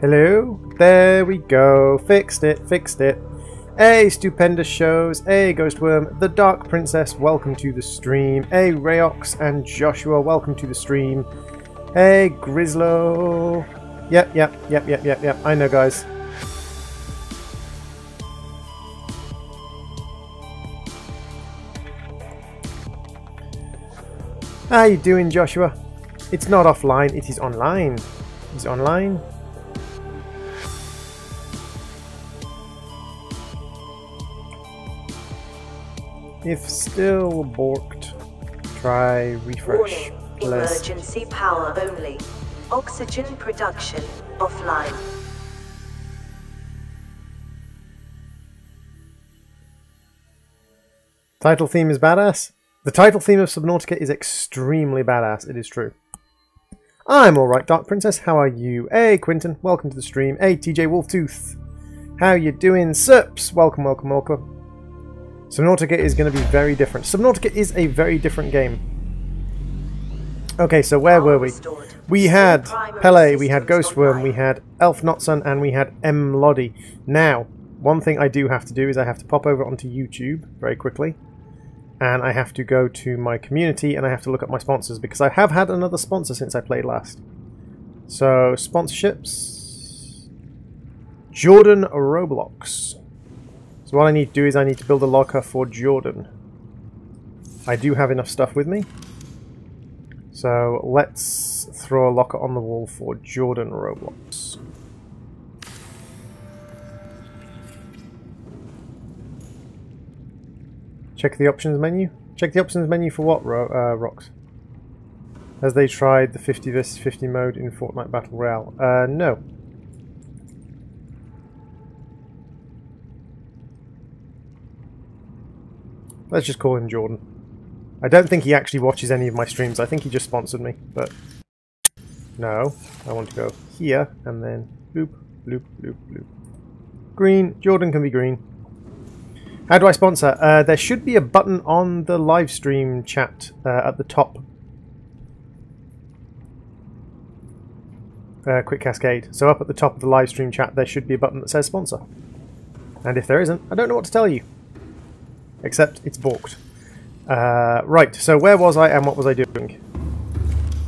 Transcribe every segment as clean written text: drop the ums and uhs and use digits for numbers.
Hello? There we go. Fixed it, fixed it. Hey, Stupendous Shows. Hey, Ghostworm. The Dark Princess, welcome to the stream. Hey, Rayox and Joshua, welcome to the stream. Hey, Grislow. Yep. I know, guys. How you doing, Joshua? It's not offline, it is online. Is it online? If still borked, try refresh. Warning. Emergency power only. Oxygen production offline. Title theme is badass. The title theme of Subnautica is extremely badass, it is true. I'm alright, Dark Princess, how are you? Hey, Quinton, welcome to the stream. Hey, TJ Wolftooth, how you doing? Serps, welcome. Subnautica is going to be very different. Subnautica is a very different game. Okay, so where were we? We had Pele, we had Ghostworm, we had Elf Notsun, and we had M. Loddy. Now, one thing I do have to do is I have to pop over onto YouTube very quickly. And I have to go to my community and I have to look at my sponsors because I have had another sponsor since I played last. So, sponsorships. Jordan Roblox. So what I need to do is I need to build a locker for Jordan. I do have enough stuff with me. So let's throw a locker on the wall for Jordan Roblox. Check the options menu. Check the options menu for what, Rocks? As they tried the 50 vs 50 mode in Fortnite Battle Royale. No. Let's just call him Jordan. I don't think he actually watches any of my streams. I think he just sponsored me, but... No. I want to go here, and then bloop, bloop, bloop, bloop. Green. Jordan can be green. How do I sponsor? There should be a button on the live stream chat at the top. Quick Cascade. So up at the top of the live stream chat there should be a button that says sponsor. And if there isn't, I don't know what to tell you. Except it's balked. Right, so where was I and what was I doing?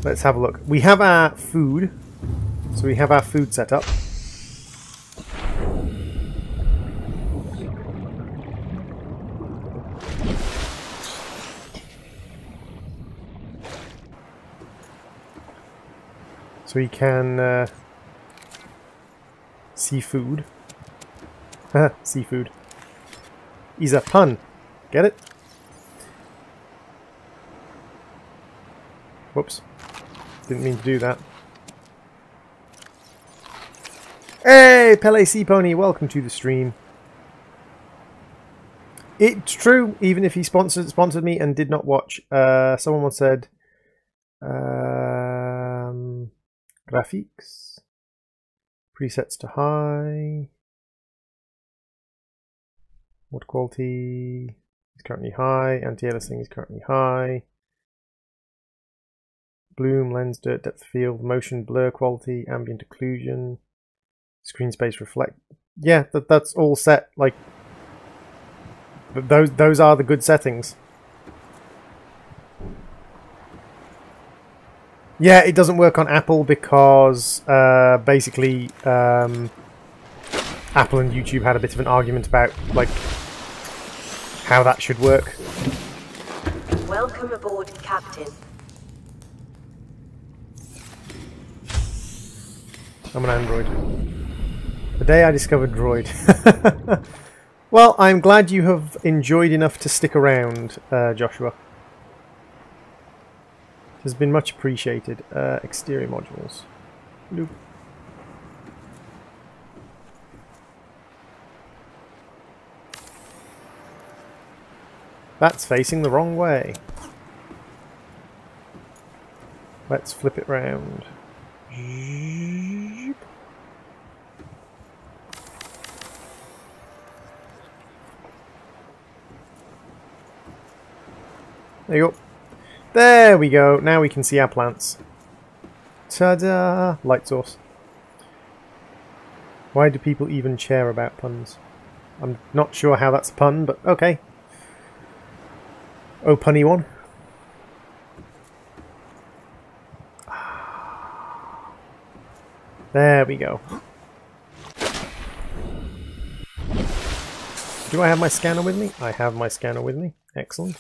Let's have a look. We have our food. So we have our food set up. So we can seafood. Seafood is a pun. Get it? Whoops. Didn't mean to do that. Hey, Pele Sea Pony, welcome to the stream. It's true, even if he sponsored me and did not watch. Someone once said graphics, presets to high, water quality is currently high, anti-aliasing is currently high, bloom, lens, dirt, depth of field, motion, blur quality, ambient occlusion, screen space reflect. Yeah, that's all set. Like those are the good settings. Yeah, it doesn't work on Apple because basically Apple and YouTube had a bit of an argument about like how that should work. Welcome aboard, Captain. I'm an Android. The day I discovered Droid. Well, I'm glad you have enjoyed enough to stick around, Joshua. Has been much appreciated. Exterior modules. Bloop. That's facing the wrong way. Let's flip it round. There you go. There we go. Now we can see our plants. Ta-da! Light source. Why do people even care about puns? I'm not sure how that's a pun, but okay. Oh, punny one. There we go. Do I have my scanner with me? I have my scanner with me. Excellent.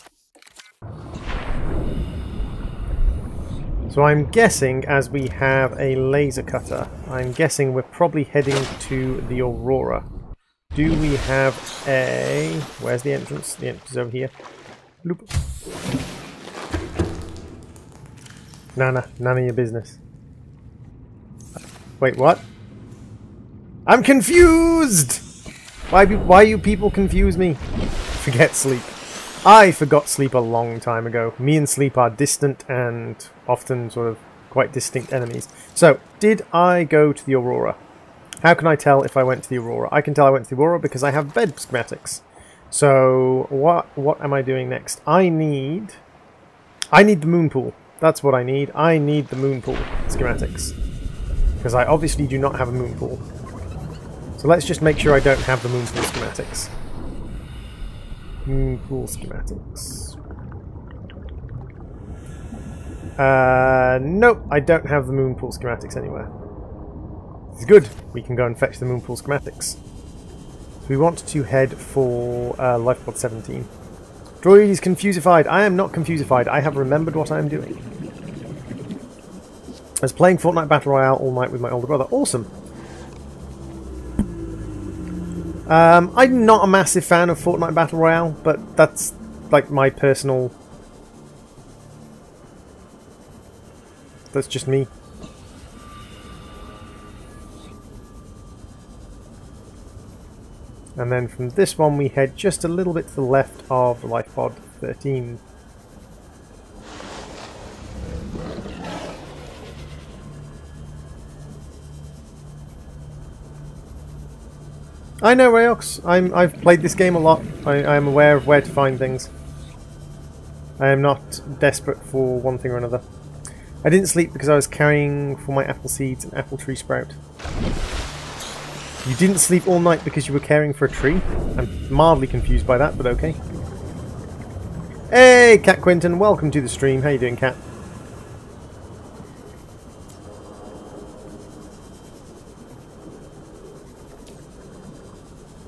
So I'm guessing, as we have a laser cutter, I'm guessing we're probably heading to the Aurora. Do we have a... Where's the entrance? The entrance is over here. Bloop. None of your business. Wait, what? I'm confused! Why you people confuse me? Forget sleep. I forgot sleep a long time ago. Me and sleep are distant and often sort of quite distinct enemies. So, did I go to the Aurora? How can I tell if I went to the Aurora? I can tell I went to the Aurora because I have bed schematics. So, what am I doing next? I need the moon pool. That's what I need. I need the moon pool schematics. Because I obviously do not have a moon pool. So let's just make sure I don't have the moon pool schematics. Moon pool schematics. Nope, I don't have the moon pool schematics anywhere. It's good. We can go and fetch the moon pool schematics. So we want to head for Lifepod 17. Droid is confusified. I am not confusified. I have remembered what I am doing. I was playing Fortnite Battle Royale all night with my older brother. Awesome. I'm not a massive fan of Fortnite Battle Royale, but that's like my personal... That's just me. And then from this one we head just a little bit to the left of Lifepod 13. I know, Rayox. I've played this game a lot. I am aware of where to find things. I am not desperate for one thing or another. I didn't sleep because I was carrying for my apple seeds an apple tree sprout. You didn't sleep all night because you were caring for a tree? I'm mildly confused by that, but okay. Hey, Cat Quinton, welcome to the stream. How you doing, Cat?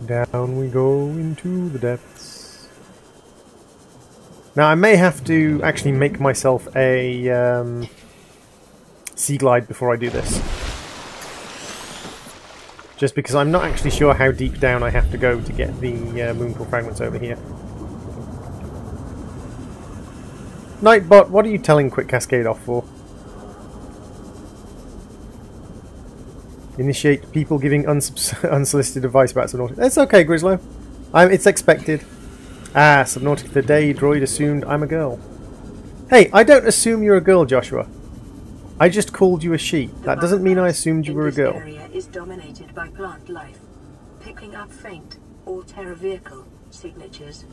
Down we go into the depths. Now I may have to actually make myself a sea glide before I do this. Just because I'm not actually sure how deep down I have to go to get the moonpool fragments over here. Nightbot, what are you telling Quick Cascade off for? Initiate people giving unsolicited advice about Subnautica. It's okay, Grislow. It's expected. Ah, Subnautica, the day Droid assumed I'm a girl. Hey, I don't assume you're a girl, Joshua. I just called you a she. That doesn't mean I assumed you were a girl. This area is dominated by plant life, picking up faint or terror vehicle signatures.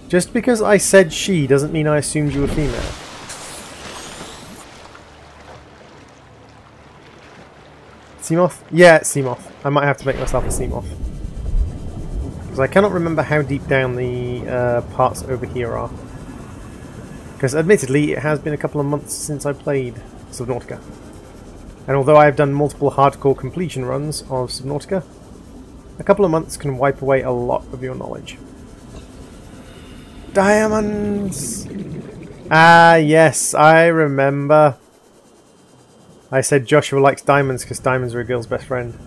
Just because I said she doesn't mean I assumed you were female. Seamoth? Yeah, it's Seamoth. I might have to make myself a Seamoth. Because I cannot remember how deep down the parts over here are. Because admittedly, it has been a couple of months since I played Subnautica. And although I have done multiple hardcore completion runs of Subnautica, a couple of months can wipe away a lot of your knowledge. Diamonds! Ah, yes, I remember. I said Joshua likes diamonds because diamonds are a girl's best friend.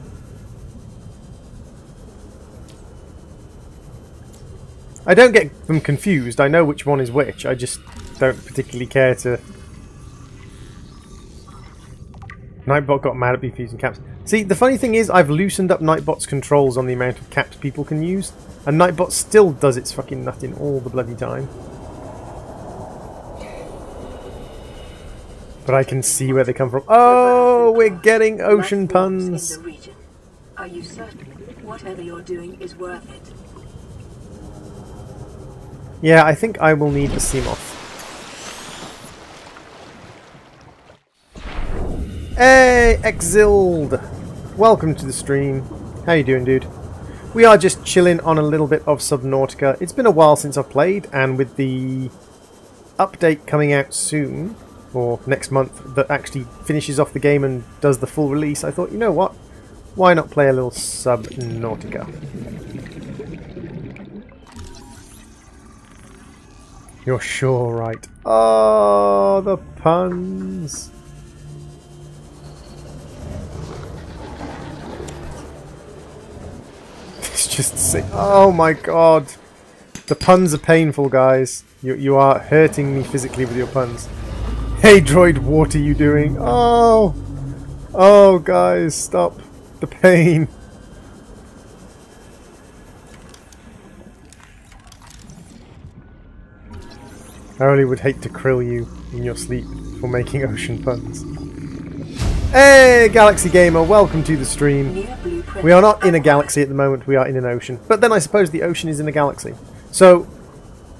I don't get them confused. I know which one is which. I just don't particularly care to... Nightbot got mad at me using caps. See, the funny thing is I've loosened up Nightbot's controls on the amount of caps people can use, and Nightbot still does its fucking nutting all the bloody time. But I can see where they come from. Oh, we're getting ocean puns. In the region. Are you certain whatever you're doing is worth it? Yeah, I think I will need the Seamoth. Hey, Exiled! Welcome to the stream. How you doing, dude? We are just chilling on a little bit of Subnautica. It's been a while since I've played, and with the update coming out soon, or next month, that actually finishes off the game and does the full release, I thought, you know what? Why not play a little Subnautica? You're sure right. Oh, the puns! It's just sick. Oh my god! The puns are painful, guys. You are hurting me physically with your puns. Hey droid, what are you doing? Oh! Oh guys, stop the pain. I really would hate to krill you in your sleep for making ocean puns. Hey Galaxy Gamer, welcome to the stream. We are not in a galaxy at the moment, we are in an ocean. But then I suppose the ocean is in a galaxy. So,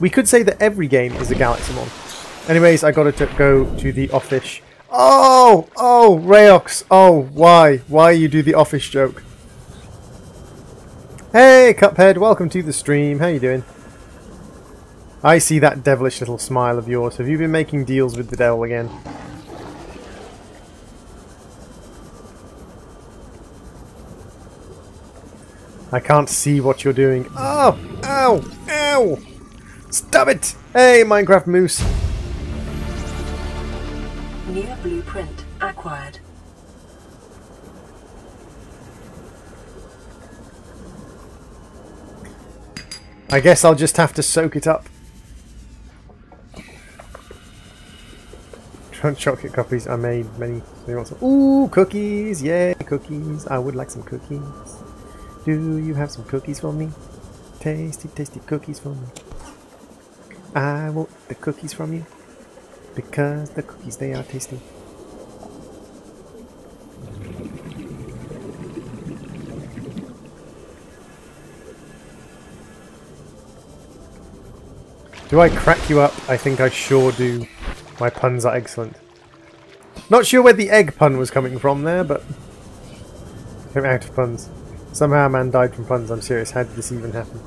we could say that every game is a Galaxymon. Anyways, I gotta go to the office. Oh! Oh, Rayox! Oh, why? Why you do the office joke? Hey Cuphead, welcome to the stream. How you doing? I see that devilish little smile of yours. Have you been making deals with the devil again? I can't see what you're doing. Oh! Ow! Ow! Stop it! Hey, Minecraft Moose! New blueprint acquired. I guess I'll just have to soak it up. Chocolate cookies. I made many. So you want some? Ooh, cookies! Yay, cookies! I would like some cookies. Do you have some cookies for me? Tasty, tasty cookies for me. I want the cookies from you because the cookies, they are tasty. Do I crack you up? I think I sure do. My puns are excellent. Not sure where the egg pun was coming from there, but I'm out of puns. Somehow a man died from puns, I'm serious. How did this even happen?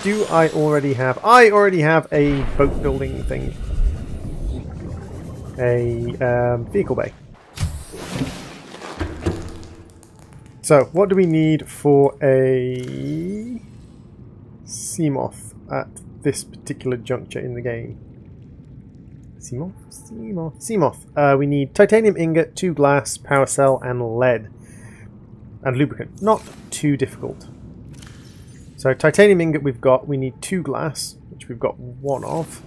Do I already have... I already have a boat building thing. A vehicle bay. So, what do we need for a Seamoth at this particular juncture in the game? Seamoth? Seamoth? Seamoth. We need titanium ingot, 2 glass, power cell, and lead. And lubricant. Not too difficult. So titanium ingot we've got. We need 2 glass, which we've got 1 of.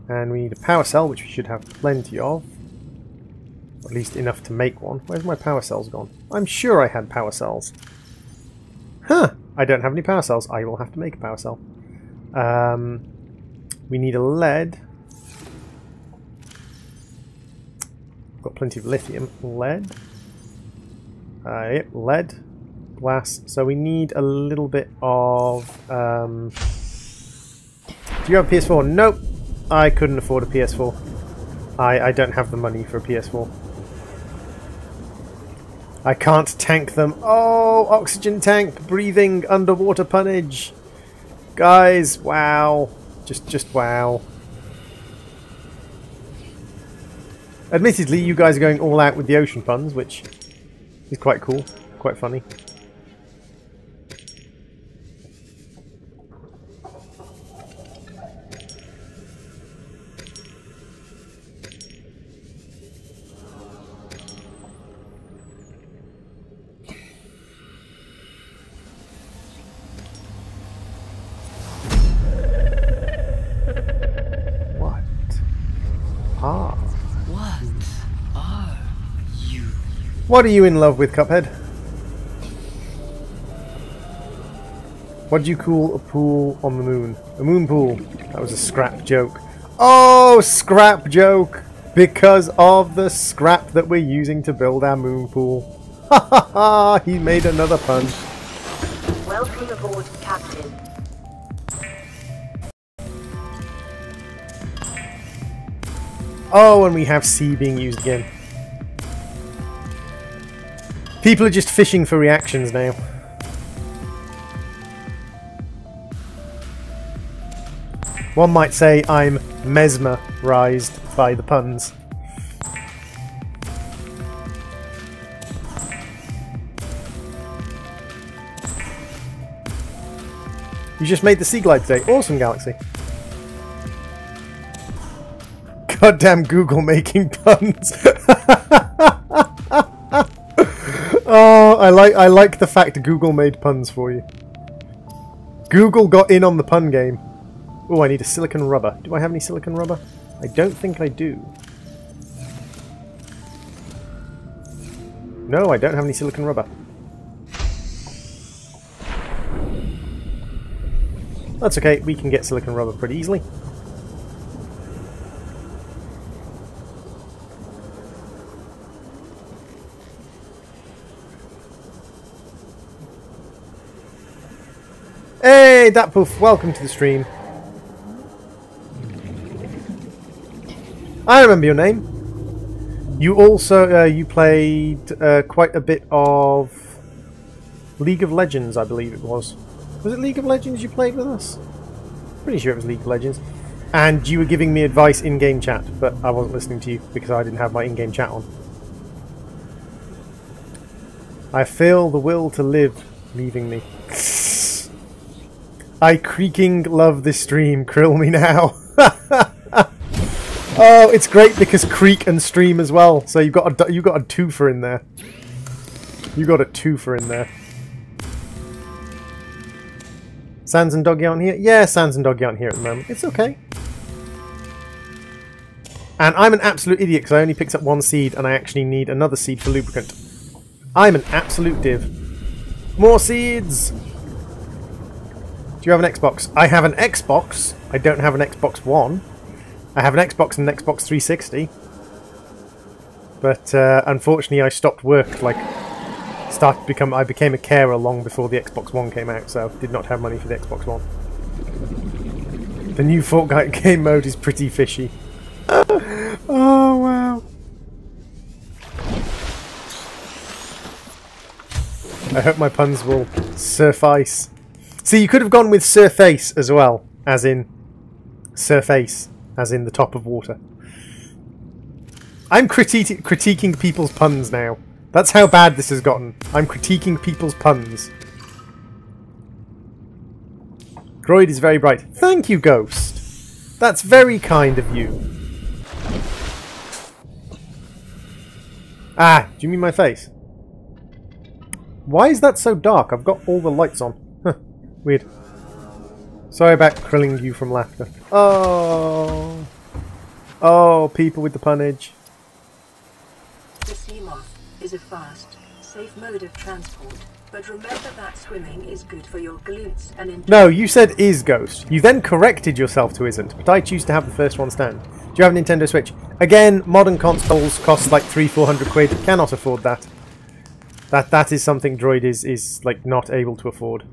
And we need a power cell, which we should have plenty of. Or at least enough to make one. Where's my power cells gone? I'm sure I had power cells. Huh! I don't have any power cells. I will have to make a power cell. We need a lead. Got plenty of lithium. Lead. Yep, lead. Glass. So we need a little bit of... Do you have a PS4? Nope. I couldn't afford a PS4. I don't have the money for a PS4. I can't tank them. Oh, oxygen tank, breathing, underwater punnage. Guys, wow. Just wow. Admittedly, you guys are going all out with the ocean puns, which is quite cool, quite funny. What are you in love with, Cuphead? What do you call a pool on the moon? A moon pool. That was a scrap joke. Oh, scrap joke! Because of the scrap that we're using to build our moon pool. Ha ha ha! He made another pun. Welcome aboard, Captain. Oh, and we have C being used again. People are just fishing for reactions now. One might say I'm mesmerized by the puns. You just made the Sea Glide today. Awesome, Galaxy. Goddamn Google making puns. Oh, I like the fact Google made puns for you. Google got in on the pun game. Oh, I need a silicon rubber. Do I have any silicon rubber? I don't think I do. No, I don't have any silicon rubber. That's okay, we can get silicon rubber pretty easily. Hey, that poof, welcome to the stream. I remember your name. You also, you played quite a bit of League of Legends, I believe it was. Was it League of Legends you played with us? Pretty sure it was League of Legends. And you were giving me advice in-game chat, but I wasn't listening to you because I didn't have my in-game chat on. I feel the will to live leaving me. I creaking love this stream. Krill me now. Oh, it's great because creak and stream as well. So you got a twofer in there. You got a twofer in there. Sans and Doggy aren't here? Yeah, Sans and Doggy aren't here at the moment. It's okay. And I'm an absolute idiot because I only picked up one seed and I actually need another seed for lubricant. I'm an absolute div. More seeds! Do you have an Xbox? I have an Xbox. I don't have an Xbox One. I have an Xbox and an Xbox 360. But unfortunately I stopped work, I became a carer long before the Xbox One came out, so did not have money for the Xbox One. The new Fortnite game mode is pretty fishy. Oh wow. I hope my puns will suffice. See, you could have gone with surface as well, as in surface, as in the top of water. I'm critiquing people's puns now. That's how bad this has gotten. I'm critiquing people's puns. Droid is very bright. Thank you, Ghost. That's very kind of you. Ah, do you mean my face? Why is that so dark? I've got all the lights on. Huh, weird. Sorry about krilling you from laughter. Oh. Oh, people with the punnage. The sea moth is a fast, safe mode of transport, but remember that swimming is good for your glutes and No, you said is Ghost. You then corrected yourself to isn't, but I choose to have the first one stand. Do you have a Nintendo Switch? Again, modern consoles cost like 300-400 quid. Cannot afford that. That is something Droid is like not able to afford.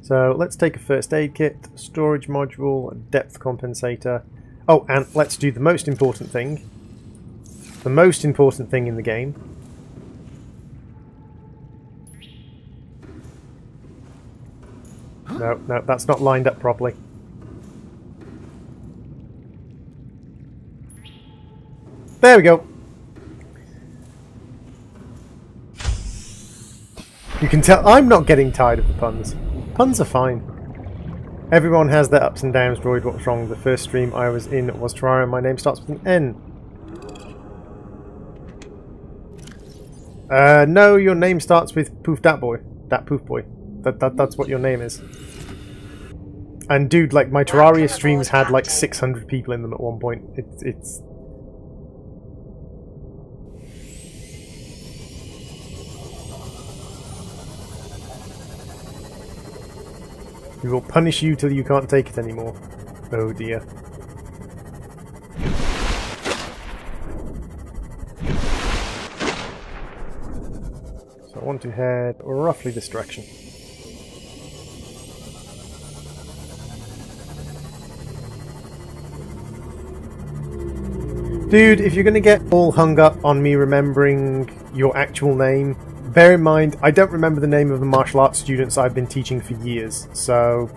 So let's take a first aid kit, storage module, depth compensator. Oh, and let's do the most important thing. The most important thing in the game. No, that's not lined up properly. There we go. You can tell I'm not getting tired of the puns. Puns are fine. Everyone has their ups and downs, Droid. What's wrong? The first stream I was in was Terraria. My name starts with an N. No, your name starts with Poof Dat Boy. Dat Poof Boy. That's what your name is. And dude, like my Terraria streams had like 600 people in them at one point. It's We will punish you till you can't take it anymore. Oh dear. So I want to head roughly this direction. Dude, if you're going to get all hung up on me remembering your actual name, bear in mind, I don't remember the name of the martial arts students I've been teaching for years, so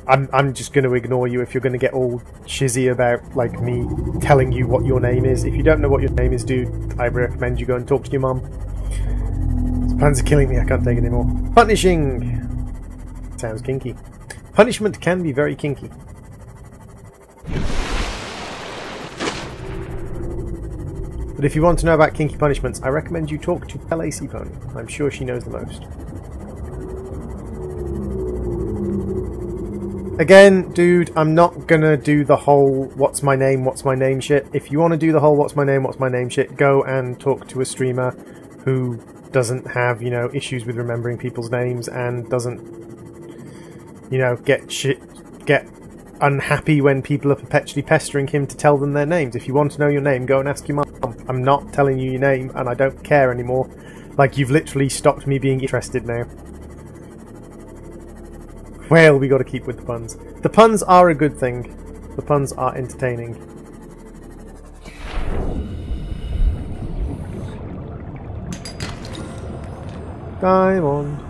I'm just going to ignore you if you're going to get all shizzy about, like, me telling you what your name is. If you don't know what your name is, dude, I recommend you go and talk to your mum. These puns are killing me, I can't take it anymore. Punishing! Sounds kinky. Punishment can be very kinky. But if you want to know about kinky punishments, I recommend you talk to Pele Pony. I'm sure she knows the most. Again, dude, I'm not gonna do the whole what's my name shit. If you want to do the whole what's my name shit, go and talk to a streamer who doesn't have, you know, issues with remembering people's names and doesn't, you know, get unhappy when people are perpetually pestering him to tell them their names. If you want to know your name, go and ask your mum. I'm not telling you your name, and I don't care anymore. Like, you've literally stopped me being interested now. Well, we got to keep with the puns. The puns are a good thing. The puns are entertaining. Diamond.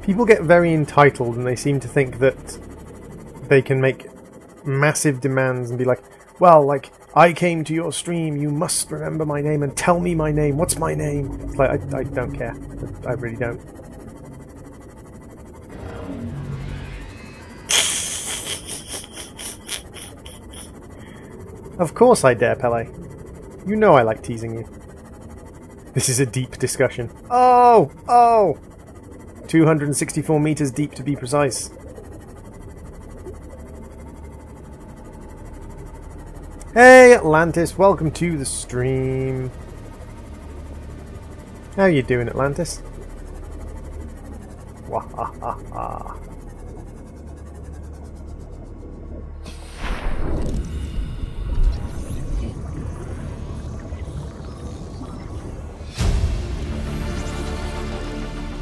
People get very entitled and they seem to think that they can make massive demands and be like, well, like, I came to your stream, you must remember my name and tell me my name. What's my name? It's like, I don't care. I really don't. Of course I dare, Pele. You know I like teasing you. This is a deep discussion. Oh! Oh! 264 meters deep to be precise. Hey Atlantis, welcome to the stream. How you doing, Atlantis? Wahahaha.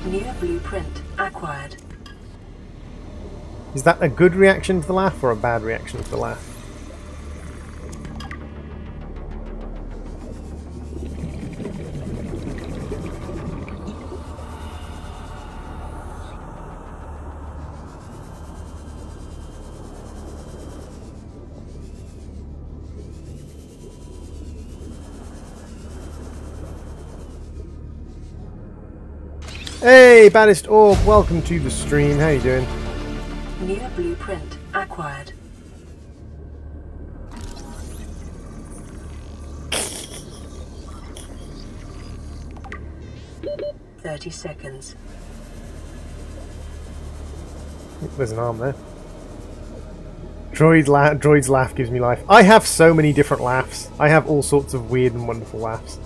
New blueprint acquired. Is that a good reaction to the laugh or a bad reaction to the laugh? Hey, Baddest Orb, welcome to the stream. How you doing? New blueprint acquired. "30 seconds. There's an arm there. Droid's laugh gives me life. I have so many different laughs. I have all sorts of weird and wonderful laughs.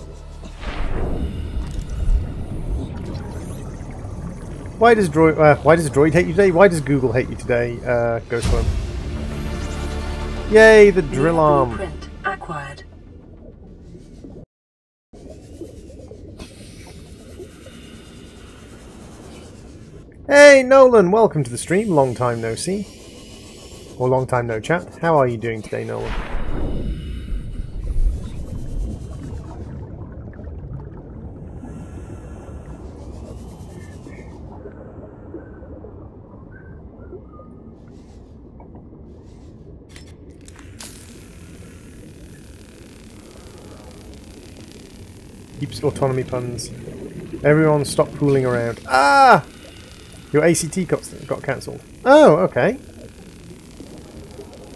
Why does Droid hate you today? Why does Google hate you today, Ghostworm? Yay, the drill arm. Blueprint acquired. Hey, Nolan, welcome to the stream. Long time no see. Or long time no chat. How are you doing today, Nolan? Keeps autonomy puns. Everyone stop fooling around. Ah! Your ACT got cancelled. Oh, okay.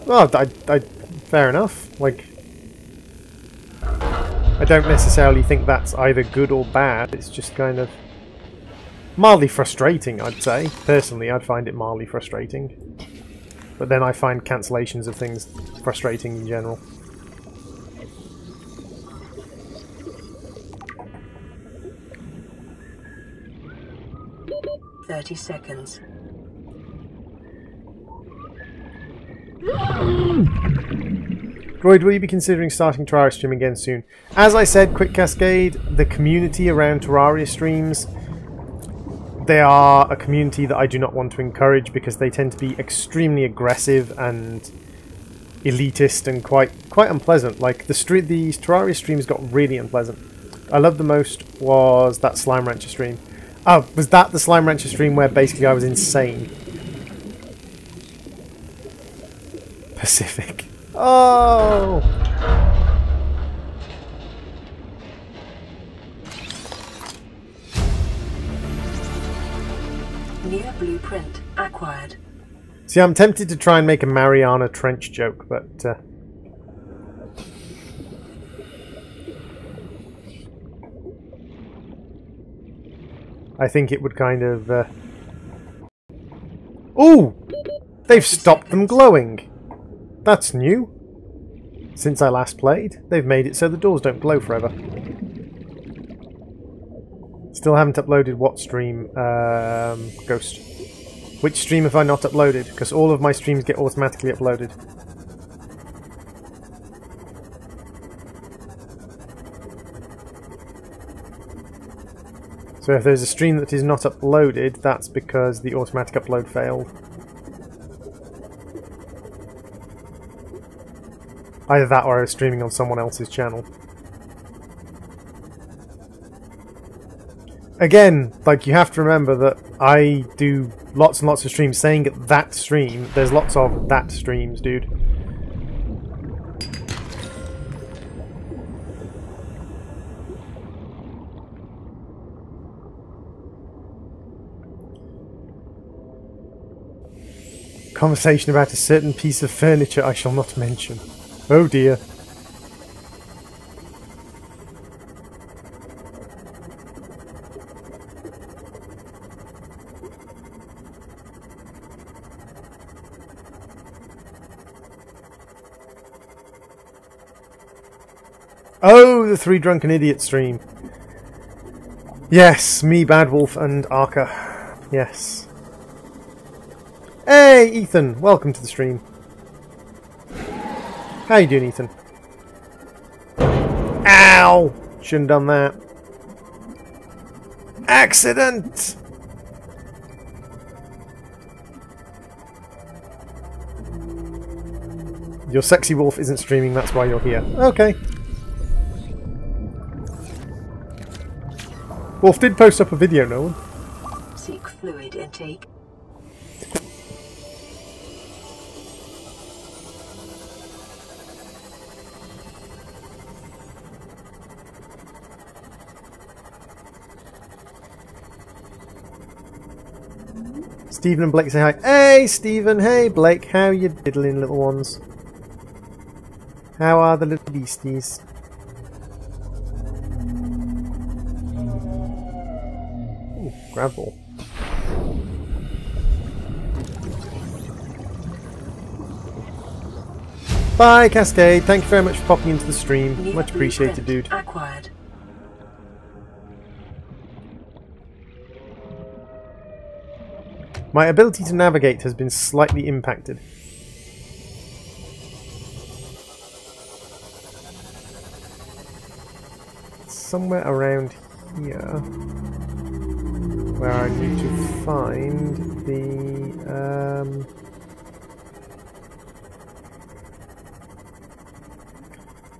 Well, fair enough. Like, I don't necessarily think that's either good or bad. It's just kind of mildly frustrating, I'd say. Personally, I'd find it mildly frustrating. But then I find cancellations of things frustrating in general. "30 seconds. Droid, will you be considering starting Terraria stream again soon? As I said, quick cascade, the community around Terraria streams, they are a community that I do not want to encourage because they tend to be extremely aggressive and elitist and quite unpleasant. Like the Terraria streams got really unpleasant. I loved the most was that Slime Rancher stream. Oh, was that the Slime Rancher stream where basically I was insane? Pacific. Oh! Near blueprint acquired. See, I'm tempted to try and make a Mariana Trench joke, but I think it would kind of... Ooh! They've stopped them glowing! That's new. Since I last played, they've made it so the doors don't glow forever. Still haven't uploaded what stream? Ghost. Which stream have I not uploaded? Because all of my streams get automatically uploaded. So if there's a stream that is not uploaded, that's because the automatic upload failed. Either that or I was streaming on someone else's channel. Again, like, you have to remember that I do lots and lots of streams. Saying that stream, there's lots of that streams, dude. Conversation about a certain piece of furniture I shall not mention. Oh dear. Oh, the Three Drunken Idiots stream. Yes, me, Bad Wolf, and Arca. Yes. Hey, Ethan! Welcome to the stream. How you doing, Ethan? Ow! Shouldn't have done that. Accident! Your sexy wolf isn't streaming, that's why you're here. Okay. Wolf did post up a video, Nolan. Seek fluid intake. Stephen and Blake say hi. Hey, Stephen. Hey, Blake. How you diddling, little ones? How are the little beasties? Ooh, grab ball. Bye, Cascade. Thank you very much for popping into the stream. Much appreciated, dude. Acquired. My ability to navigate has been slightly impacted. Somewhere around here, where I need to find the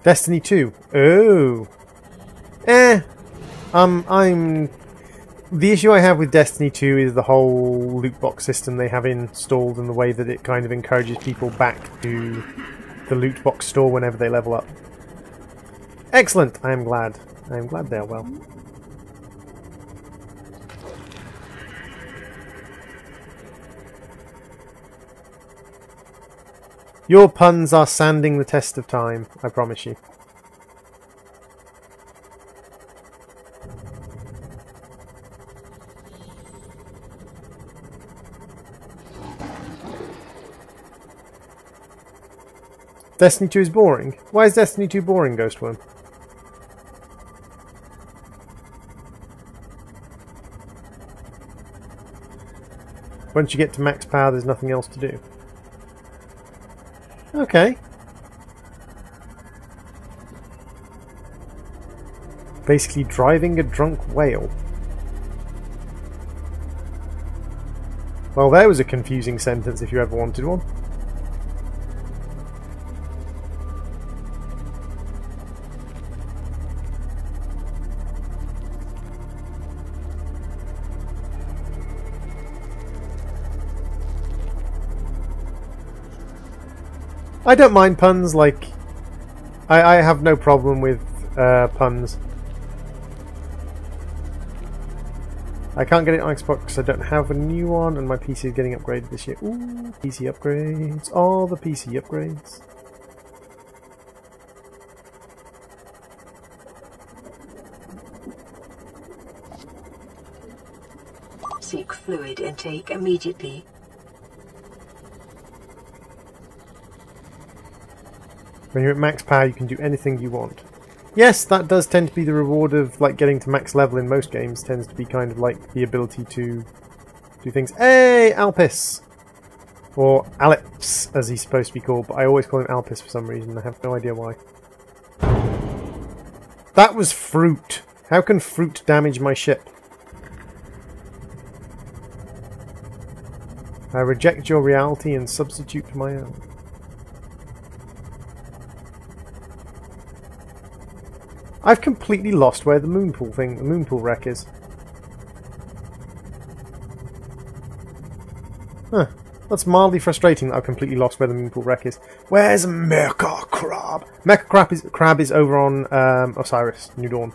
Destiny 2. Oh, I'm. The issue I have with Destiny 2 is the whole loot box system they have installed and the way that it kind of encourages people back to the loot box store whenever they level up. Excellent! I am glad. I am glad they are well. Your puns are standing the test of time, I promise you. Destiny 2 is boring? Why is Destiny 2 boring, Ghostworm? Once you get to max power, there's nothing else to do. Okay. Basically driving a drunk whale. Well, there was a confusing sentence if you ever wanted one. I don't mind puns, like... I have no problem with puns. I can't get it on Xbox because I don't have a new one, and my PC is getting upgraded this year. Ooh, PC upgrades. All the PC upgrades. Seek fluid intake immediately. When you're at max power, you can do anything you want. Yes, that does tend to be the reward of like getting to max level in most games. Tends to be kind of like the ability to do things. Hey, Alpis! Or Alips, as he's supposed to be called, but I always call him Alpis for some reason. I have no idea why. That was fruit. How can fruit damage my ship? I reject your reality and substitute my own. I've completely lost where the moonpool wreck is. Huh. That's mildly frustrating that I've completely lost where the moonpool wreck is. Where's Mecha Crab? Mecha Crab is over on Osiris, New Dawn.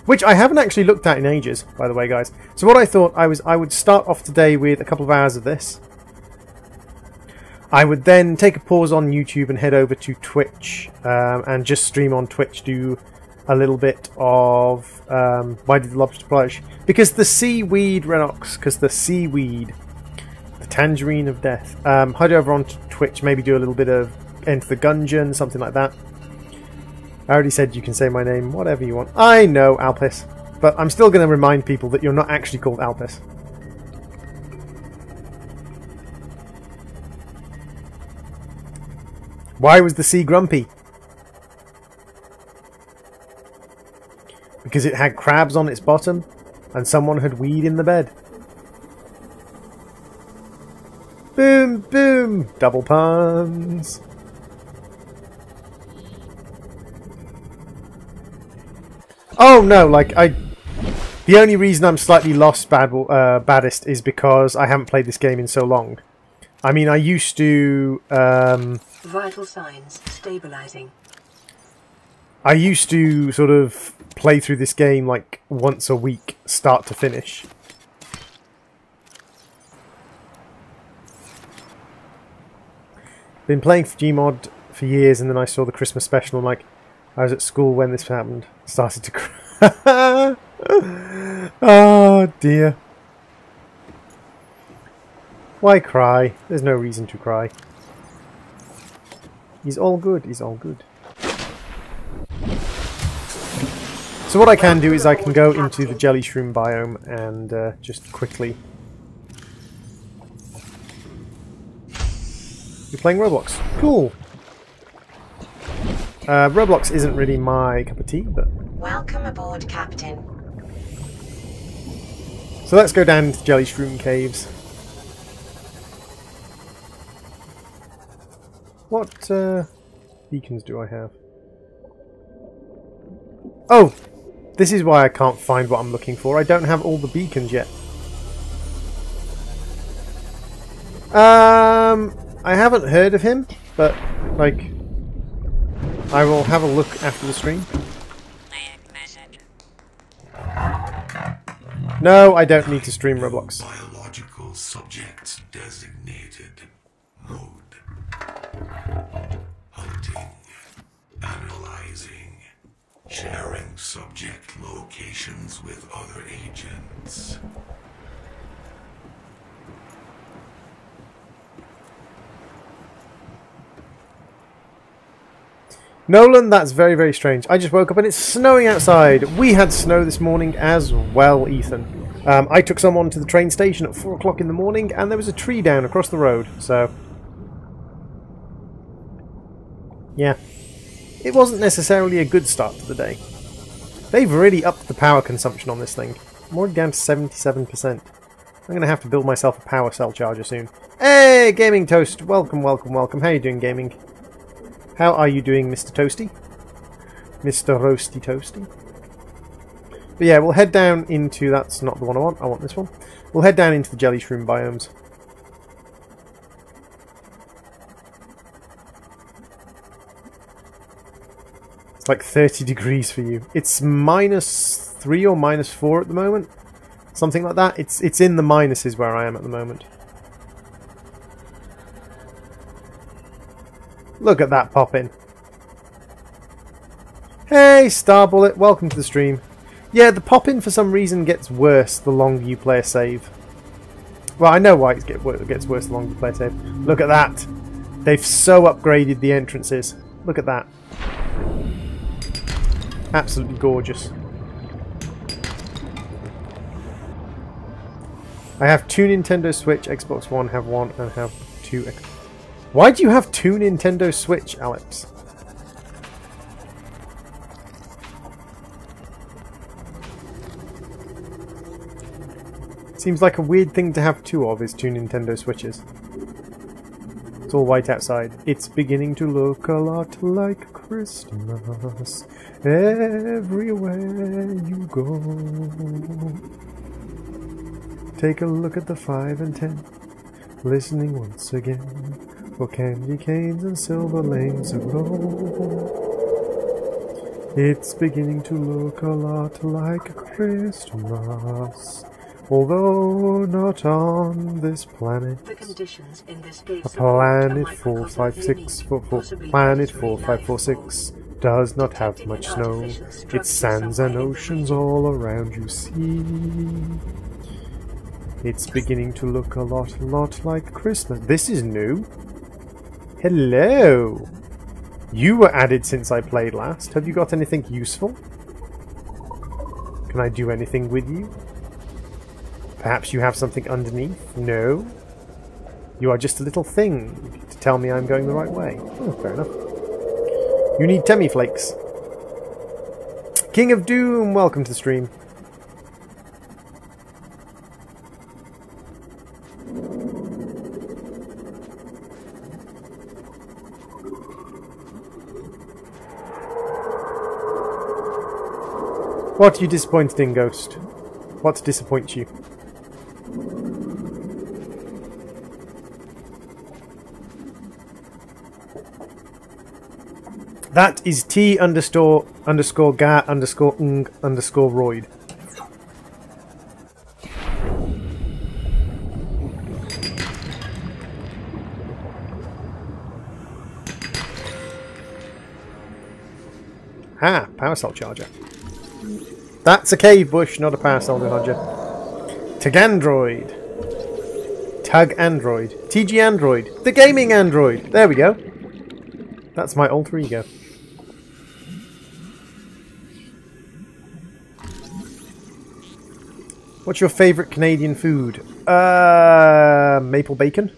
Which I haven't actually looked at in ages, by the way, guys. So what I thought I would start off today with a couple of hours of this. I would then take a pause on YouTube and head over to Twitch and just stream on Twitch, do a little bit of Why Did the Lobster Blush? Because the seaweed, Renox, because the seaweed, the tangerine of death. Head over on Twitch, maybe do a little bit of Enter the Gungeon, something like that. I already said you can say my name, whatever you want. I know, Alpis, but I'm still going to remind people that you're not actually called Alpis. Why was the sea grumpy? Because it had crabs on its bottom, and someone had weed in the bed. Boom, boom! Double puns! Oh no, like, the only reason I'm slightly lost baddest is because I haven't played this game in so long. I mean, I used to... Vital signs stabilizing. I used to sort of play through this game like once a week, start to finish. Been playing for Gmod for years, and then I saw the Christmas special, and like, I was at school when this happened. Started to cry. Oh dear. Why cry? There's no reason to cry. He's all good, he's all good. So what I can do is I can go into the jelly shroom biome and just quickly... You're playing Roblox. Cool! Roblox isn't really my cup of tea, but... Welcome aboard, Captain. So let's go down into jelly shroom caves. What beacons do I have? Oh! This is why I can't find what I'm looking for. I don't have all the beacons yet. I haven't heard of him, but, like, I will have a look after the stream. No, I don't need to stream Roblox. Biological subjects designated. Mode. Hunting. Analyzing. Sharing subject locations with other agents. Nolan, that's very, very strange. I just woke up and it's snowing outside. We had snow this morning as well, Ethan. I took someone to the train station at 4 o'clock in the morning and there was a tree down across the road, so... yeah. It wasn't necessarily a good start to the day. They've really upped the power consumption on this thing. I'm already down to 77%. I'm going to have to build myself a power cell charger soon. Hey, Gaming Toast! Welcome, welcome, welcome. How are you doing, Gaming? How are you doing, Mr. Toasty? Mr. Roasty Toasty? But yeah, we'll head down into... That's not the one I want. I want this one. We'll head down into the jelly shroom biomes. It's like 30 degrees for you. It's -3 or -4 at the moment. Something like that. It's in the minuses where I am at the moment. Look at that pop in. Hey, Starbullet, welcome to the stream. Yeah, the pop-in for some reason gets worse the longer you play a save. Well, I know why it gets worse the longer you play a save. Look at that. They've so upgraded the entrances. Look at that. Absolutely gorgeous. I have 2 Nintendo Switch, Xbox One, have 1 and have 2 Why do you have 2 Nintendo Switch, Alex? Seems like a weird thing to have 2 of, is 2 Nintendo Switches. It's all white outside. It's beginning to look a lot like Christmas everywhere you go. Take a look at the 5 and 10, listening once again for candy canes and silver lanes aglow. It's beginning to look a lot like Christmas, although not on this planet. The conditions in this game A planet 456 planet 4546 does not have much snow. It's sands and oceans all around you see. It's beginning to look a lot like Christmas. This is new. Hello. You were added since I played last. Have you got anything useful? Can I do anything with you? Perhaps you have something underneath? No? You are just a little thing to tell me I'm going the right way. Oh, fair enough. You need Temmie Flakes. King of Doom, welcome to the stream. What are you disappointed in, Ghost? What disappoints you? That is T underscore ga underscore ng underscore roid. Ah, power cell charger. That's a cave bush, not a power cell charger. TGandroid. Tug Android. TG Android. The gaming Android. There we go. That's my alter ego. What's your favourite Canadian food? Maple bacon?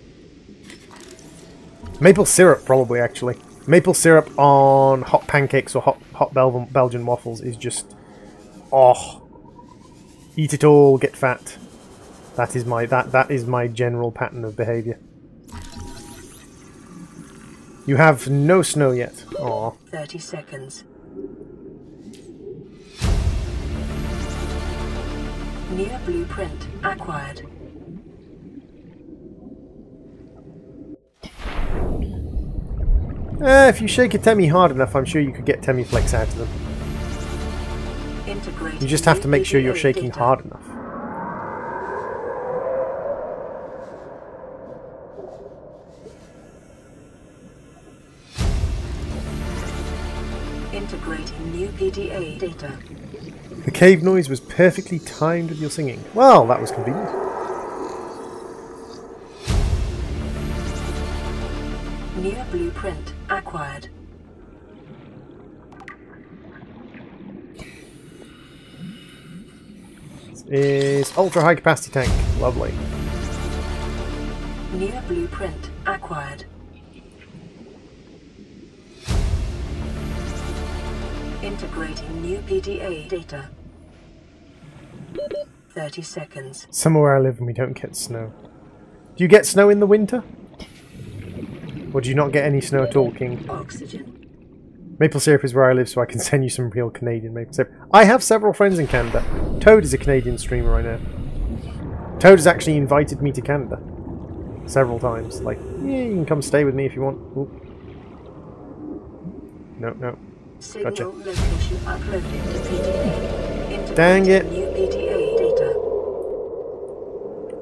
Maple syrup, probably, actually. Maple syrup on hot pancakes or hot Belgian waffles is just... Oh. Eat it all, get fat. That is my general pattern of behaviour. You have no snow yet. Aw. 30 seconds. Near blueprint acquired. If you shake a Temmie hard enough, I'm sure you could get Temmie Flakes out of them. You just have to make sure you're shaking hard enough. Integrating new PDA data. The cave noise was perfectly timed with your singing. Well, that was convenient. Near blueprint acquired. This is ultra high capacity tank. Lovely. Near blueprint acquired. Integrating new PDA data. 30 seconds. Somewhere where I live and we don't get snow. Do you get snow in the winter? Or do you not get any snow at all, King? Oxygen. Maple syrup is where I live, so I can send you some real Canadian maple syrup. I have several friends in Canada. Toad is a Canadian streamer right now. Toad has actually invited me to Canada several times. Like, yeah, you can come stay with me if you want. Ooh. No, no. Signal Gotcha. location uploaded to PDA. Dang it. New PDA data.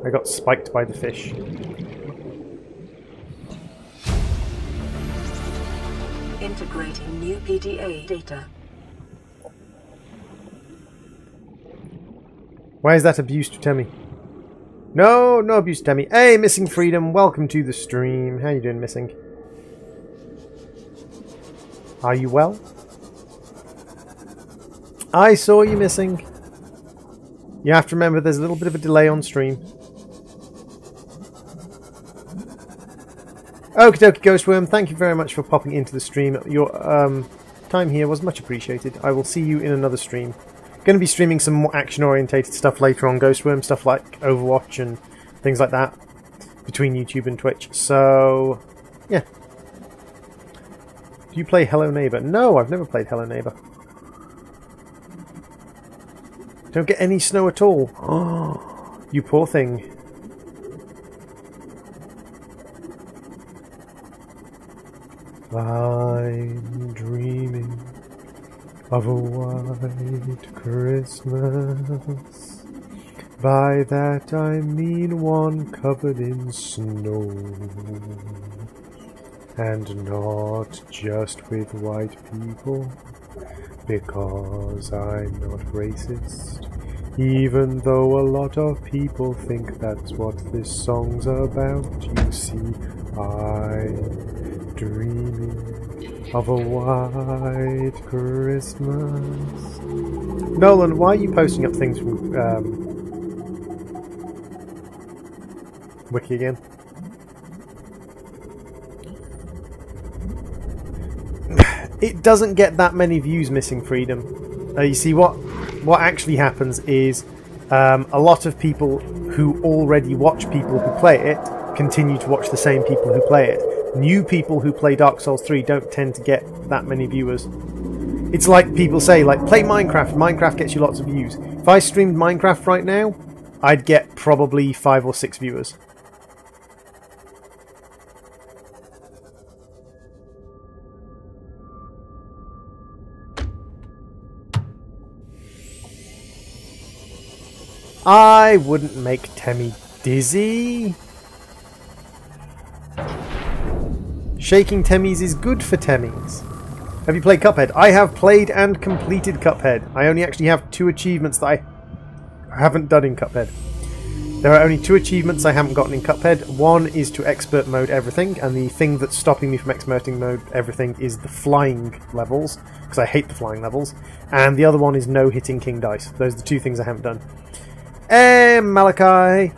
I got spiked by the fish. Integrating new PDA data. Why is that abuse to Temmie? No, no abuse to Temmie. Hey, Missing Freedom, welcome to the stream. How you doing, Missing? Are you well? I saw you, Missing. You have to remember there's a little bit of a delay on stream. Okie dokie, Ghostworm, thank you very much for popping into the stream. Your time here was much appreciated. I will see you in another stream. Going to be streaming some more action-orientated stuff later on, Ghostworm, stuff like Overwatch and things like that between YouTube and Twitch. So, yeah. Do you play Hello Neighbor? No, I've never played Hello Neighbor. Don't get any snow at all. Oh, you poor thing. I'm dreaming of a white Christmas. By that I mean one covered in snow. And not just with white people, because I'm not racist. Even though a lot of people think that's what this song's about. You see, I'm dreaming of a white Christmas. Nolan, why are you posting up things from Wiki again? It doesn't get that many views, Missing Freedom. You see, what actually happens is a lot of people who already watch people who play it continue to watch the same people who play it. New people who play Dark Souls 3 don't tend to get that many viewers. It's like people say, like, play Minecraft. Minecraft gets you lots of views. If I streamed Minecraft right now, I'd get probably 5 or 6 viewers. I wouldn't make Temmie dizzy. Shaking Temmies is good for Temmies. Have you played Cuphead? I have played and completed Cuphead. I only actually have 2 achievements that I haven't done in Cuphead. There are only 2 achievements I haven't gotten in Cuphead. One is to expert mode everything, and the thing that's stopping me from experting mode everything is the flying levels, because I hate the flying levels. And the other one is no hitting King Dice. Those are the 2 things I haven't done. Hey, Malachi!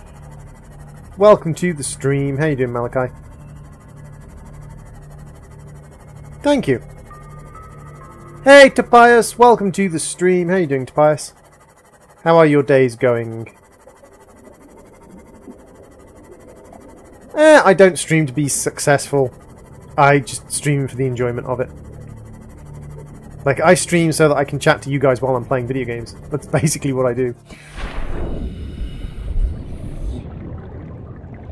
Welcome to the stream. How you doing, Malachi? Thank you. Hey, Tobias! Welcome to the stream. How you doing, Tobias? How are your days going? I don't stream to be successful. I just stream for the enjoyment of it. Like, I stream so that I can chat to you guys while I'm playing video games. That's basically what I do.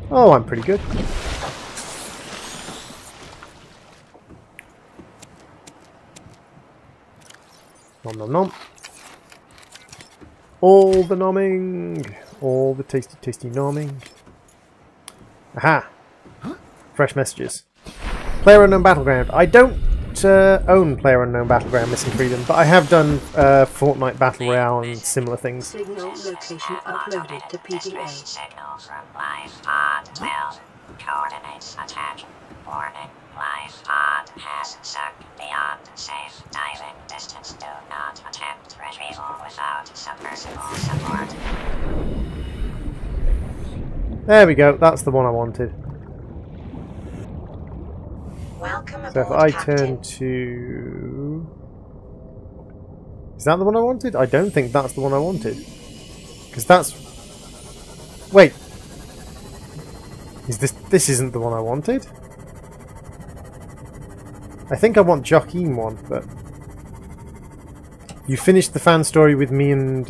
Oh, I'm pretty good. Nom nom nom. All the nomming. All the tasty, tasty nomming. Aha! Fresh messages. PlayerUnknown Battleground. I don't own PlayerUnknown Battleground, Missing Freedom, but I have done Fortnite Battle Royale and similar things. Signal location uploaded to PDA. Signal from live pod will. Coordinates attached. Warning. Live pod has sunk beyond safe diving distance. Do not attempt retrieval without submersible support. There we go. That's the one I wanted. Welcome So if aboard, I Captain. turn to that the one I wanted? I don't think that's the one I wanted. Because that's... Wait. Is this isn't the one I wanted? I think I want Joachim one, but... You finished the fan story with me and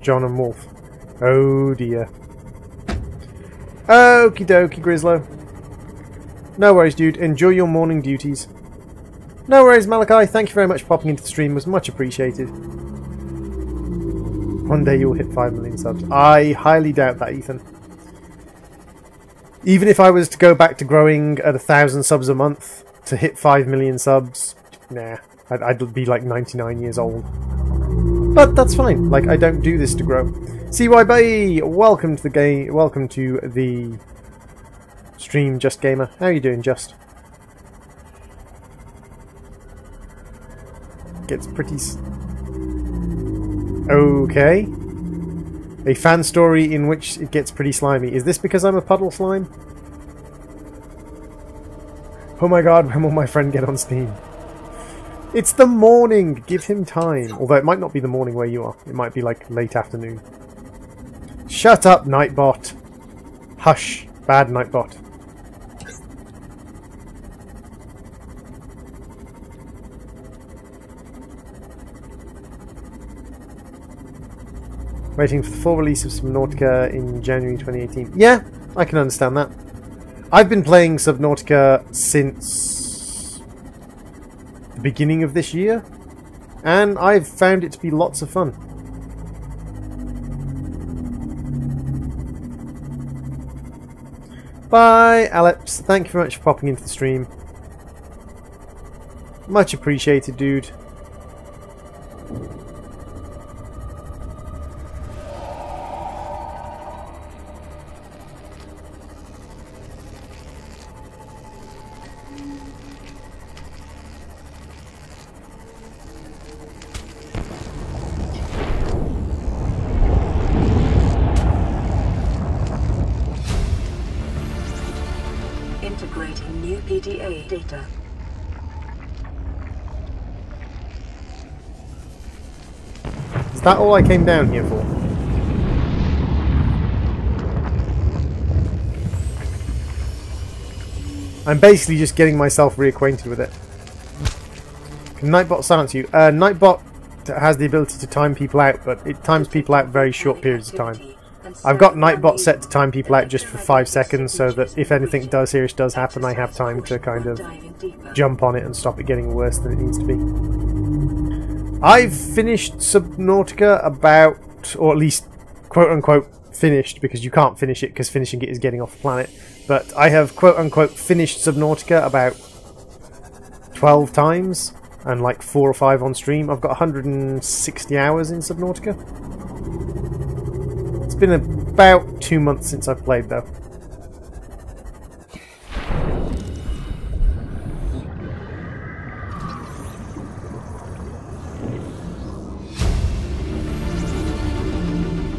John and Wolf. Oh dear. Okie dokie, Grislow. No worries, dude. Enjoy your morning duties. No worries, Malachi. Thank you very much for popping into the stream. It was much appreciated. One day you'll hit 5 million subs. I highly doubt that, Ethan. Even if I was to go back to growing at 1,000 subs a month to hit 5 million subs, nah. I'd be like 99 years old. But that's fine. Like, I don't do this to grow. CYB, welcome to the game. Welcome to the stream, Just Gamer. How are you doing, Just? Gets pretty... Okay. A fan story in which it gets pretty slimy. Is this because I'm a puddle slime? Oh my god, when will my friend get on Steam? It's the morning! Give him time. Although it might not be the morning where you are. It might be like late afternoon. Shut up, Nightbot. Hush. Bad Nightbot. Waiting for the full release of Subnautica in January 2018. Yeah, I can understand that. I've been playing Subnautica since the beginning of this year, and I've found it to be lots of fun. Bye, Alex. Thank you very much for popping into the stream. Much appreciated, dude. Integrating new PDA data. Is that all I came down here for? I'm basically just getting myself reacquainted with it. Can Nightbot silence you? Nightbot has the ability to time people out, but it times people out very short periods of time. I've got Nightbot set to time people out just for 5 seconds, so that if anything serious does happen, I have time to kind of jump on it and stop it getting worse than it needs to be. I've finished Subnautica about, or at least quote-unquote finished, because you can't finish it because finishing it is getting off the planet, but I have quote-unquote finished Subnautica about 12 times, and like 4 or 5 on stream. I've got 160 hours in Subnautica. It's been about 2 months since I've played, though.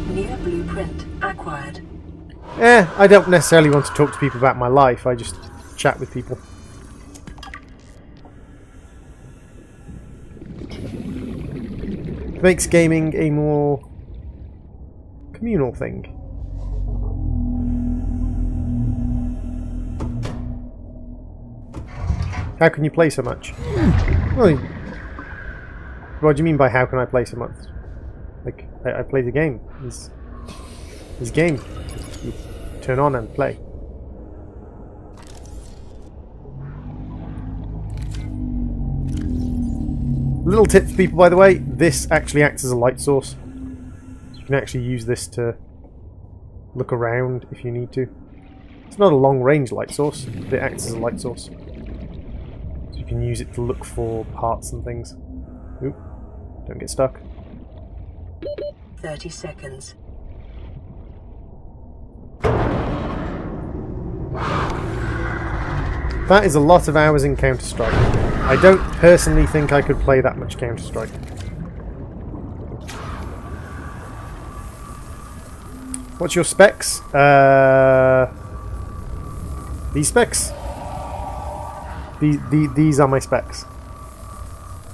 New blueprint acquired. I don't necessarily want to talk to people about my life, I just chat with people. It makes gaming a more communal thing. How can you play so much? Well, what do you mean by how can I play so much? Like, I play the game. This game. You turn on and play. Little tip for people, by the way, this actually acts as a light source. So you can actually use this to look around if you need to. It's not a long-range light source, but it acts as a light source. So you can use it to look for parts and things. Oop, don't get stuck. 30 seconds. That is a lot of hours in Counter-Strike. I don't personally think I could play that much Counter-Strike. What's your specs? These specs? These are my specs.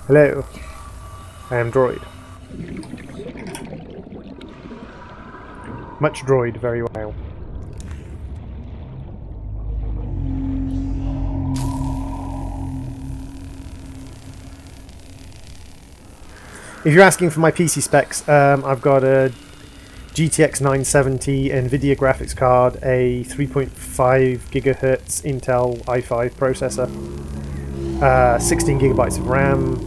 Hello. I am droid. Much droid, very well. If you're asking for my PC specs, I've got a GTX 970 NVIDIA graphics card, a 3.5 GHz Intel i5 processor, 16 gigabytes of RAM,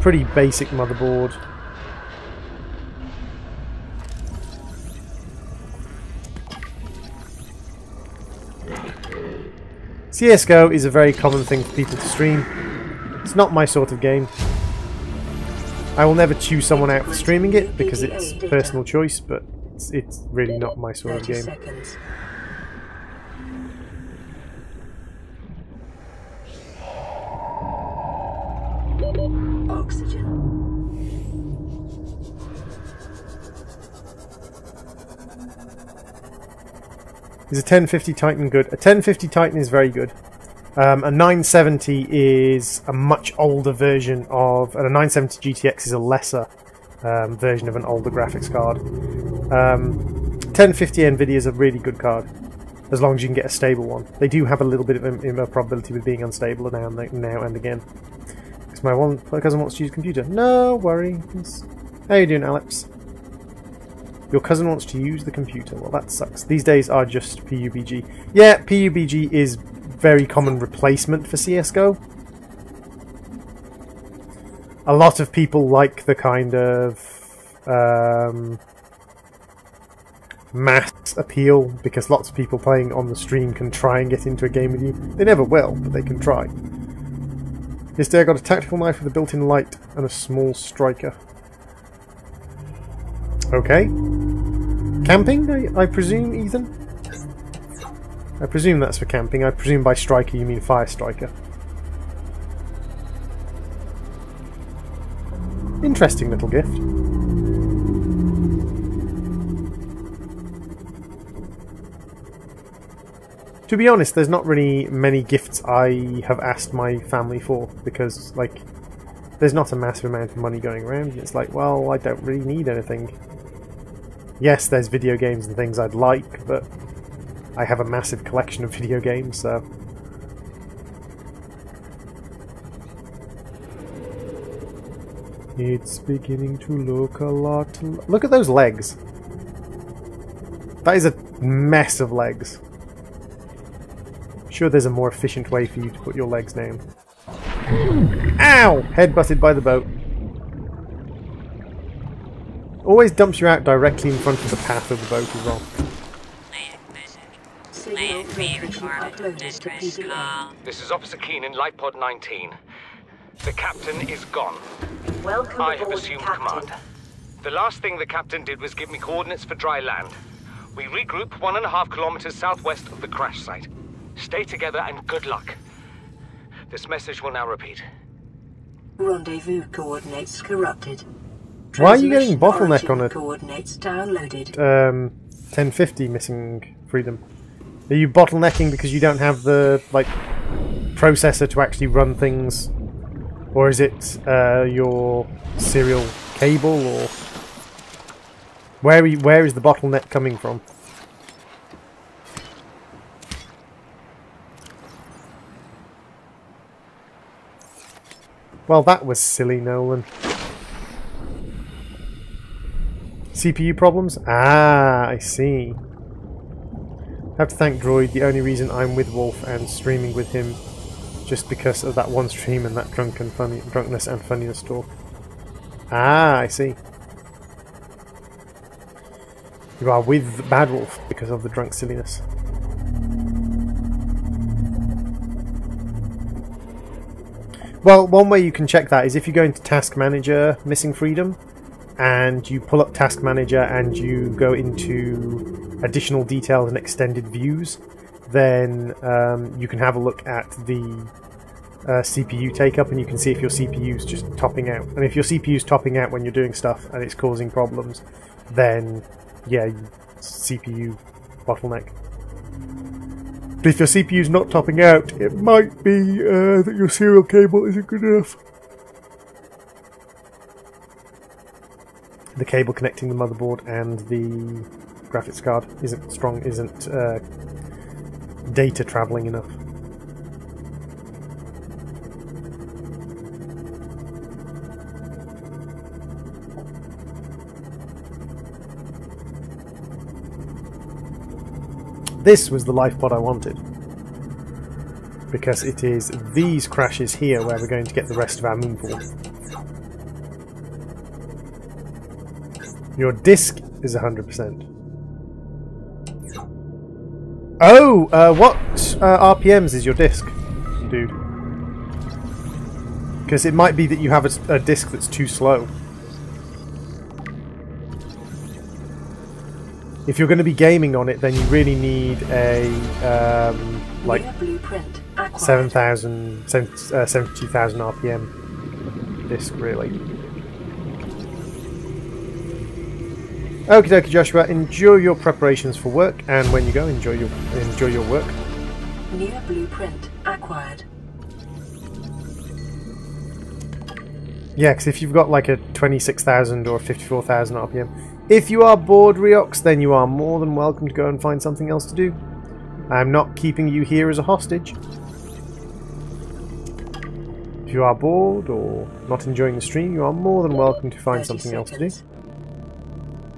pretty basic motherboard. CSGO is a very common thing for people to stream. It's not my sort of game. I will never choose someone out for streaming it because it's personal choice, but it's really not my sort of game. Oxygen. Is a 1050 Titan good? A 1050 Titan is very good. A 970 is a much older version of... And a 970 GTX is a lesser version of an older graphics card. 1050 NVIDIA is a really good card, as long as you can get a stable one. They do have a little bit of a probability with being unstable now and again. Because my cousin wants to use a computer. No worries. How you doing, Alex? Your cousin wants to use the computer. Well, that sucks. These days are just PUBG. Yeah, PUBG is very common replacement for CSGO. A lot of people like the kind of mass appeal, because lots of people playing on the stream can try and get into a game with you. They never will, but they can try. Yesterday I got a tactical knife with a built-in light and a small striker. Okay. Camping, I presume, Ethan? I presume that's for camping. I presume by striker you mean fire striker. Interesting little gift. To be honest, there's not really many gifts I have asked my family for, because, like, there's not a massive amount of money going around. It's like, well, I don't really need anything. Yes, there's video games and things I'd like, but I have a massive collection of video games, so... It's beginning to look a lot... Look at those legs. That is a mess of legs. Sure, there's a more efficient way for you to put your legs down. Ow! Head butted by the boat. Always dumps you out directly in front of the path of the boat as well. This is Officer Keen in Light Pod 19. The captain is gone. Welcome I have aboard, assumed Captain. command. The last thing the captain did was give me coordinates for dry land. We regroup 1.5 kilometers southwest of the crash site. Stay together and good luck. This message will now repeat. Rendezvous coordinates corrupted. Why are you getting bottleneck on it? Coordinates downloaded. 1050 missing freedom. Are you bottlenecking because you don't have the like processor to actually run things, or is it your serial cable, or where is the bottleneck coming from? Well, that was silly, Nolan. CPU problems? Ah, I see. Have to thank Droid, the only reason I'm with Wolf and streaming with him, just because of that one stream and that drunkenness and funniness talk. Ah, I see. You are with Bad Wolf because of the drunk silliness. Well, one way you can check that is if you go into Task Manager, Missing Freedom, and you pull up Task Manager and you go into additional details and extended views, then you can have a look at the CPU take-up, and you can see if your CPU's just topping out. And if your CPU's topping out when you're doing stuff and it's causing problems, then yeah, CPU bottleneck. But if your CPU's not topping out, it might be that your serial cable isn't good enough. the cable connecting the motherboard and the graphics card isn't strong, isn't data traveling enough. This was the life pod I wanted, because it is these crashes here where we're going to get the rest of our moonfall. Your disk is 100%. Oh, what RPMs is your disk, dude? Because it might be that you have a disk that's too slow. If you're going to be gaming on it, then you really need a like 72,000 RPM disk, really. Okie dokie, Joshua. Enjoy your preparations for work, and when you go, enjoy your work. New blueprint acquired. Yeah, because if you've got like a 26,000 or 54,000 RPM, if you are bored, Riox, then you are more than welcome to go and find something else to do. I'm not keeping you here as a hostage. If you are bored or not enjoying the stream, you are more than welcome to find something else to do.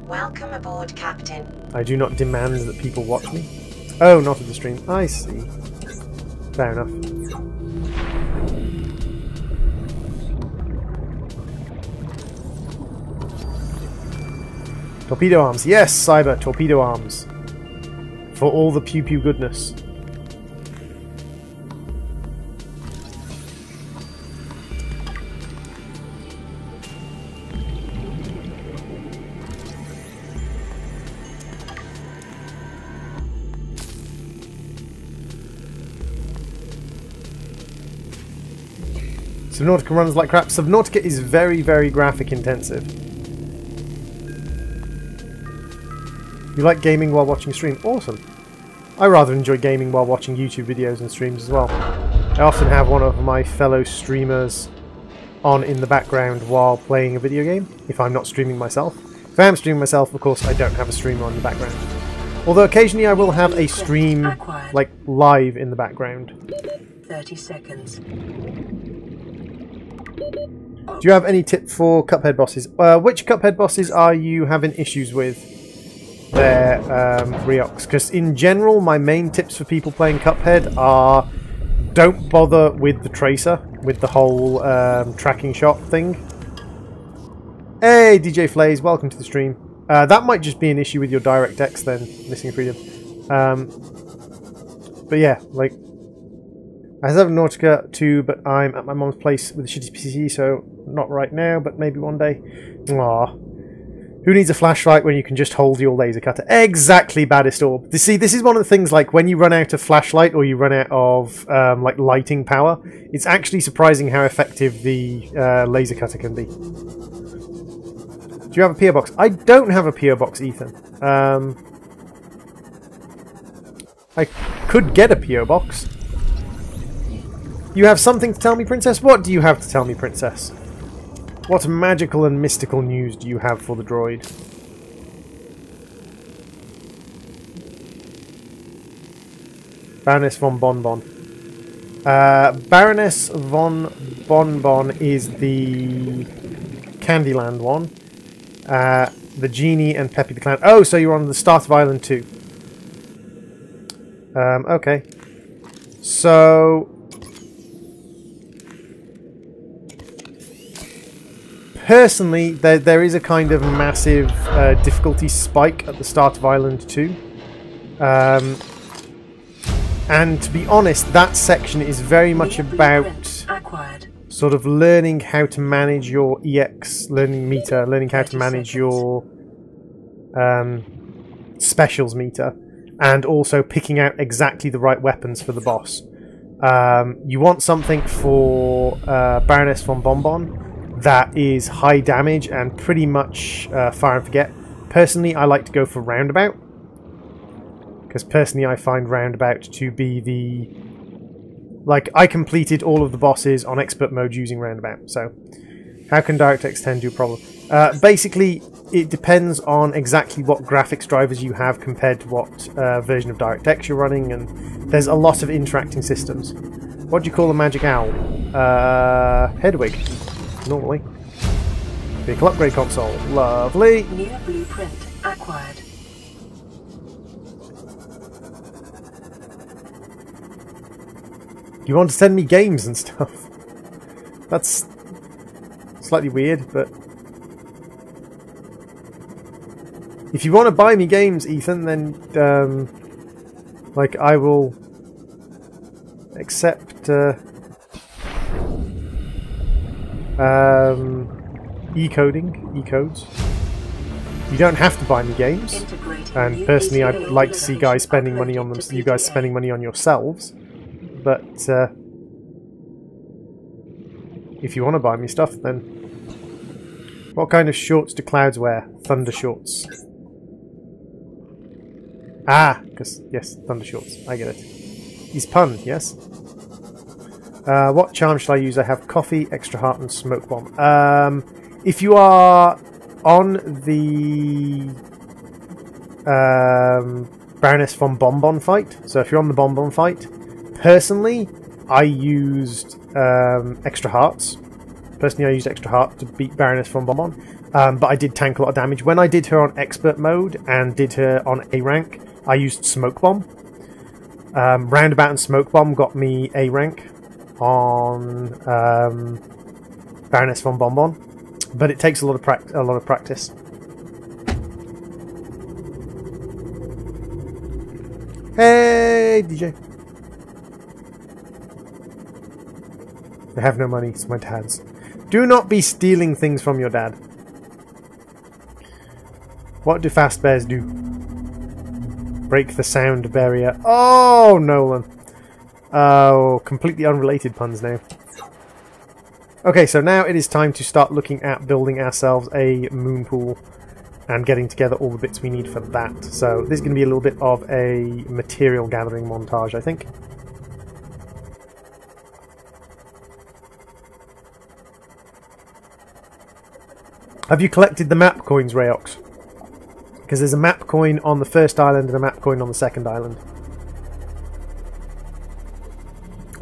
Welcome aboard, Captain. I do not demand that people watch me. Oh, not at the stream. I see. Fair enough. Torpedo arms. Yes, Cyber, torpedo arms. For all the pew-pew goodness. Subnautica runs like crap. Subnautica is very, very graphic intensive. You like gaming while watching stream? Awesome. I rather enjoy gaming while watching YouTube videos and streams as well. I often have one of my fellow streamers on in the background while playing a video game, if I'm not streaming myself. If I am streaming myself, of course, I don't have a streamer on in the background. Although occasionally I will have a stream, like, live in the background. 30 seconds. Do you have any tip for Cuphead bosses? Which Cuphead bosses are you having issues with there, Riox? Because in general, my main tips for people playing Cuphead are don't bother with the tracer, with the whole tracking shot thing. Hey, DJ Flays, welcome to the stream. That might just be an issue with your DirectX then, Missing Freedom. But yeah, like, I have Subnautica too, but I'm at my mom's place with a shitty PC, so not right now, but maybe one day. Aww. Who needs a flashlight when you can just hold your laser cutter? Exactly, Baddest Orb. See, this is one of the things, like, when you run out of flashlight or you run out of, like, lighting power, it's actually surprising how effective the laser cutter can be. Do you have a PO box? I don't have a PO box, Ethan. I could get a PO box. You have something to tell me, Princess? What do you have to tell me, Princess? What magical and mystical news do you have for the droid? Baroness von Bonbon. Baroness von Bonbon is the Candyland one. The Genie and Peppy the Clown. Oh, so you're on the start of Island 2. Okay. So... personally, there is a kind of massive difficulty spike at the start of Island 2. And to be honest, that section is very much about sort of learning how to manage your EX, learning meter, learning how to manage your specials meter, and also picking out exactly the right weapons for the boss. You want something for Baroness von Bonbon that is high damage and pretty much fire and forget. Personally, I like to go for Roundabout, because personally I find Roundabout to be the... like, I completed all of the bosses on expert mode using Roundabout, so how can DirectX 10 do a problem? Basically, it depends on exactly what graphics drivers you have compared to what version of DirectX you're running, and there's a lot of interacting systems. What do you call a magic owl? Hedwig, normally. Vehicle upgrade console. Lovely. New blueprint acquired. You want to send me games and stuff? That's slightly weird, but... If you want to buy me games, Ethan, then, like, I will accept, e-codes. You don't have to buy me games, and personally I'd like to see guys spending money on them, you guys spending money on yourselves, but if you want to buy me stuff, then what kind of shorts do clouds wear? Thunder shorts. Ah, because, yes, thunder shorts, I get it. He's pun, yes? What charm shall I use? I have coffee, extra heart, and smoke bomb. If you are on the Baroness von Bonbon fight, so if you're on the Bonbon fight, personally, I used extra hearts. Personally, I used extra heart to beat Baroness von Bonbon, but I did tank a lot of damage. When I did her on expert mode and did her on A rank, I used smoke bomb. Roundabout and smoke bomb got me A rank on Baroness von Bonbon, but it takes a lot of practice. Hey, DJ. I have no money, it's my dad's. Do not be stealing things from your dad. What do fast bears do? Break the sound barrier. Oh, Nolan. Oh, completely unrelated puns now. Okay, so now it is time to start looking at building ourselves a moon pool and getting together all the bits we need for that. So this is going to be a little bit of a material gathering montage, I think. Have you collected the map coins, Rayox? Because there's a map coin on the first island and a map coin on the second island.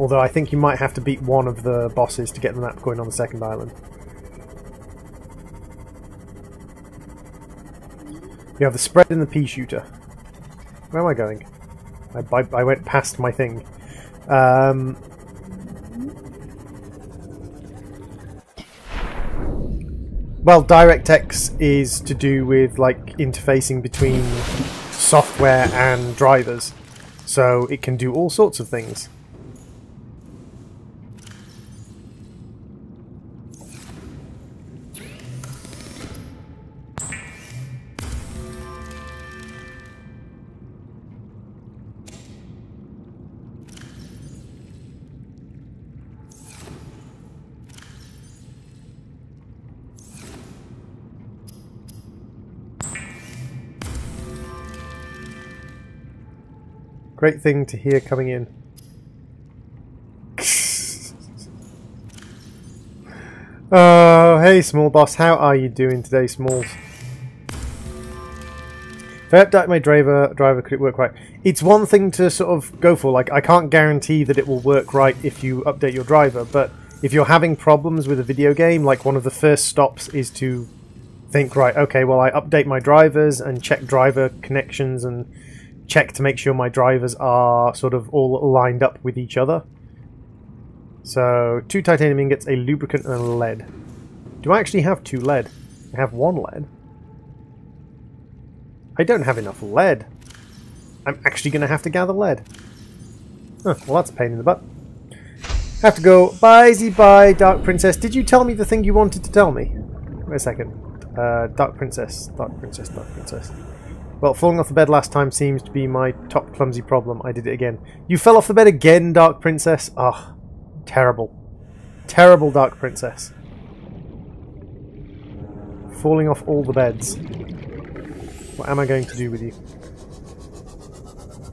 Although I think you might have to beat one of the bosses to get the map coin on the second island. You have the spread and the pea shooter. Where am I going? I went past my thing. Well, DirectX is to do with like interfacing between software and drivers, so it can do all sorts of things. Great thing to hear coming in. Oh, hey Small Boss, how are you doing today, Smalls? If I update my driver, could it work right? It's one thing to sort of go for, like, I can't guarantee that it will work right if you update your driver, but if you're having problems with a video game, like one of the first stops is to think, right, okay, well I update my drivers and check driver connections and check to make sure my drivers are sort of all lined up with each other. So, 2 titanium ingots, a lubricant, and a lead. Do I actually have 2 lead? I have 1 lead. I don't have enough lead. I'm actually going to have to gather lead. Huh, well, that's a pain in the butt. Have to go. Bye, Dark Princess. Did you tell me the thing you wanted to tell me? Wait a second. Dark Princess. Well, falling off the bed last time seems to be my top clumsy problem. I did it again. You fell off the bed again, Dark Princess? Ugh. Terrible. Terrible, Dark Princess. Falling off all the beds. What am I going to do with you?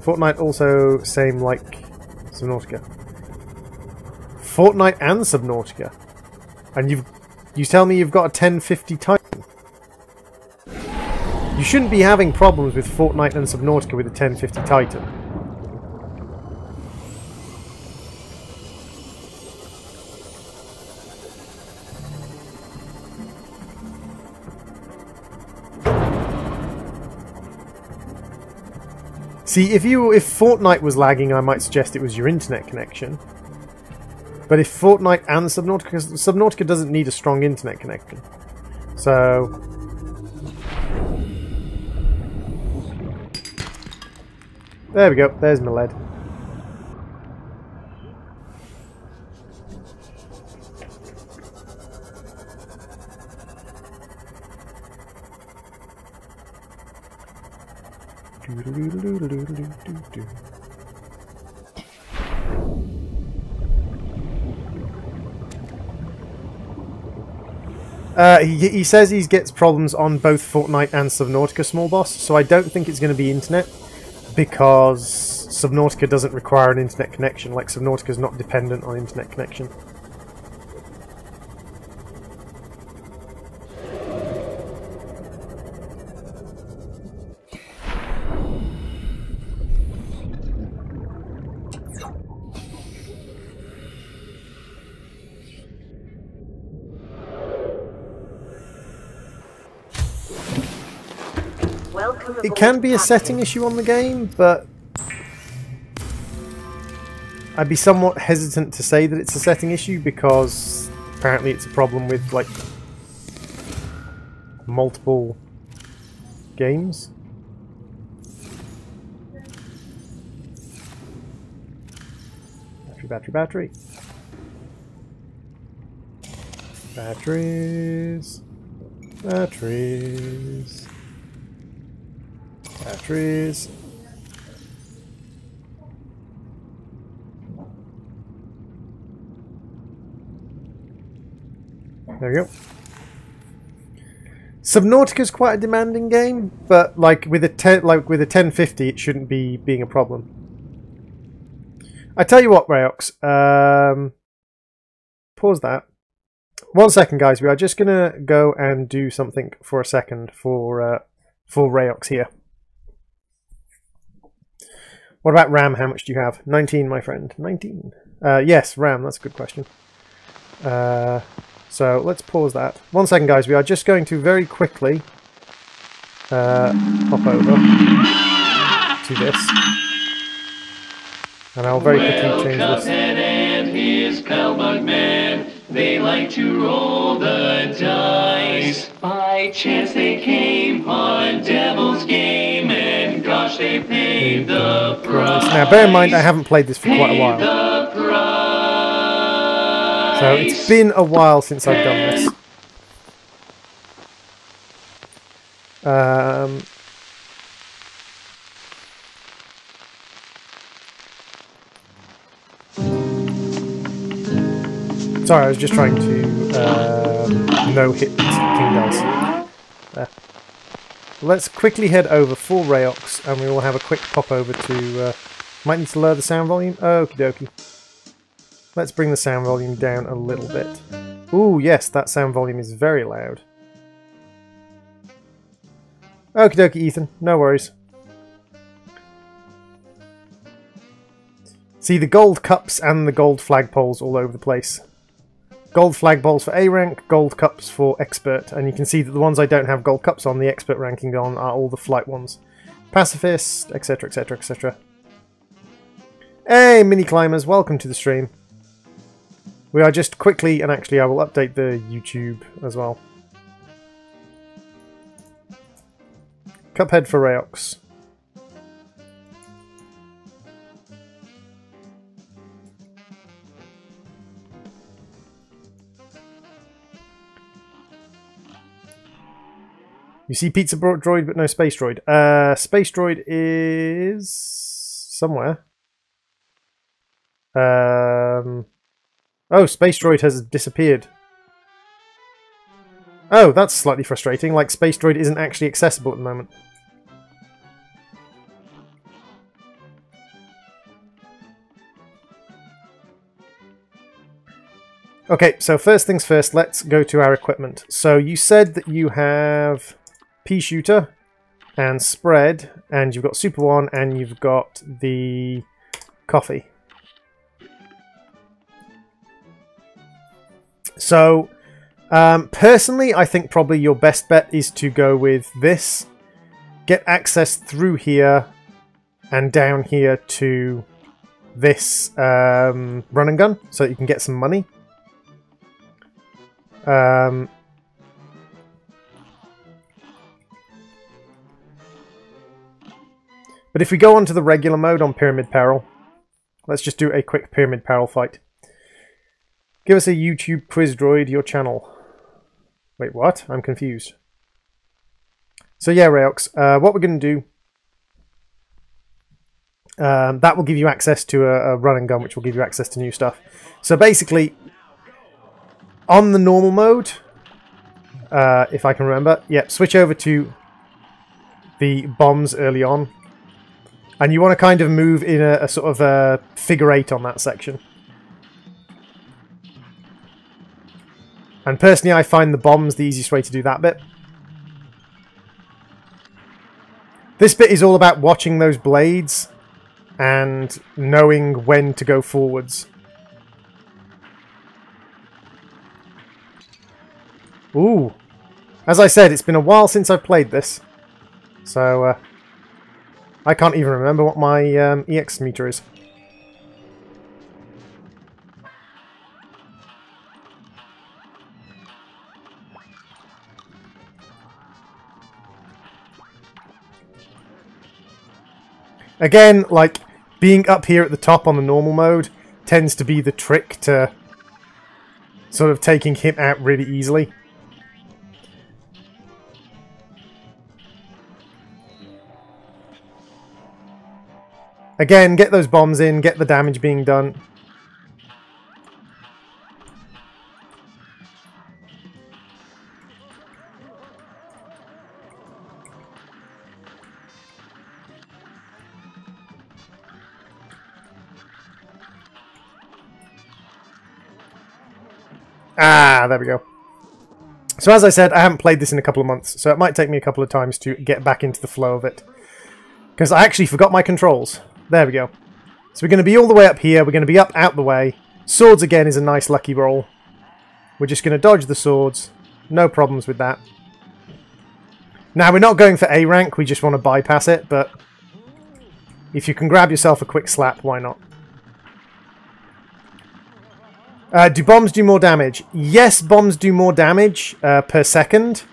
Fortnite also same like Subnautica. Fortnite and Subnautica. And you tell me you've got a 1050 Titan. You shouldn't be having problems with Fortnite and Subnautica with a 1050 Titan. See, if Fortnite was lagging, I might suggest it was your internet connection. But if Fortnite and Subnautica doesn't need a strong internet connection. So... there we go, there's my lead. He says he gets problems on both Fortnite and Subnautica, Small Boss, so I don't think it's going to be internet, because Subnautica doesn't require an internet connection, like Subnautica is not dependent on internet connection. It can be a setting issue on the game, but I'd be somewhat hesitant to say that it's a setting issue because apparently it's a problem with, like, multiple games. Battery. Batteries. There we go. Subnautica's quite a demanding game, but with a 1050, it shouldn't be being a problem. I tell you what, Rayox. Pause that. 1 second, guys. We are just gonna go and do something for a second for Rayox here. What about RAM? How much do you have? 19, my friend. 19. Yes, RAM. That's a good question. So let's pause that. 1 second, guys. We are just going to very quickly hop over to this. And I'll very quickly change this. Cuphead and his pal Bugman, they like to roll the dice. By chance they came on Devil's Game, and gosh, they paid the price. Now, bear in mind, I haven't played this for quite a while. So it's been a while since I've done this. Sorry, I was just trying to no-hit King Dice. There. Let's quickly head over for Rayox, and we will have a quick pop over to... might need to lower the sound volume. Okie dokie. Let's bring the sound volume down a little bit. Ooh, yes, that sound volume is very loud. Okie dokie, Ethan. No worries. See the gold cups and the gold flagpoles all over the place. Gold flagpoles for A rank, gold cups for expert, and you can see that the ones I don't have gold cups on, the expert ranking on, are all the flight ones. Pacifist, etc, etc, etc. Hey, mini climbers, welcome to the stream. We are just quickly, and actually I will update the YouTube as well. Cuphead for Rayox. You see Pizza Droid but no Space Droid. Space Droid is somewhere. Oh, Space Droid has disappeared. Oh, that's slightly frustrating. Like, Space Droid isn't actually accessible at the moment. Okay, so first things first, let's go to our equipment. So you said that you have Pea Shooter, and spread, and you've got Super 1, and you've got the coffee. So, personally, I think probably your best bet is to go with this. Get access through here and down here to this run and gun, so that you can get some money. But if we go on to the regular mode on Pyramid Peril, let's just do a quick Pyramid Peril fight. Give us a YouTube quiz droid, your channel. Wait, what? I'm confused. So yeah, Rayox, what we're going to do, that will give you access to a run and gun, which will give you access to new stuff. So basically, on the normal mode, if I can remember, switch over to the bombs early on. And you want to kind of move in a sort of a figure 8 on that section. And personally, I find the bombs the easiest way to do that bit. This bit is all about watching those blades and knowing when to go forwards. Ooh. As I said, it's been a while since I've played this. So, I can't even remember what my EX meter is. Again, like, being up here at the top on the normal mode tends to be the trick to sort of taking him out really easily. Again, get those bombs in, get the damage being done. Ah, there we go. So as I said, I haven't played this in a couple of months, so it might take me a couple of times to get back into the flow of it. Because I actually forgot my controls. There we go. So we're going to be all the way up here, we're going to be up out the way. Swords again is a nice lucky roll. We're just going to dodge the swords. No problems with that. Now we're not going for A rank, we just want to bypass it, but if you can grab yourself a quick slap, why not? Do bombs do more damage? Yes, bombs do more damage per second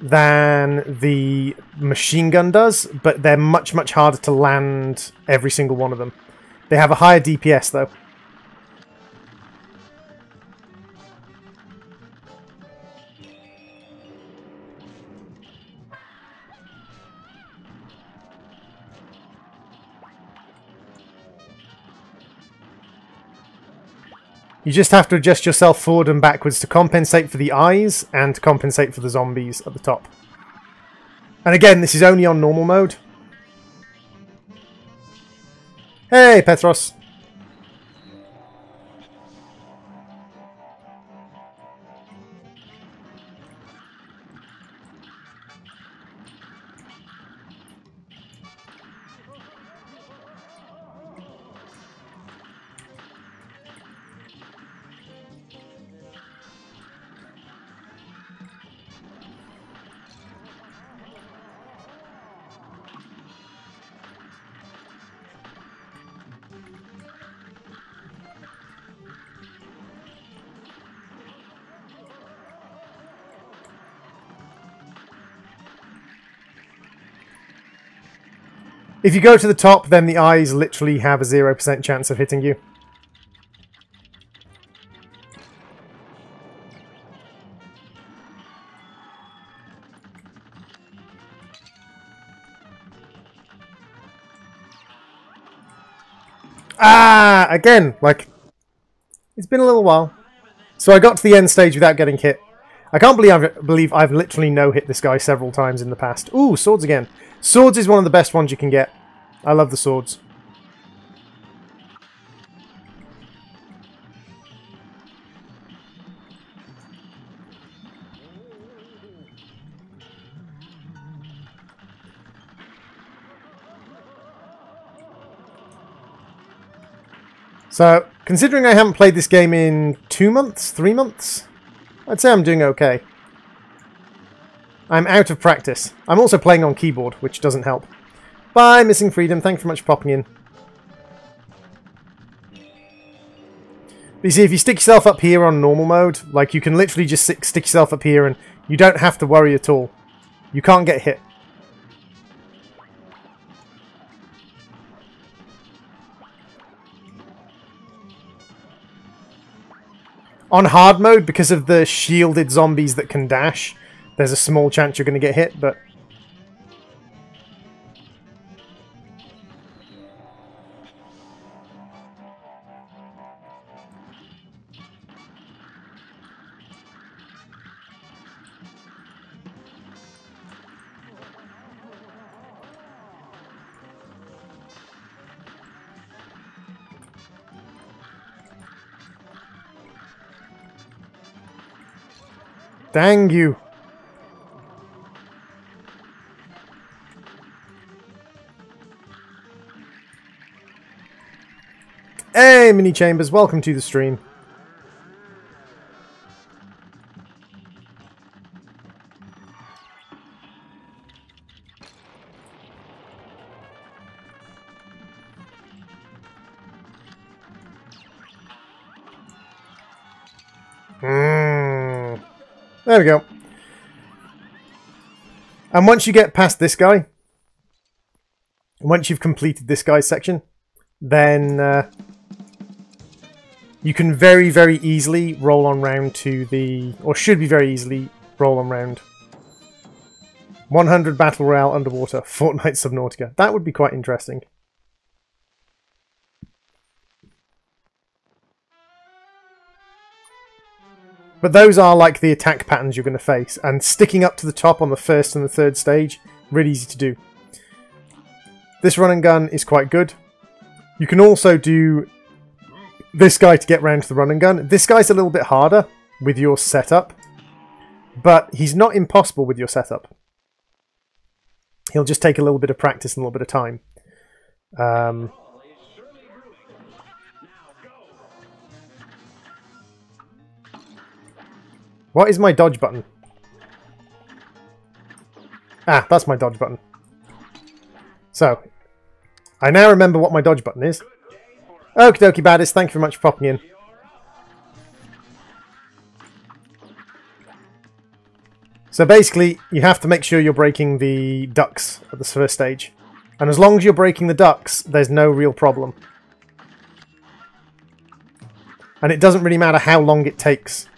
than the machine gun does, but they're much, much harder to land every single one of them. They have a higher DPS, though. You just have to adjust yourself forward and backwards to compensate for the eyes and to compensate for the zombies at the top. And again, this is only on normal mode. Hey, Petros. If you go to the top, then the eyes literally have a 0% chance of hitting you. Ah! Again, like, it's been a little while. So I got to the end stage without getting hit. I can't believe I've literally no-hit this guy several times in the past. Ooh, swords again. Swords is one of the best ones you can get. I love the swords. So, considering I haven't played this game in 2 months, 3 months, I'd say I'm doing okay. I'm out of practice. I'm also playing on keyboard, which doesn't help. Bye, Missing Freedom. Thanks very much for popping in. But you see, if you stick yourself up here on normal mode, like, you can literally just stick yourself up here and you don't have to worry at all. You can't get hit. On hard mode, because of the shielded zombies that can dash, there's a small chance you're going to get hit, but... Dang you. Hey, Mini Chambers, welcome to the stream. There we go. And once you get past this guy, once you've completed this guy's section, then you can very, very easily roll on round to the... or should be very easily roll on round. 100 Battle Royale underwater, Fortnite Subnautica. That would be quite interesting. But those are like the attack patterns you're going to face, and sticking up to the top on the first and the third stage, really easy to do. This run and gun is quite good. You can also do this guy to get round to the run and gun. This guy's a little bit harder with your setup, but he's not impossible with your setup. He'll just take a little bit of practice and a little bit of time. What is my dodge button? Ah, that's my dodge button. So, I now remember what my dodge button is. Okie dokie, baddies, thank you very much for popping in. So basically, you have to make sure you're breaking the ducks at the first stage. And as long as you're breaking the ducks, there's no real problem. And it doesn't really matter how long it takes.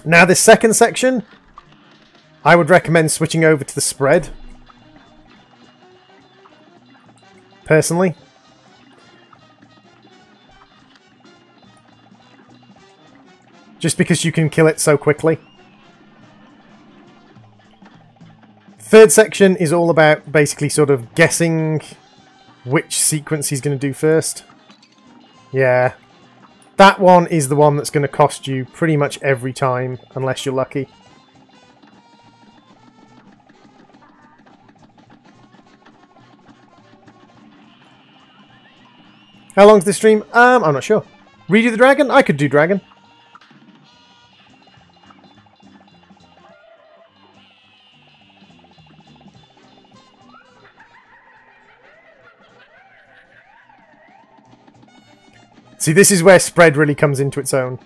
Now this second section, I would recommend switching over to the spread. Personally. Just because you can kill it so quickly. Third section is all about basically sort of guessing which sequence he's going to do first. Yeah. That one is the one that's going to cost you pretty much every time, unless you're lucky. How long's this stream? I'm not sure. Redo the dragon? I could do dragon. See, this is where spread really comes into its own.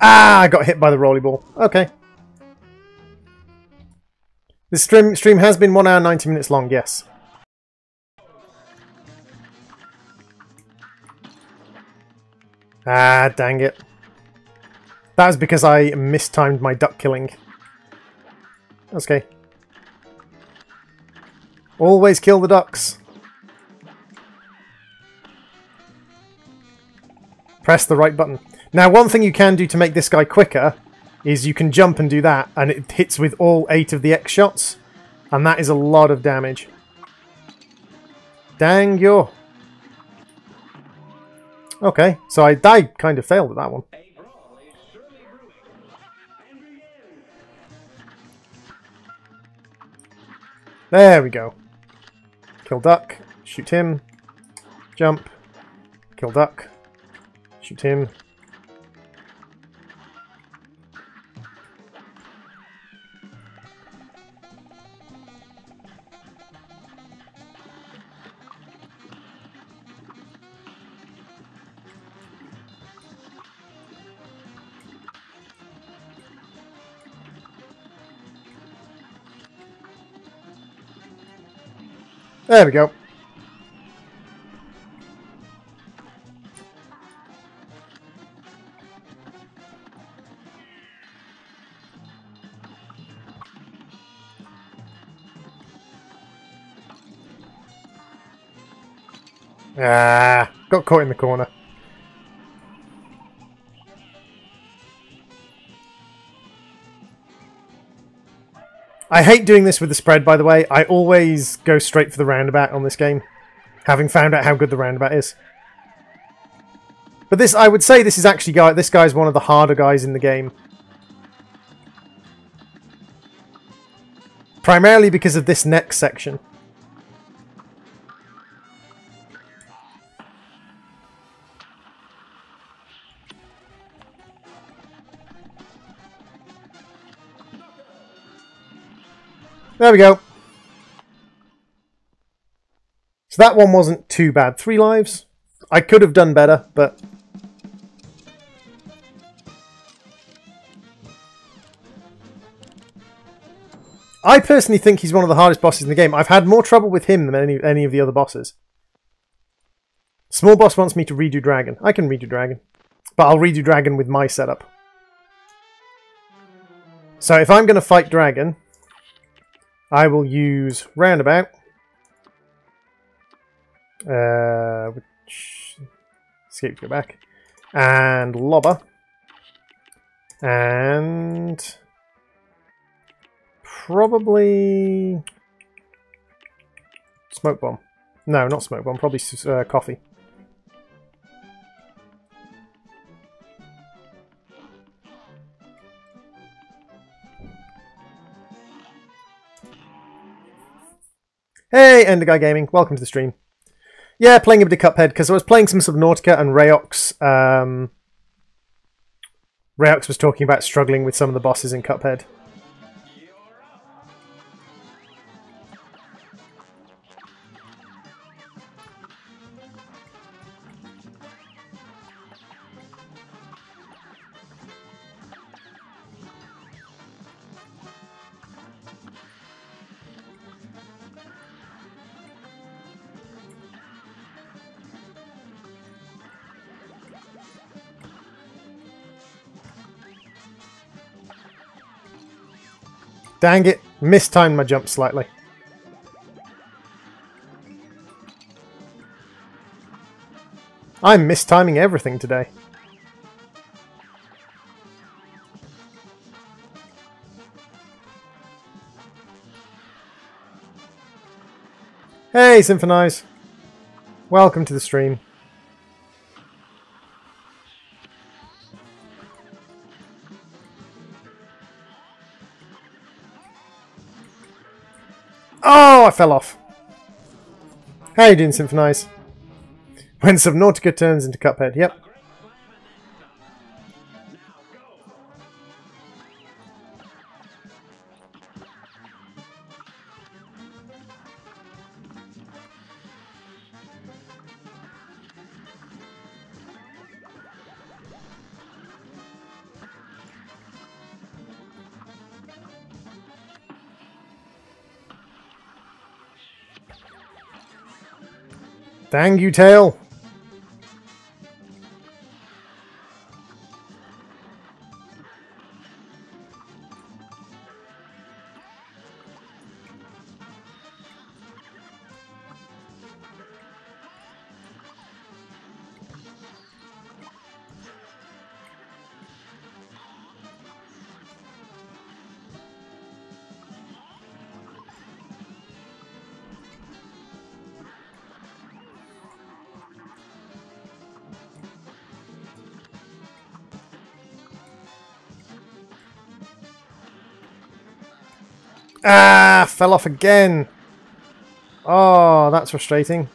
Ah, I got hit by the rolly ball. Okay. This stream has been 1 hour 90 minutes long, yes. Ah, dang it. That was because I mistimed my duck killing. That's okay. Always kill the ducks. Press the right button. Now, one thing you can do to make this guy quicker is you can jump and do that, and it hits with all 8 of the X shots, and that is a lot of damage. Dang you. Okay, so I kind of failed at that one. There we go. Kill duck, shoot him, jump, kill duck, shoot him. There we go. Ah, got caught in the corner. I hate doing this with the spread, by the way. I always go straight for the roundabout on this game, having found out how good the roundabout is. But this, I would say this is actually, this guy's one of the harder guys in the game. Primarily because of this next section. There we go. So that one wasn't too bad. 3 lives. I could have done better, but... I personally think he's one of the hardest bosses in the game. I've had more trouble with him than any of the other bosses. Small boss wants me to redo Dragon. I can redo Dragon. But I'll redo Dragon with my setup. So if I'm going to fight Dragon... I will use Roundabout, which, escape to go back, and Lobber, and probably Smoke Bomb. No, not Smoke Bomb, probably Coffee. Hey, Enderguy Gaming, welcome to the stream. Yeah, playing a bit of Cuphead, because I was playing some Subnautica and Rayox. Rayox was talking about struggling with some of the bosses in Cuphead. Dang it, mistimed my jump slightly. I'm mistiming everything today. Hey, Symphonize. Welcome to the stream. Oh, I fell off. How you doing, Symphonize? When Subnautica turns into Cuphead, yep. Dang you, Tail! Ah, fell off again. Oh, that's frustrating.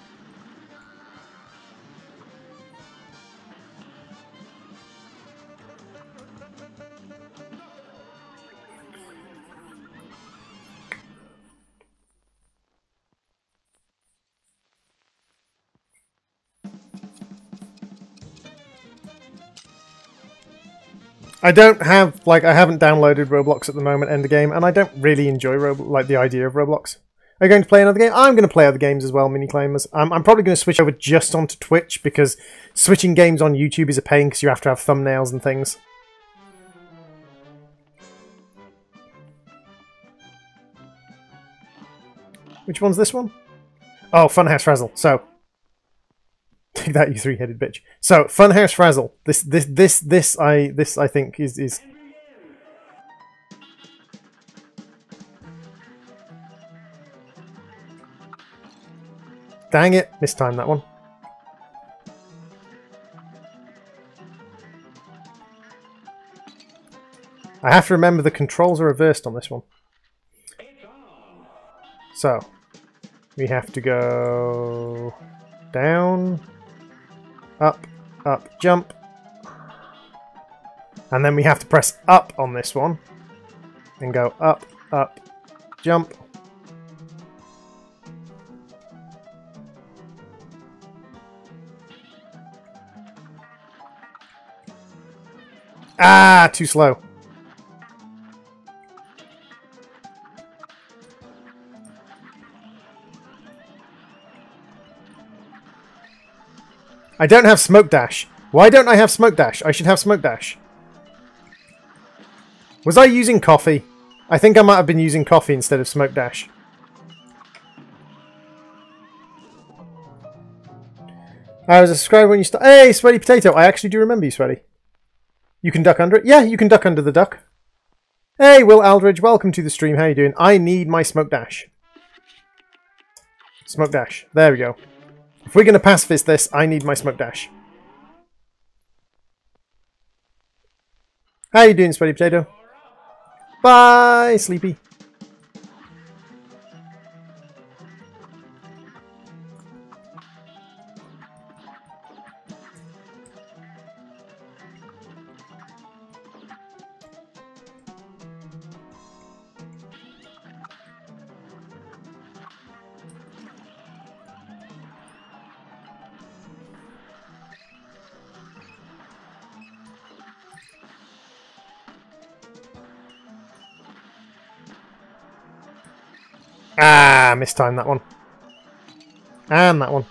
I don't have, like, I haven't downloaded Roblox at the moment, end of game, and I don't really enjoy the idea of Roblox. Are you going to play another game? I'm going to play other games as well, mini claimers. I'm probably going to switch over just onto Twitch, because switching games on YouTube is a pain, because you have to have thumbnails and things. Which one's this one? Oh, Funhouse Frazzle. So, take that, you three-headed bitch. So, Funhouse Frazzle. This I think is. Dang it! Mistimed that one. I have to remember the controls are reversed on this one. So, we have to go down, up, up, jump. And then we have to press up on this one. And go up, up, jump. Ah, too slow. I don't have smoke dash. Why don't I have smoke dash? I should have smoke dash. Was I using coffee? I think I might have been using coffee instead of smoke dash. I was a subscriber when you start. Hey, Sweaty Potato. I actually do remember you, Sweaty. You can duck under it? Yeah, you can duck under the duck. Hey, Will Aldridge. Welcome to the stream. How you doing? I need my smoke dash. Smoke dash. There we go. If we're going to pacifist this, I need my smoke dash. How you doing, Sweaty Potato? Bye, Sleepy. Ah, mistimed that one. And that one.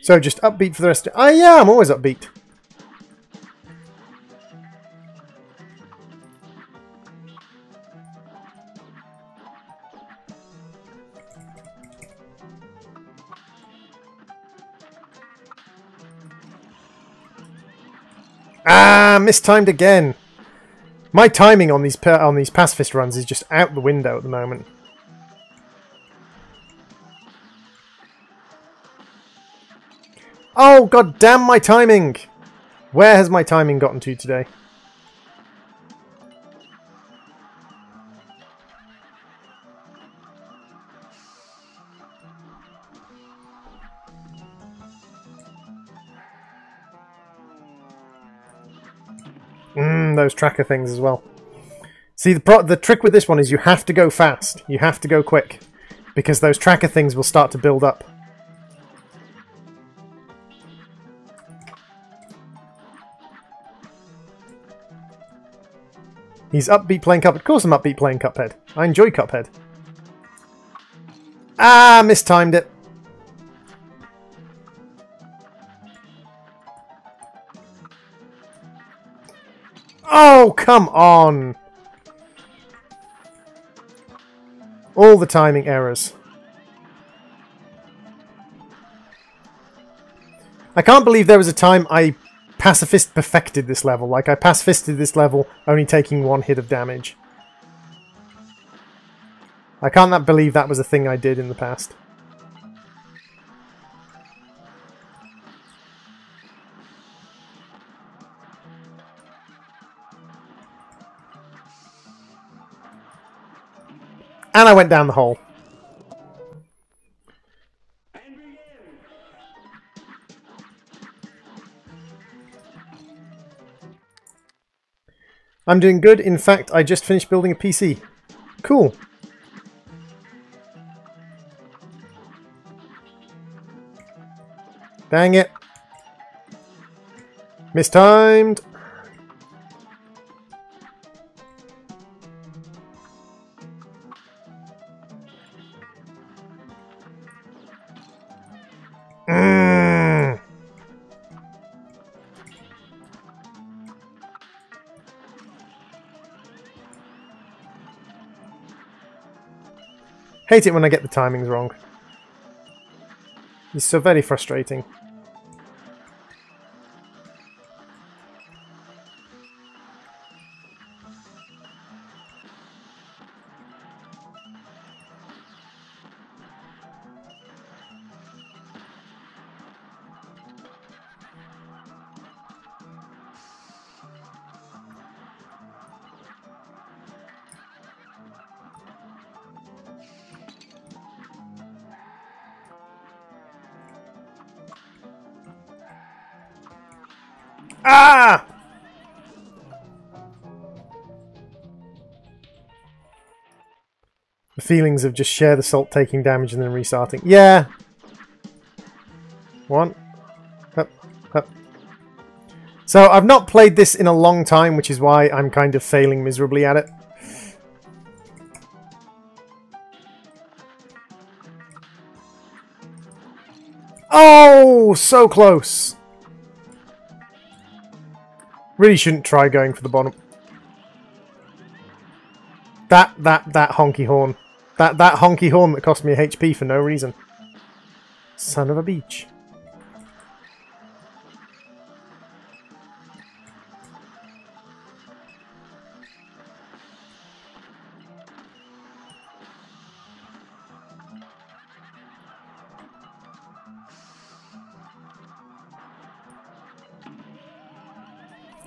So just upbeat for the rest of it. Oh yeah, I'm always upbeat. Ah, mistimed again. My timing on these pacifist runs is just out the window at the moment. Oh, god damn my timing! Where has my timing gotten to today? Those tracker things as well. See, the trick with this one is you have to go fast. You have to go quick. Because those tracker things will start to build up. He's upbeat playing Cuphead. Of course I'm upbeat playing Cuphead. I enjoy Cuphead. Ah, mistimed it. Oh, come on! All the timing errors. I can't believe there was a time I pacifist perfected this level. Like, I pacifisted this level only taking one hit of damage. I can't believe that was a thing I did in the past. And I went down the hole. I'm doing good. In fact, I just finished building a PC. Cool. Dang it. Mistimed. Hate it when I get the timings wrong. It's so very frustrating. Ah! The feelings of just share the salt taking damage and then restarting. Yeah! One. Hup, hup. So I've not played this in a long time, which is why I'm kind of failing miserably at it. Oh! So close! Really shouldn't try going for the bottom. That honky horn. That honky horn that cost me a HP for no reason. Son of a beach.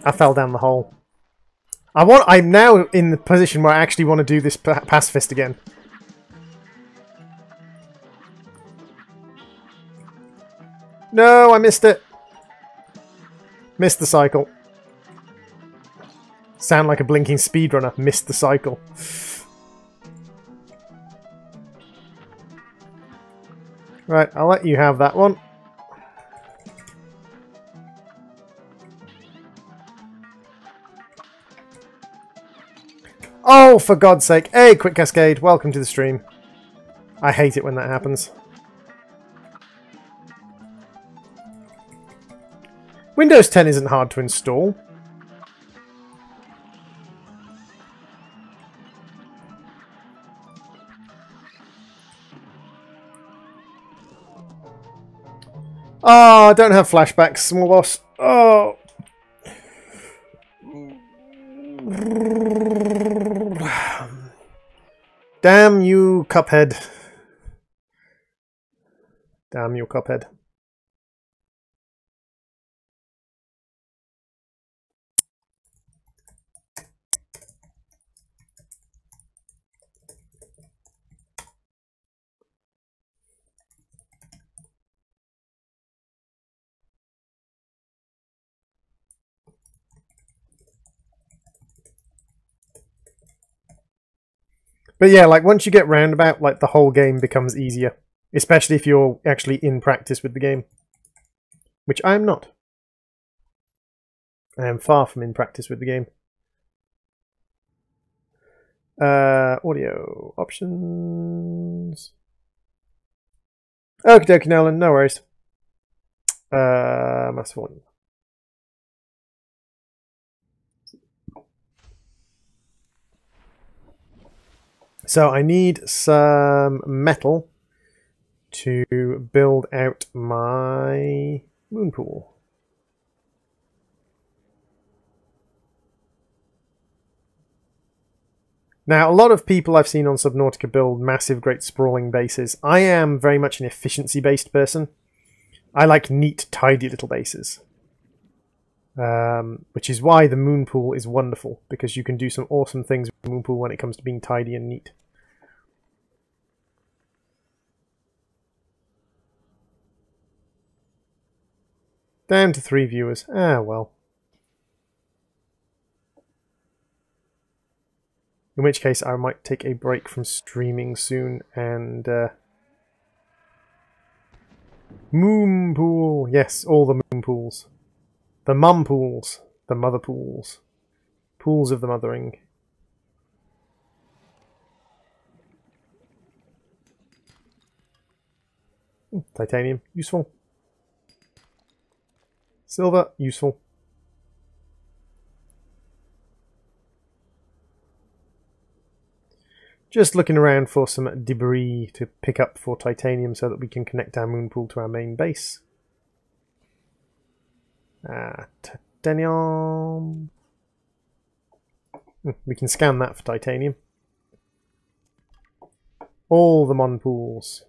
I fell down the hole. I'm now in the position where I actually want to do this pacifist again. No, I missed it. Missed the cycle. Sound like a blinking speedrunner. Missed the cycle. Right, I'll let you have that one. Oh, for God's sake. Hey, Quick Cascade, welcome to the stream. I hate it when that happens. Windows 10 isn't hard to install. Oh, I don't have flashbacks, small boss. Oh. Damn you, Cuphead. Damn you, Cuphead. But yeah, like once you get roundabout, like the whole game becomes easier. Especially if you're actually in practice with the game. Which I am not. I am far from in practice with the game. Audio options. Okie dokie, Nolan, no worries. Master volume. So I need some metal to build out my moon pool. Now, a lot of people I've seen on Subnautica build massive, great sprawling bases. I am very much an efficiency-based person. I like neat, tidy little bases. Which is why the moon pool is wonderful, because you can do some awesome things with the moon pool when it comes to being tidy and neat. Down to 3 viewers. Ah, well. In which case, I might take a break from streaming soon and... Moon pool! Yes, all the moon pools. The mum pools. The mother pools. Pools of the mothering. Titanium, useful. Silver, useful. Just looking around for some debris to pick up for titanium so that we can connect our moon pool to our main base. Titanium. We can scan that for titanium. All the mon pools.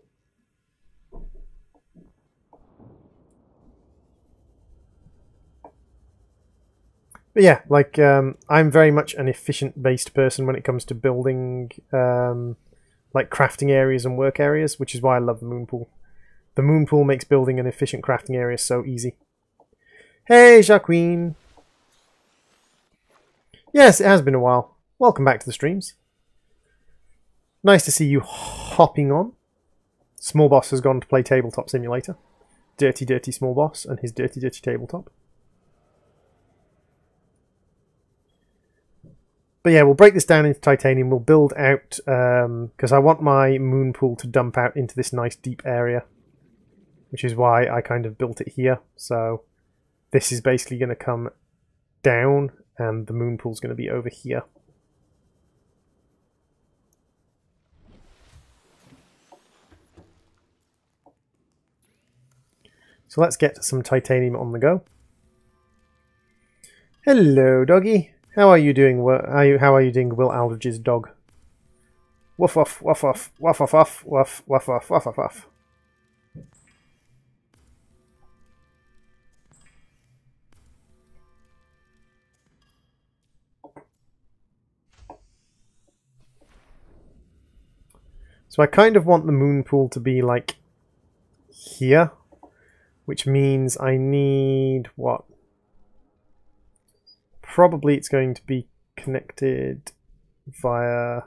But yeah, like, I'm very much an efficient-based person when it comes to building, like, crafting areas and work areas, which is why I love the moon pool. The moon pool makes building an efficient crafting area so easy. Hey, Jacqueline! Yes, it has been a while. Welcome back to the streams. Nice to see you hopping on. Small Boss has gone to play Tabletop Simulator. Dirty, dirty Small Boss and his dirty, dirty tabletop. But yeah, we'll break this down into titanium. We'll build out, because I want my moon pool to dump out into this nice deep area, which is why I kind of built it here. So this is basically going to come down, and the moon pool's going to be over here. So let's get some titanium on the go. Hello, doggy. How are you doing? How are you doing, Will Aldridge's dog? Woof woof woof woof woof woof woof woof woof woof woof woof woof. So I kind of want the moon pool to be like here, which means I need what? Probably it's going to be connected via...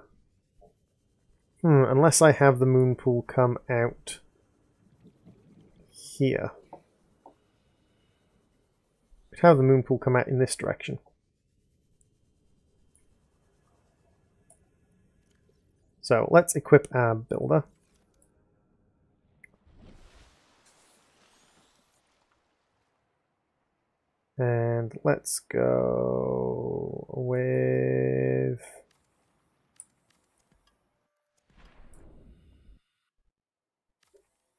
unless I have the moon pool come out here. I'd have the moon pool come out in this direction. So let's equip our builder. And let's go with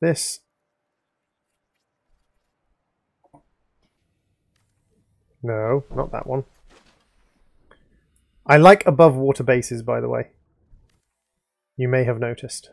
this. No, not that one. I like above water bases, by the way. You may have noticed.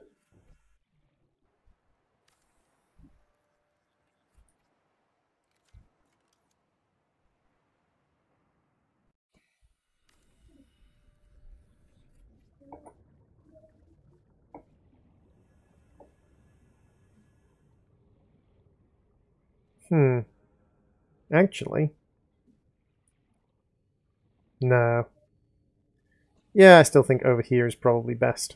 Actually. No. Yeah, I still think over here is probably best.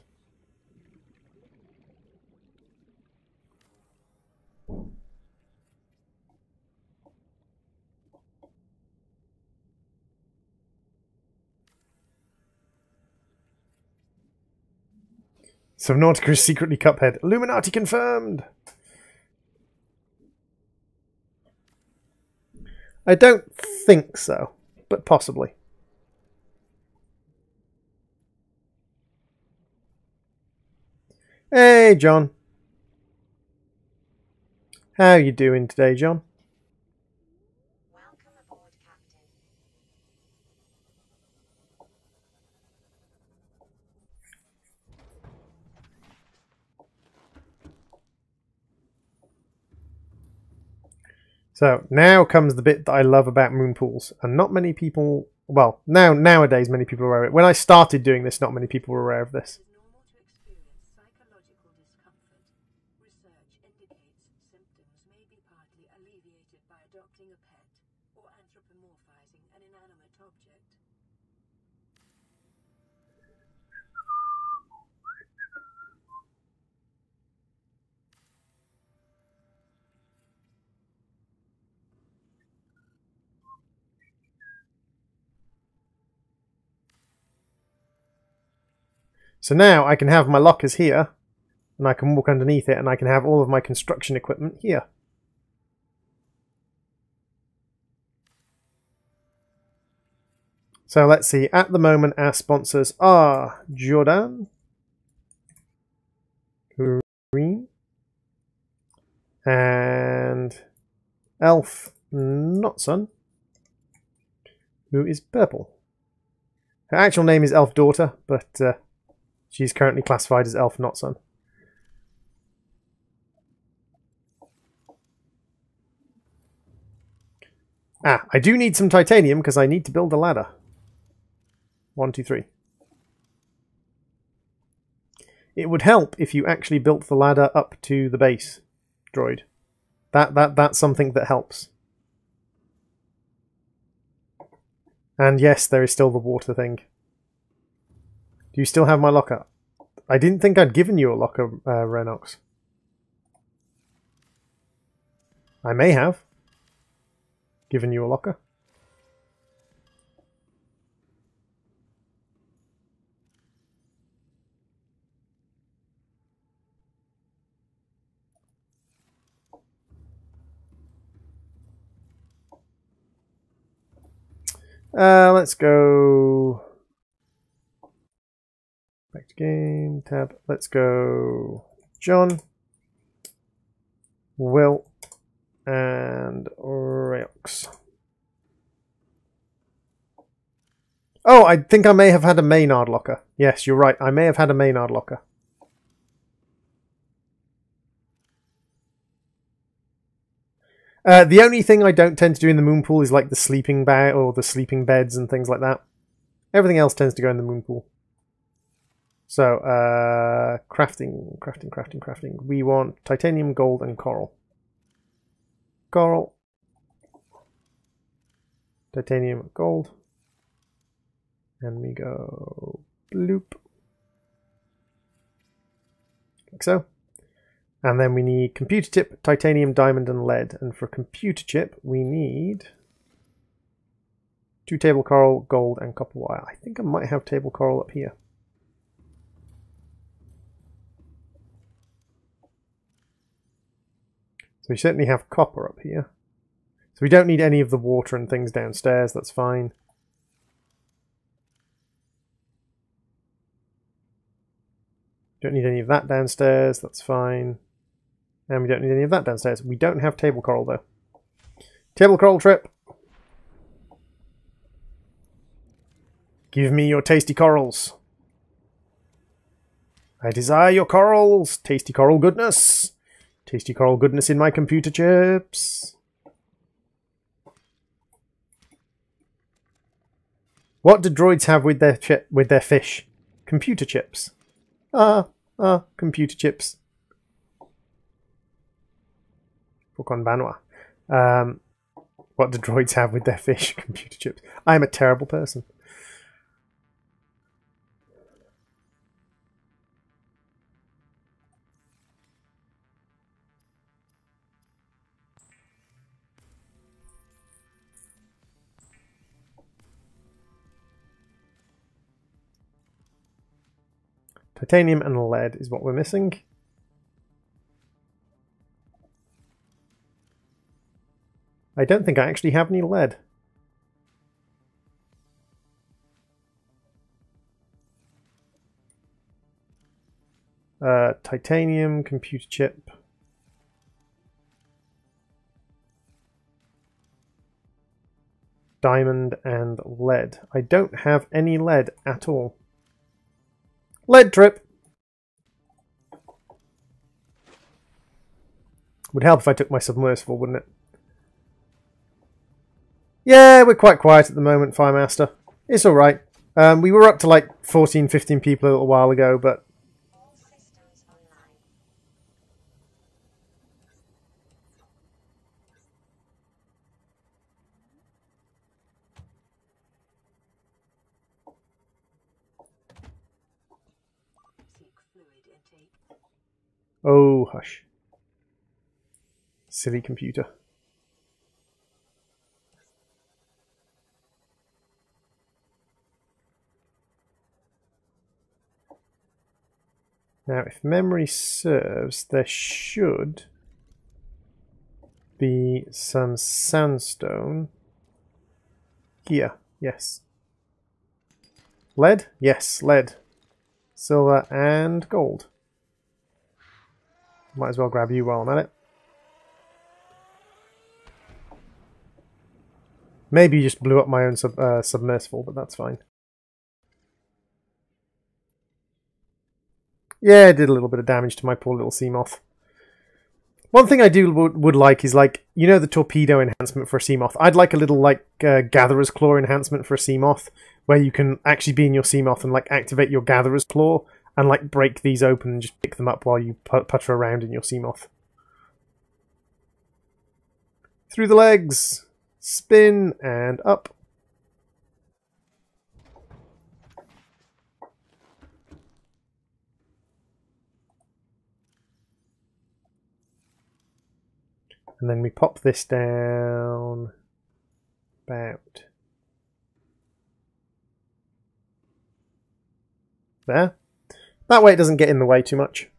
Subnautica is secretly Cuphead. Illuminati confirmed! I don't think so, but possibly. Hey, John. How you doing today, John? Welcome aboard, Captain. So now comes the bit that I love about moon pools, and not many people, well, nowadays many people are aware of it. When I started doing this, not many people were aware of this. It is normal to experience psychological discomfort. Research indicates symptoms may be partly alleviated by adopting a So now I can have my lockers here, and I can walk underneath it, and I can have all of my construction equipment here. So let's see, at the moment our sponsors are Jordan, green, and Elf Notson, who is purple. Her actual name is Elf Daughter, but she's currently classified as Elf Notson. Ah, I do need some titanium because I need to build a ladder. 1, 2, 3. It would help if you actually built the ladder up to the base, droid. That's something that helps. And yes, there is still the water thing. Do you still have my locker? I didn't think I'd given you a locker, Renox. I may have given you a locker. Let's go back to game tab. Let's go John, Will, and Reox. Oh, I think I may have had a Maynard locker. Yes, you're right. I may have had a Maynard locker. The only thing I don't tend to do in the moon pool is like the sleeping bag or the sleeping beds and things like that. Everything else tends to go in the moon pool. So, crafting. We want titanium, gold, and coral. Coral. Titanium, gold. And we go bloop. Like so. And then we need computer chip, titanium, diamond, and lead. And for computer chip, we need 2 table coral, gold, and copper wire. I think I might have table coral up here. So we certainly have copper up here. So we don't need any of the water and things downstairs, that's fine. Don't need any of that downstairs, that's fine. And we don't need any of that downstairs. We don't have table coral though. Table coral trip. Give me your tasty corals. I desire your corals. Tasty coral goodness. Tasty coral goodness in my computer chips. What do droids have with their fish? Computer chips. Computer chips. Fukon Banwa. What do droids have with their fish? Computer chips. I am a terrible person. Titanium and lead is what we're missing. I don't think I actually have any lead. Titanium, computer chip. Diamond and lead. I don't have any lead at all. Lead trip! Would help if I took my submersible, wouldn't it? Yeah, we're quite quiet at the moment, Firemaster. It's alright. We were up to like 14, 15 people a little while ago, but... Oh, hush. Silly computer. Now, if memory serves, there should be some sandstone here. Yes. Lead? Yes, lead. Silver and gold. Might as well grab you while I'm at it. Maybe you just blew up my own submersible, but that's fine. Yeah, it did a little bit of damage to my poor little Seamoth. One thing I would like is, like, you know, the torpedo enhancement for a Seamoth. I'd like a little, like, Gatherer's Claw enhancement for a Seamoth, where you can actually be in your Seamoth and, like, activate your Gatherer's Claw and, like, break these open and just pick them up while you putter around in your Seamoth. Through the legs! Spin and up. And then we pop this down about there. That way it doesn't get in the way too much.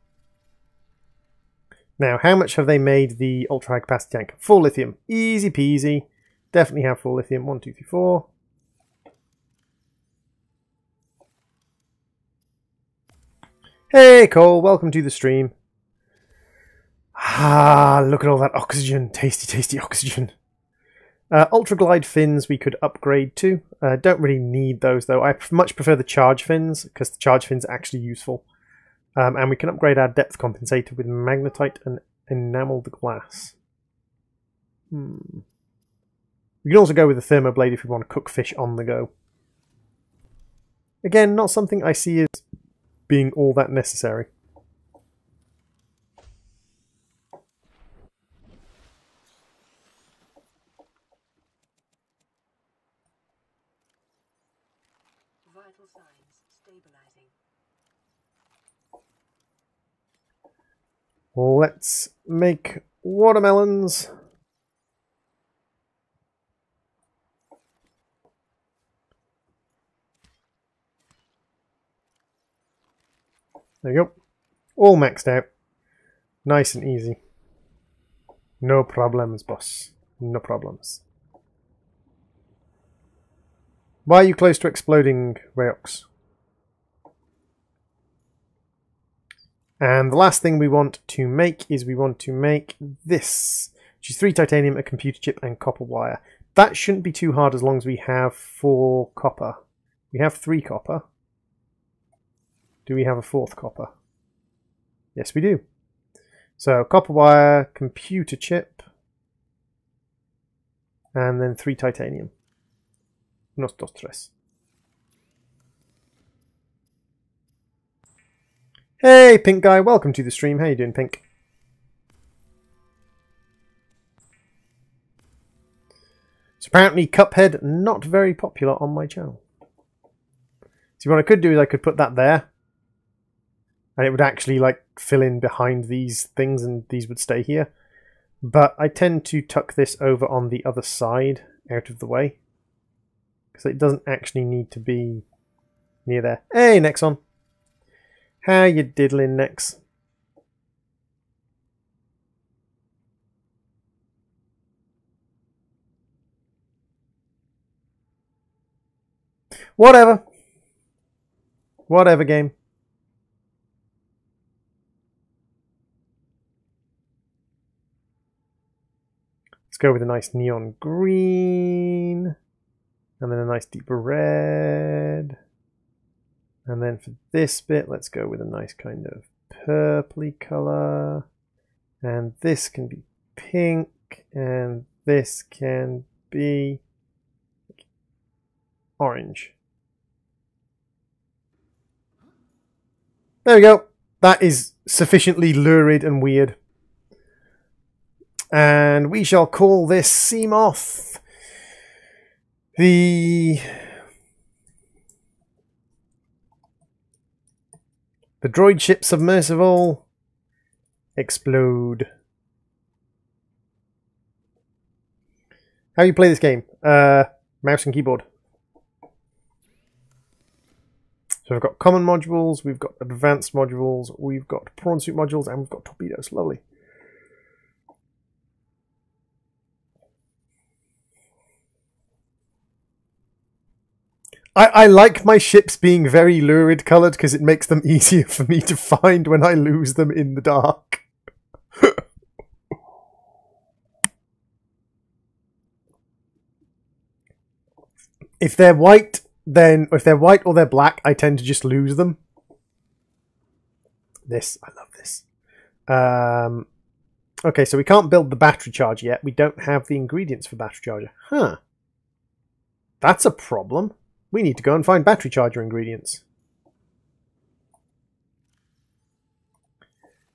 Now, how much have they made the ultra high capacity tank? Full lithium. Easy peasy. Definitely have full lithium. 1, 2, 3, 4. Hey Cole, welcome to the stream. Ah, look at all that oxygen. Tasty, tasty oxygen. Ultra glide fins we could upgrade to. Don't really need those though. I much prefer the charge fins because the charge fins are actually useful. And we can upgrade our depth compensator with magnetite and enameled glass. We can also go with the thermoblade if we want to cook fish on the go. Again, not something I see as being all that necessary. Vital signs stabilizing. Let's make watermelons. There you go. All maxed out. Nice and easy. No problems, boss. No problems. Why are you close to exploding, Rayox? And the last thing we want to make is we want to make this, which is 3 titanium, a computer chip, and copper wire. That shouldn't be too hard as long as we have 4 copper. We have 3 copper. Do we have a 4th copper? Yes, we do. So, copper wire, computer chip, and then 3 titanium. Unos, dos, tres. Hey, Pink Guy, welcome to the stream. How you doing, Pink? So apparently Cuphead, not very popular on my channel. See, what I could do is I could put that there. And it would actually, like, fill in behind these things and these would stay here. But I tend to tuck this over on the other side, out of the way. Because it doesn't actually need to be near there. Hey, Nexon. How you diddling, Nex? Whatever. Whatever, game. Let's go with a nice neon green. And then a nice deeper red. And then for this bit, let's go with a nice kind of purpley colour. And this can be pink. And this can be orange. There we go. That is sufficiently lurid and weird. And we shall call this Seamoth the droid ship submersible explode. How do you play this game? Mouse and keyboard. So So we've got common modules, we've got advanced modules, we've got prawn suit modules, and we've got torpedoes. Lovely. I like my ships being very lurid coloured because it makes them easier for me to find when I lose them in the dark. If they're white, if they're white or they're black, I tend to just lose them. I love this. Okay, so we can't build the battery charger yet. We don't have the ingredients for battery charger. Huh. That's a problem. We need to go and find battery charger ingredients.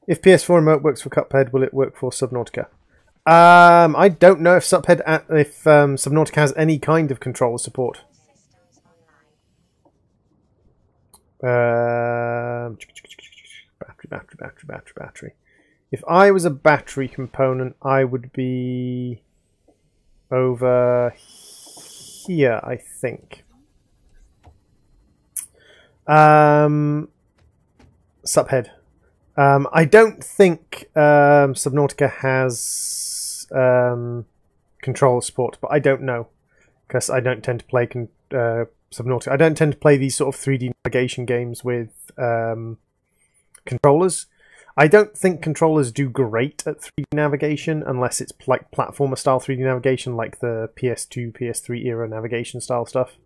If PS4 remote works for Cuphead, will it work for Subnautica? I don't know if Subnautica has any kind of controller support. Battery. If I was a battery component, I would be over here, I think. Subhead. I don't think Subnautica has controller support, but I don't know because I don't tend to play Subnautica. I don't tend to play these sort of 3D navigation games with controllers. I don't think controllers do great at 3D navigation unless it's like platformer style 3D navigation, like the PS2, PS3 era navigation style stuff.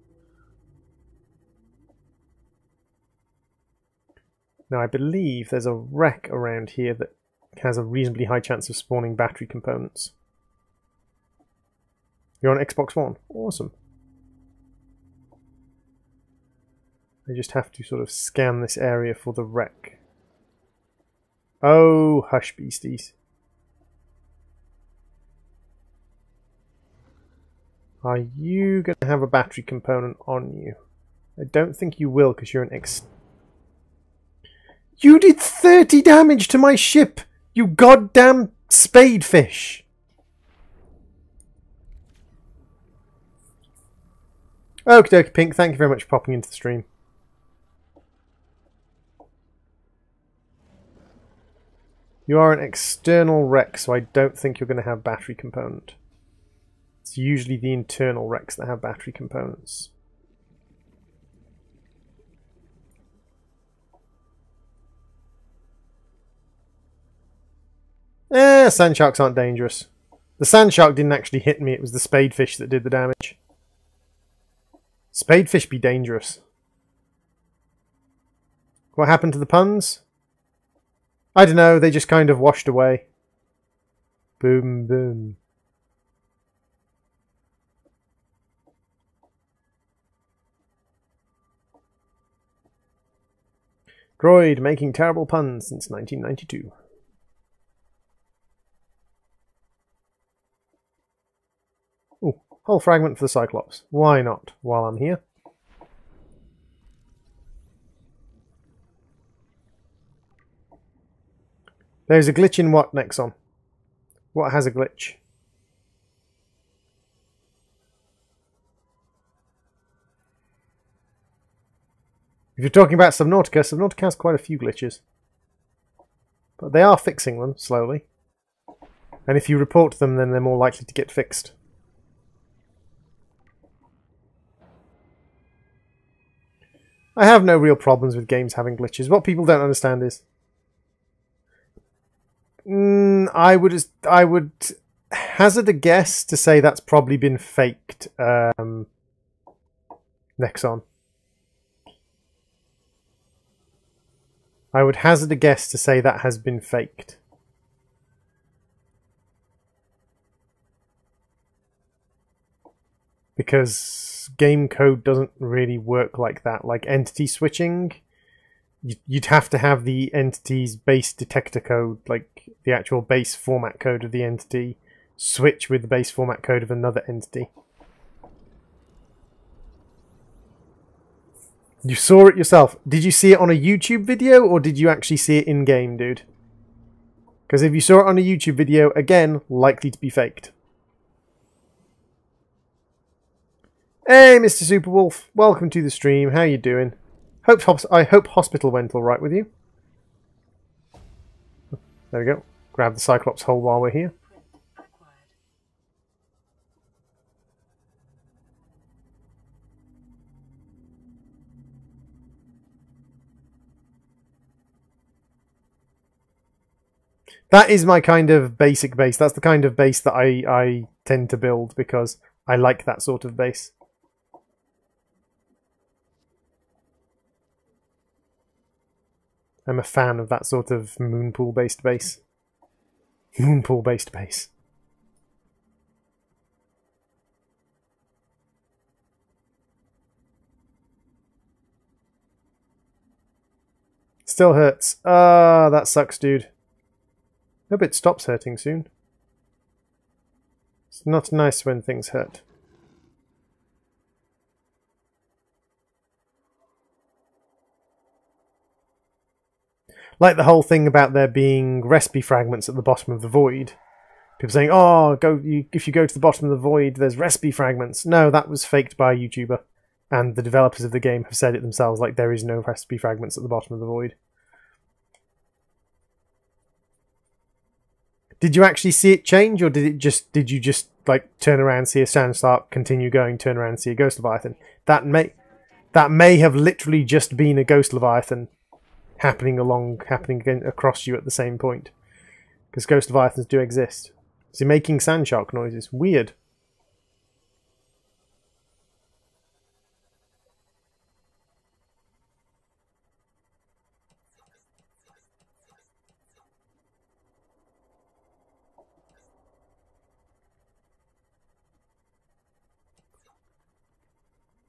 Now, I believe there's a wreck around here that has a reasonably high chance of spawning battery components. You're on Xbox One? Awesome. I just have to sort of scan this area for the wreck. Oh, hush, beasties. Are you going to have a battery component on you? I don't think you will because you're an You did 30 damage to my ship, you goddamn spadefish! Okie dokie, Pink, thank you very much for popping into the stream. You are an external wreck, so I don't think you're going to have battery component. It's usually the internal wrecks that have battery components. Sand sharks aren't dangerous. The sand shark didn't actually hit me, it was the spadefish that did the damage. Spadefish be dangerous. What happened to the puns? I don't know, they just kind of washed away. Boom, boom. Droid making terrible puns since 1992. Ooh, hull fragment for the Cyclops. Why not, while I'm here? There's a glitch in what, Nexon? What has a glitch? If you're talking about Subnautica, Subnautica has quite a few glitches. But they are fixing them, slowly. And if you report them, then they're more likely to get fixed. I have no real problems with games having glitches. What people don't understand is... I would hazard a guess to say that's probably been faked, Nexon. I would hazard a guess to say that has been faked. Because game code doesn't really work like that. Like entity switching, you'd have to have the entity's base detector code, like the actual base format code of the entity, switch with the base format code of another entity. You saw it yourself. Did you see it on a YouTube video, or did you actually see it in-game, dude? Because if you saw it on a YouTube video, again, likely to be faked. Hey, Mr. Superwolf. Welcome to the stream. How you doing? I hope hospital went all right with you. There we go. Grab the Cyclops hole while we're here. That is my kind of basic base. That's the kind of base that I tend to build because I like that sort of base. I'm a fan of that sort of moonpool-based base. Moonpool-based base. Still hurts. Ah, that sucks, dude. Hope it stops hurting soon. It's not nice when things hurt. Like the whole thing about there being recipe fragments at the bottom of the void. People saying, oh, if you go to the bottom of the void, there's recipe fragments. No, that was faked by a YouTuber. And the developers of the game have said it themselves, like there is no recipe fragments at the bottom of the void. Did you actually see it change, or did you just like turn around, see a Sandshark, continue going, turn around, see a Ghost Leviathan? That may have literally just been a Ghost Leviathan happening across you at the same point, because Ghost Leviathans do exist. Is he making Sandshark noises? Weird.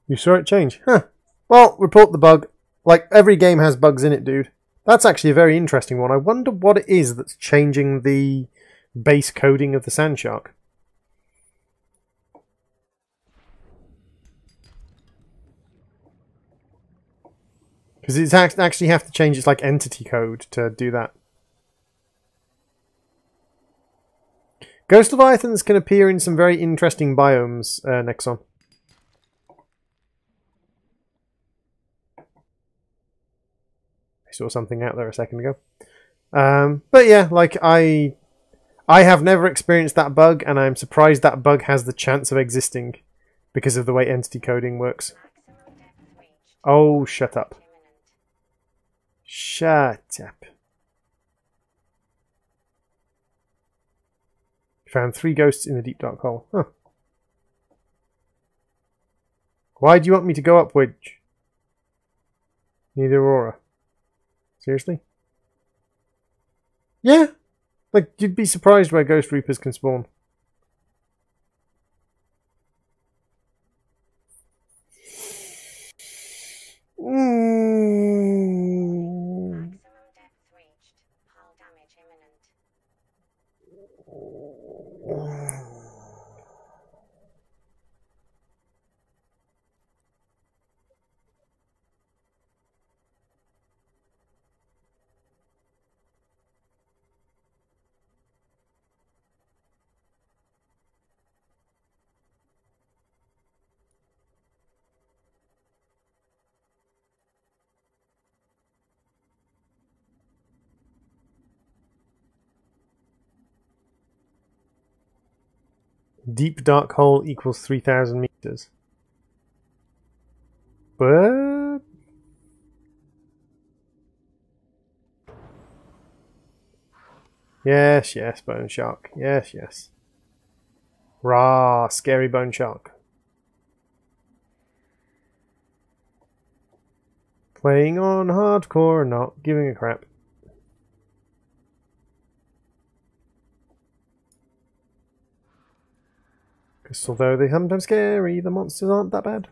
You saw it change? Huh. Well, report the bug. Like, every game has bugs in it, dude. That's actually a very interesting one. I wonder what it is that's changing the base coding of the Sandshark. Because it's actually have to change its like entity code to do that. Ghost Leviathans can appear in some very interesting biomes, Nexon. Saw something out there a second ago. But yeah, like I have never experienced that bug, and I'm surprised that bug has the chance of existing because of the way entity coding works. Oh, shut up. Shut up. Found 3 ghosts in the deep dark hole. Huh. Why do you want me to go up, Wedge? Need Aurora. Seriously? Yeah. Like, you'd be surprised where Ghost Reapers can spawn. Deep dark hole equals 3,000 meters. But yes, yes, bone shark. Yes, yes. Rah, scary bone shark. Playing on hardcore, not giving a crap. Because although they're sometimes scary, the monsters aren't that bad.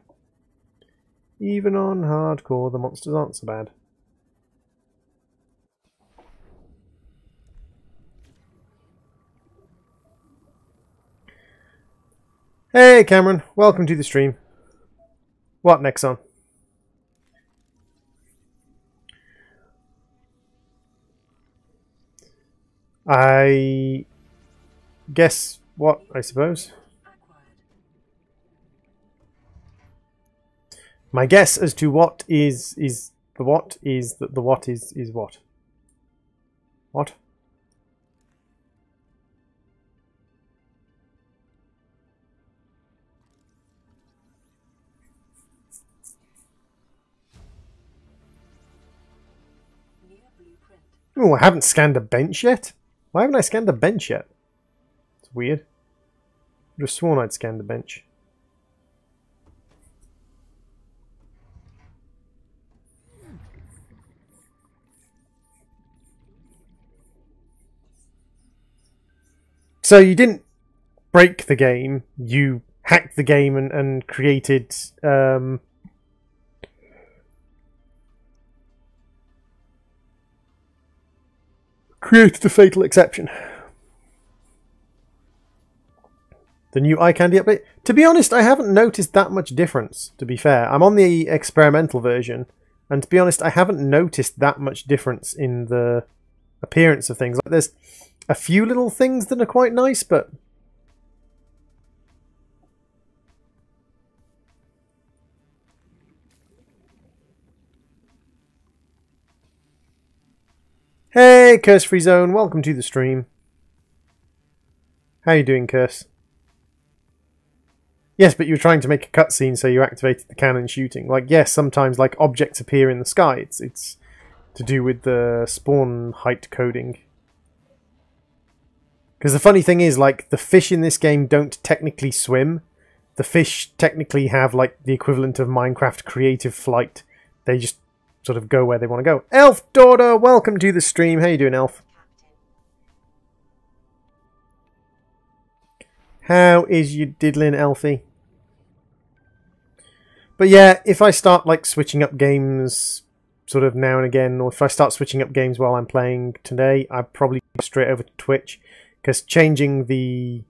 Even on hardcore, the monsters aren't so bad. Hey Cameron, welcome to the stream. What Nexon? I guess what, I suppose. My guess as to what is The what is what? What? Oh, I haven't scanned a bench yet? Why haven't I scanned a bench yet? It's weird. I just sworn I'd scanned a bench. So you didn't break the game, you hacked the game and created created a fatal exception. The new eye candy update. To be honest, I haven't noticed that much difference, to be fair. I'm on the experimental version, and to be honest, I haven't noticed that much difference in the appearance of things. Like, there's a few little things that are quite nice, but... Hey, Curse Free Zone, welcome to the stream. How you doing, Curse? Yes, but you were trying to make a cutscene, so you activated the cannon shooting. Like, yes, sometimes like objects appear in the sky. It's to do with the spawn height coding. Because the funny thing is, like, the fish in this game don't technically swim. The fish technically have like the equivalent of Minecraft creative flight. They just sort of go where they want to go. Elf Daughter, welcome to the stream. How you doing, Elf? How is you diddling, Elfie? But yeah, if I start like switching up games sort of now and again, or if I start switching up games while I'm playing today, I'd probably go straight over to Twitch, because changing the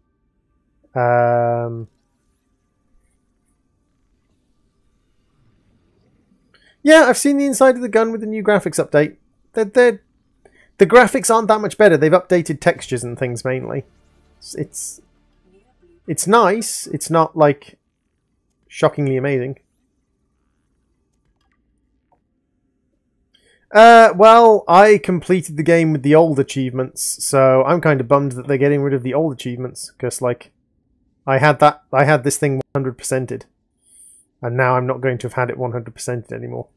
yeah, I've seen the inside of the gun with the new graphics update. The graphics aren't that much better. They've updated textures and things mainly. It's nice. It's not like shockingly amazing. Well, I completed the game with the old achievements, so I'm kind of bummed that they're getting rid of the old achievements, because like I had this thing 100%ed. And now I'm not going to have had it 100%ed anymore.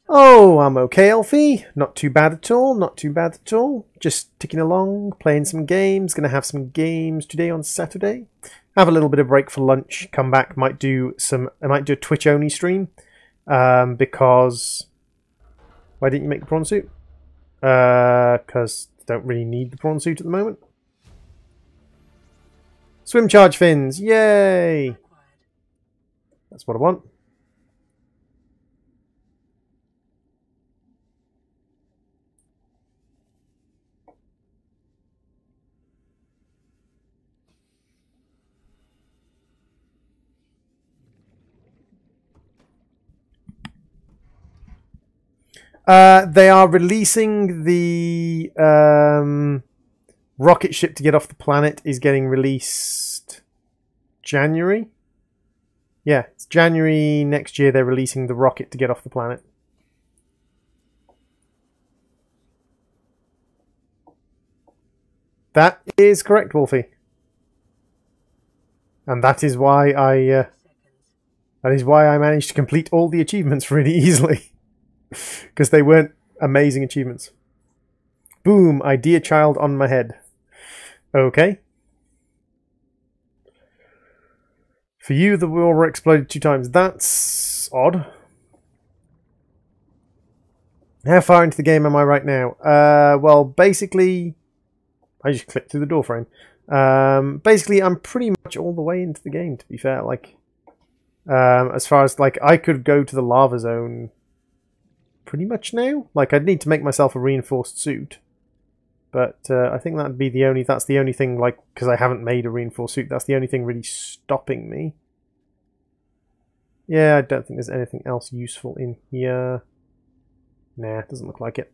Oh, I'm okay, Elfie. Not too bad at all, not too bad at all. Just ticking along, playing some games. Gonna have some games today on Saturday. Have a little bit of break for lunch, come back, I might do a Twitch-only stream. Because... Why didn't you make the prawn suit? Because... Don't really need the prawn suit at the moment. Swim charge fins! Yay! That's what I want. They are releasing the rocket ship to get off the planet is getting released January. Yeah, it's January next year they're releasing the rocket to get off the planet. That is correct, Wolfie. And that is why I managed to complete all the achievements really easily. Because they weren't amazing achievements. Boom, idea child on my head. Okay. For you, the war exploded 2 times. That's odd. How far into the game am I right now? Well, basically... I just clicked through the door frame. Basically, I'm pretty much all the way into the game, to be fair. Like, as far as, like, I could go to the lava zone... pretty much now. Like, I'd need to make myself a reinforced suit, but I think that's the only thing, like, because I haven't made a reinforced suit, that's the only thing really stopping me. Yeah, I don't think there's anything else useful in here. Nah, it doesn't look like it.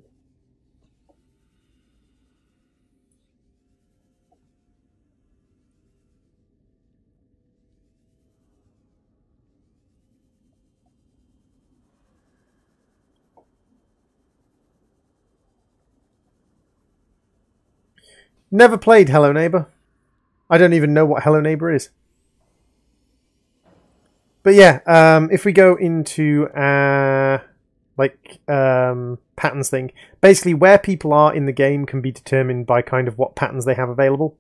Never played Hello Neighbor. I don't even know what Hello Neighbor is. But yeah, if we go into patterns thing, basically where people are in the game can be determined by kind of what patterns they have available.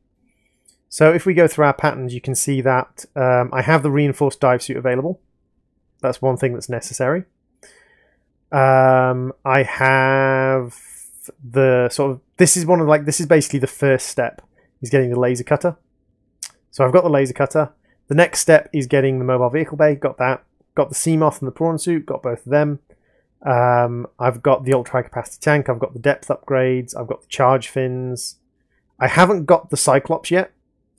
So if we go through our patterns, you can see that I have the reinforced dive suit available. That's one thing that's necessary. I have the sort of, this is basically the first step, is getting the laser cutter. So I've got the laser cutter. The next step is getting the mobile vehicle bay, got that. Got the Seamoth and the prawn suit, got both of them. I've got the ultra high capacity tank, I've got the depth upgrades, I've got the charge fins. I haven't got the Cyclops yet.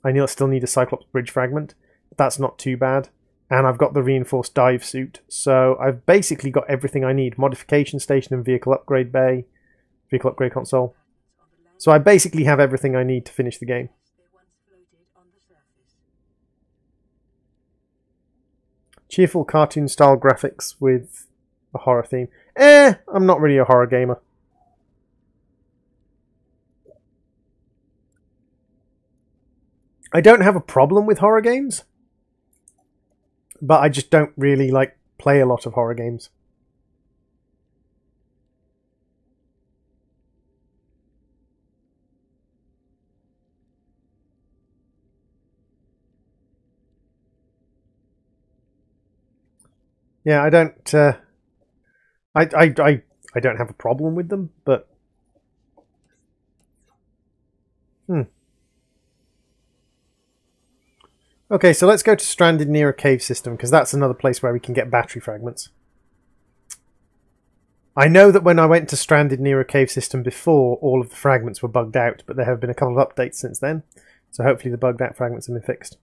I still need a Cyclops bridge fragment, but that's not too bad. And I've got the reinforced dive suit. So I've basically got everything I need. Modification station and vehicle upgrade bay, vehicle upgrade console. So I basically have everything I need to finish the game. Cheerful cartoon-style graphics with a horror theme. I'm not really a horror gamer. I don't have a problem with horror games, but I just don't really play a lot of horror games. Yeah, I don't. I don't have a problem with them, but Okay, so let's go to Stranded near a cave system, because that's another place where we can get battery fragments. I know that when I went to Stranded near a cave system before, all of the fragments were bugged out, but there have been a couple of updates since then, so hopefully the bugged out fragments have been fixed.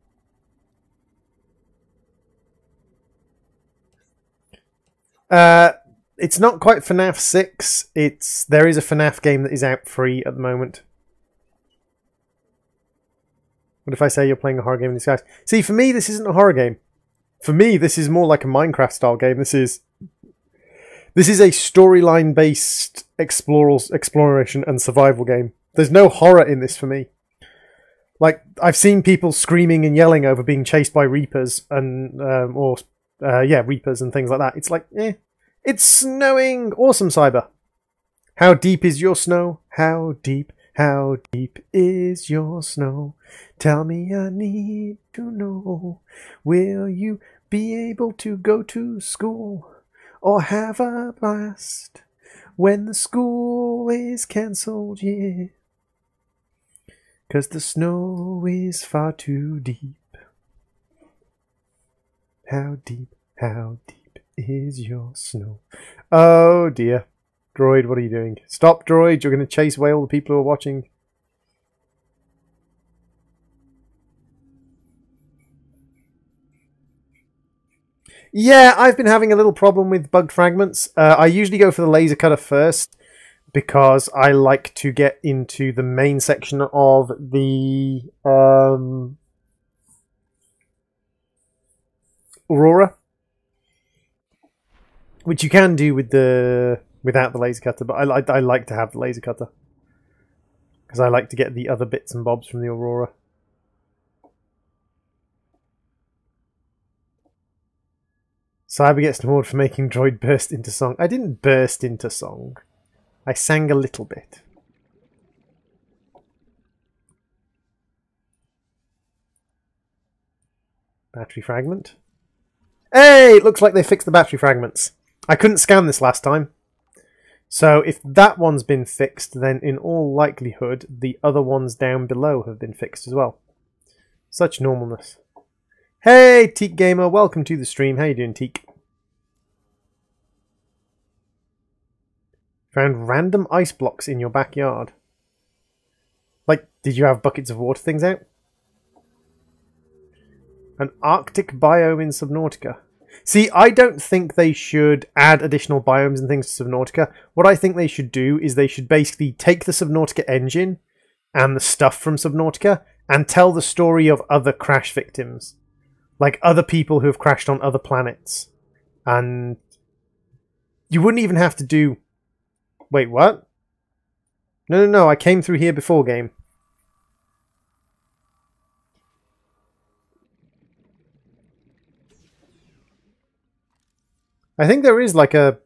It's not quite FNAF 6. There is a FNAF game that is out free at the moment. What if I say you're playing a horror game in disguise? See, for me, this isn't a horror game. For me, this is more like a Minecraft-style game. This is a storyline-based exploration and survival game. There's no horror in this for me. Like, I've seen people screaming and yelling over being chased by Reapers and Reapers and things like that. It's like, it's snowing! Awesome, Cyber! How deep is your snow? How deep is your snow? Tell me, I need to know. Will you be able to go to school or have a blast when the school is cancelled? Yeah, 'cause the snow is far too deep. How deep is your snow? Oh dear. Droid, what are you doing? Stop, Droid. You're going to chase away all the people who are watching. Yeah, I've been having a little problem with bugged fragments. I usually go for the laser cutter first because I like to get into the main section of the Aurora, which you can do with without the laser cutter, but I like to have the laser cutter because I like to get the other bits and bobs from the Aurora. Cyber gets an award for making Droid burst into song. I didn't burst into song. I sang a little bit. Battery fragment. Hey! It looks like they fixed the battery fragments. I couldn't scan this last time. So if that one's been fixed, then in all likelihood, the other ones down below have been fixed as well. Such normalness. Hey, Teak Gamer, welcome to the stream. How you doing, Teak? Found random ice blocks in your backyard. Like, did you have buckets of water things out? An Arctic biome in Subnautica. See, I don't think they should add additional biomes and things to Subnautica. What I think they should do is they should basically take the Subnautica engine and the stuff from Subnautica and tell the story of other crash victims. Like other people who have crashed on other planets. And you wouldn't even have to do... Wait, what? No, I came through here before, game. I think there is like a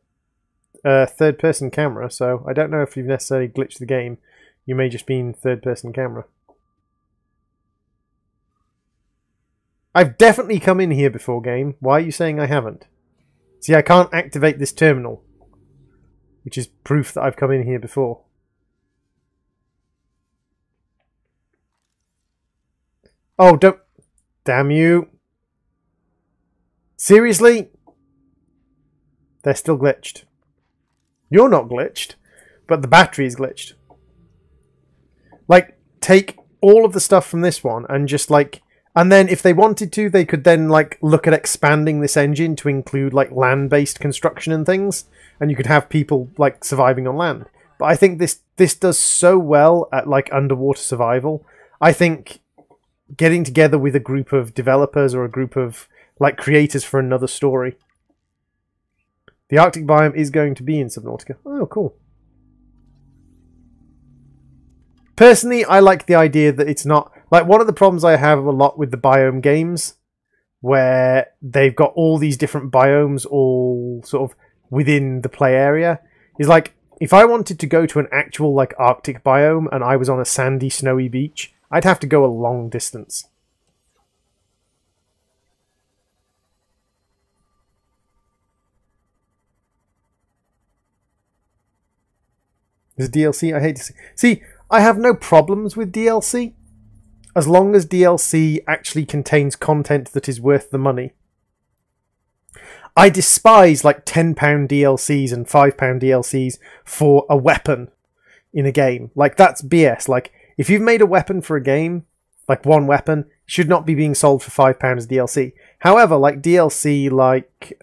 third-person camera, so I don't know if you've necessarily glitched the game. You may just be in third-person camera. I've definitely come in here before, game. Why are you saying I haven't? See, I can't activate this terminal, which is proof that I've come in here before. Oh, don't... Damn you. Seriously? They're still glitched. You're not glitched, but the battery is glitched. Like, take all of the stuff from this one and just, like... And then, if they wanted to, they could then, like, look at expanding this engine to include, like, land-based construction and things. And you could have people, like, surviving on land. But I think this does so well at, like, underwater survival. I think getting together with a group of developers or a group of, like, creators for another story. The Arctic biome is going to be in Subnautica. Oh, cool. Personally, I like the idea that it's not... Like, one of the problems I have a lot with the biome games, where they've got all these different biomes all sort of within the play area, is like, if I wanted to go to an actual, like, Arctic biome and I was on a sandy, snowy beach, I'd have to go a long distance. There's DLC, I hate to see. See, I have no problems with DLC. As long as DLC actually contains content that is worth the money. I despise like £10 DLCs and £5 DLCs for a weapon in a game. Like, that's BS. Like, if you've made a weapon for a game, like one weapon, should not be being sold for £5 as DLC. However, like DLC like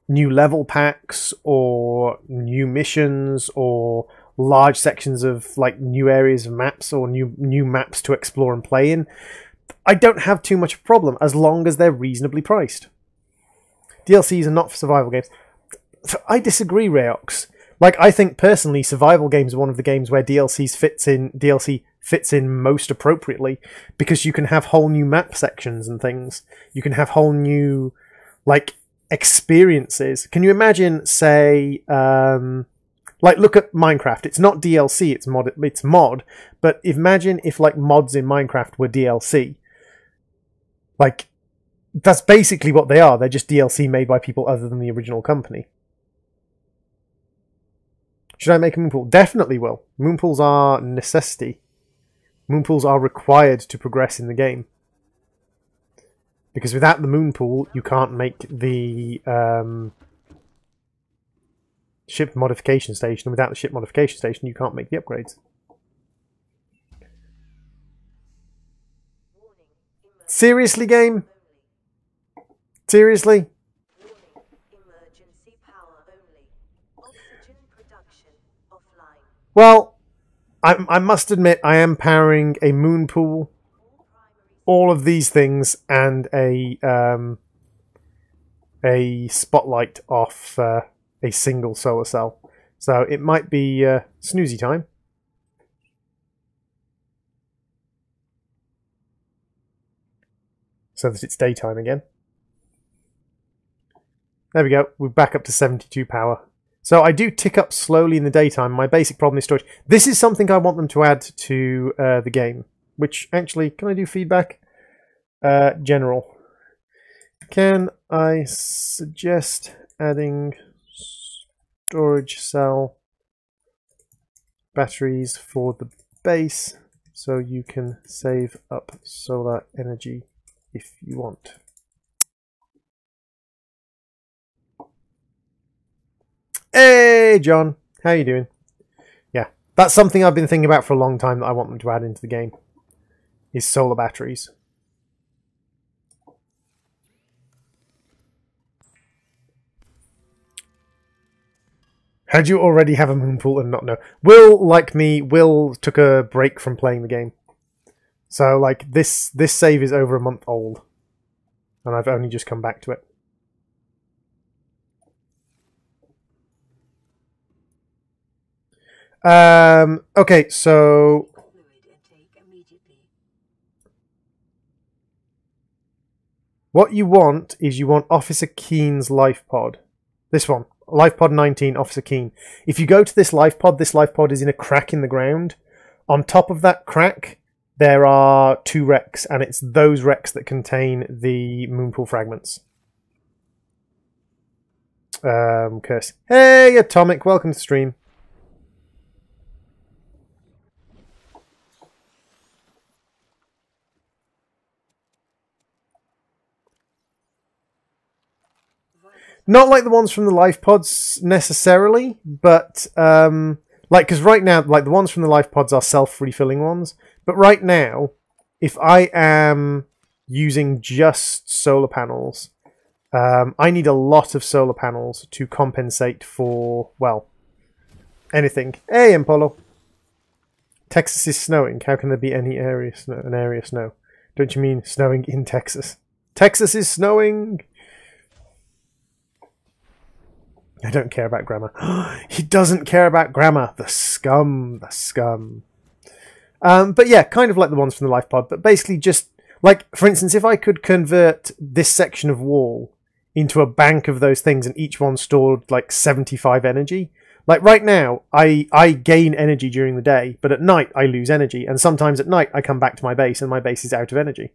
new level packs or new missions or large sections of like new areas of maps or new maps to explore and play in, I don't have too much of a problem as long as they're reasonably priced. DLCs are not for survival games. I disagree, Rayox. Like, I think personally survival games are one of the games where DLC fits in most appropriately, because you can have whole new map sections and things. You can have whole new like experiences. Can you imagine, say, like, look at Minecraft. It's not DLC, it's mod. But imagine if, like, mods in Minecraft were DLC. Like, that's basically what they are. They're just DLC made by people other than the original company. Should I make a moonpool? Definitely will. Moonpools are necessity. Moonpools are required to progress in the game. Because without the moonpool, you can't make the... ship modification station, and without the ship modification station you can't make the upgrades. Seriously, game? Seriously? Well, I must admit I am powering a moon pool, all of these things, and a spotlight off a single solar cell. So it might be snoozy time. So that it's daytime again. There we go. We're back up to 72 power. So I do tick up slowly in the daytime. My basic problem is storage. This is something I want them to add to the game. Which, actually, can I do feedback? General. Can I suggest adding storage cell batteries for the base so you can save up solar energy if you want? Hey John, how you doing? Yeah, that's something I've been thinking about for a long time that I want them to add into the game, is solar batteries. Had you already have a moonpool and not know? Will, like me, Will took a break from playing the game. So, like, this save is over a month old. And I've only just come back to it. Okay, so... what you want is you want Officer Keen's life pod. This one. Life pod 19, Officer Keen. If you go to this life pod is in a crack in the ground. On top of that crack, there are 2 wrecks, and it's those wrecks that contain the moonpool fragments. Curse. Hey, Atomic, welcome to the stream. Not like the ones from the life pods necessarily, but like, because right now, like the ones from the life pods are self-refilling ones. But right now, if I am using just solar panels, I need a lot of solar panels to compensate for, well, anything. Hey, Impolo. Texas is snowing. How can there be any area an area of snow? Don't you mean snowing in Texas? Texas is snowing. I don't care about grammar. He doesn't care about grammar. The scum. The scum. But yeah, kind of like the ones from the life pod. But basically just, like, for instance, if I could convert this section of wall into a bank of those things and each one stored, like, 75 energy. Like, right now, I gain energy during the day, but at night I lose energy. And sometimes at night I come back to my base and my base is out of energy.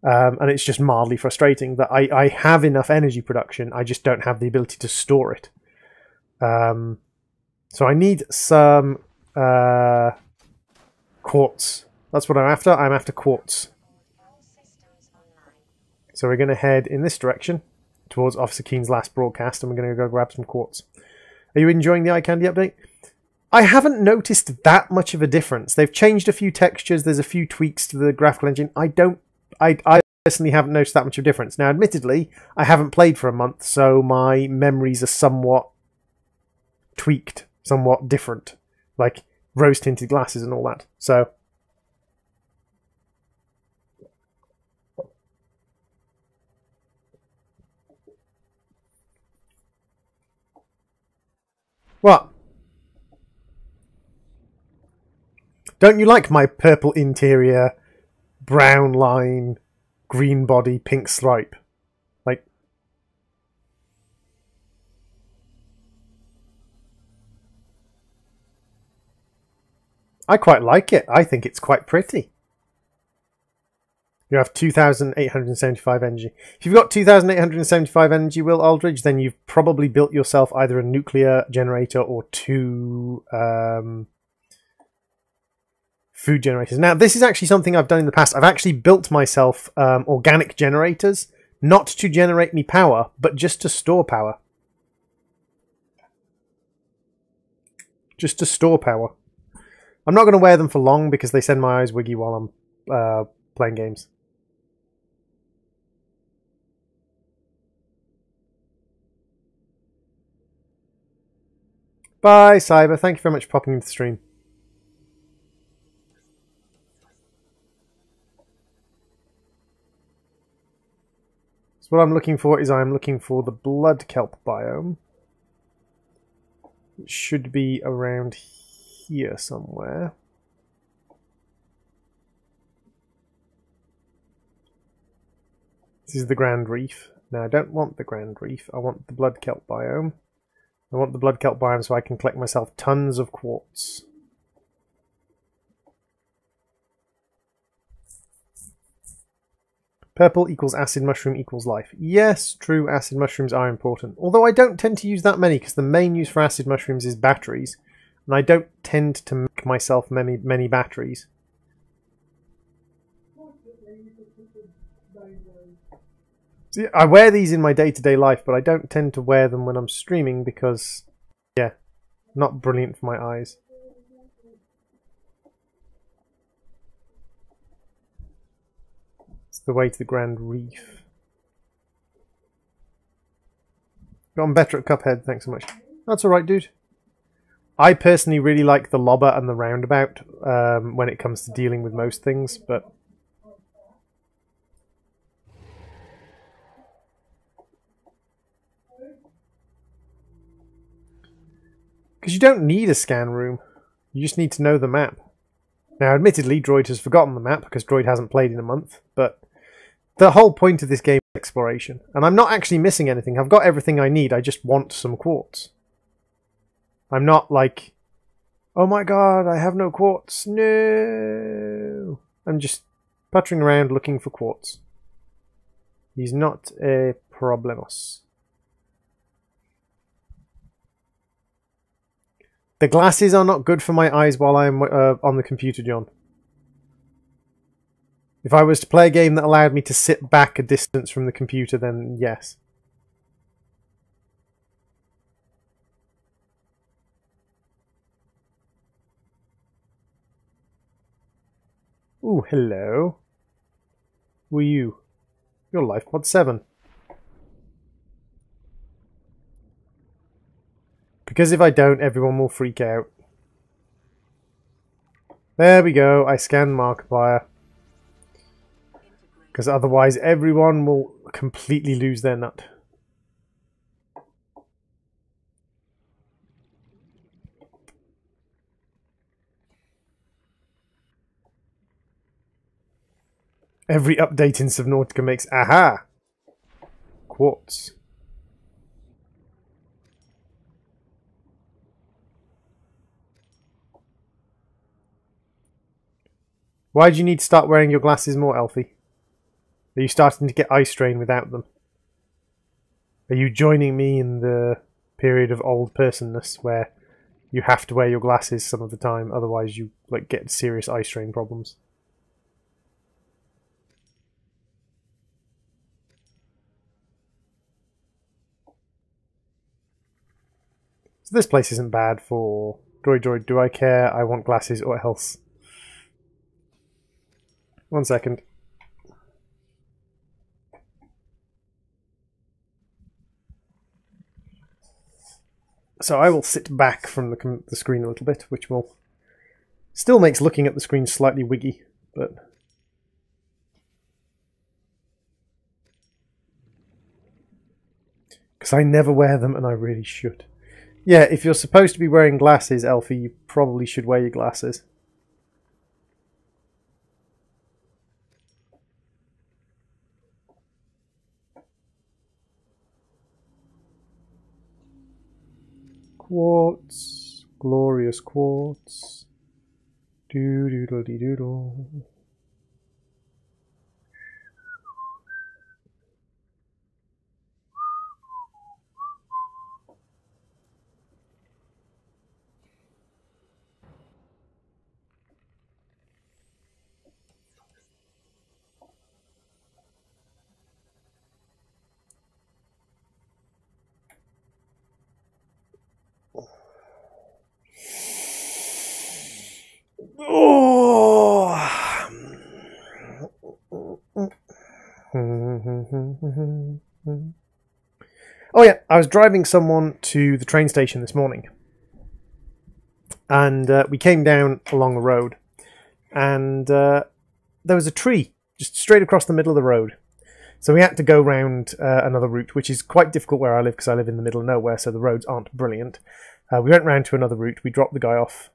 And it's just mildly frustrating that I have enough energy production, I just don't have the ability to store it. So I need some quartz. That's what I'm after. I'm after quartz. So we're going to head in this direction towards Officer Keen's last broadcast, and we're going to go grab some quartz. Are you enjoying the eye candy update? I haven't noticed that much of a difference. They've changed a few textures. There's a few tweaks to the graphical engine. I personally haven't noticed that much of a difference. Now, admittedly, I haven't played for a month, so my memories are somewhat tweaked, somewhat different. Like rose-tinted glasses and all that. So, what? Don't you like my purple interior, brown line, green body, pink stripe? Like, I quite like it. I think it's quite pretty. You have 2,875 energy. If you've got 2,875 energy, Will Aldridge, then you've probably built yourself either a nuclear generator or 2 food generators. Now, this is actually something I've done in the past. I've actually built myself organic generators, not to generate me power, but just to store power. Just to store power. I'm not going to wear them for long because they send my eyes wiggy while I'm playing games. Bye, Cyber. Thank you very much for popping into the stream. So what I'm looking for is I'm looking for the blood kelp biome. It should be around here somewhere. This is the Grand Reef. Now I don't want the Grand Reef, I want the blood kelp biome. I want the blood kelp biome so I can collect myself tons of quartz. Purple equals acid mushroom equals life. Yes, true, acid mushrooms are important. Although I don't tend to use that many because the main use for acid mushrooms is batteries. And I don't tend to make myself many batteries. See, I wear these in my day-to-day life, but I don't tend to wear them when I'm streaming because, yeah, not brilliant for my eyes. It's the way to the Grand Reef. Gotten better at Cuphead, thanks so much. That's alright, dude. I personally really like the lobber and the roundabout when it comes to dealing with most things, but because you don't need a scan room, you just need to know the map. Now, admittedly, Droid has forgotten the map because Droid hasn't played in a month, but the whole point of this game exploration. And I'm not actually missing anything. I've got everything I need. I just want some quartz. I'm not like, oh my god, I have no quartz. No. I'm just puttering around looking for quartz. He's not a problemos. The glasses are not good for my eyes while I'm on the computer, John. If I was to play a game that allowed me to sit back a distance from the computer, then yes. Ooh, hello. Who are you? You're life pod 7. Because if I don't, everyone will freak out. There we go. I scanned Markiplier. Because otherwise everyone will completely lose their nut. Every update in Subnautica makes aha! Quartz. Why do you need to start wearing your glasses more, Elfie? Are you starting to get eye strain without them? Are you joining me in the period of old personness where you have to wear your glasses some of the time, otherwise you like get serious eye strain problems? So this place isn't bad for Droid. Do I care? I want glasses or else. 1 second. So I will sit back from the screen a little bit, which will still makes looking at the screen slightly wiggy, but because I never wear them and I really should. Yeah, if you're supposed to be wearing glasses, Elfie, you probably should wear your glasses. Quartz, glorious quartz. Doodle-dee-doodle. Oh! Oh yeah, I was driving someone to the train station this morning, and we came down along the road, and there was a tree just straight across the middle of the road. So we had to go round another route, which is quite difficult where I live because I live in the middle of nowhere, so the roads aren't brilliant. We went round to another route, we dropped the guy off.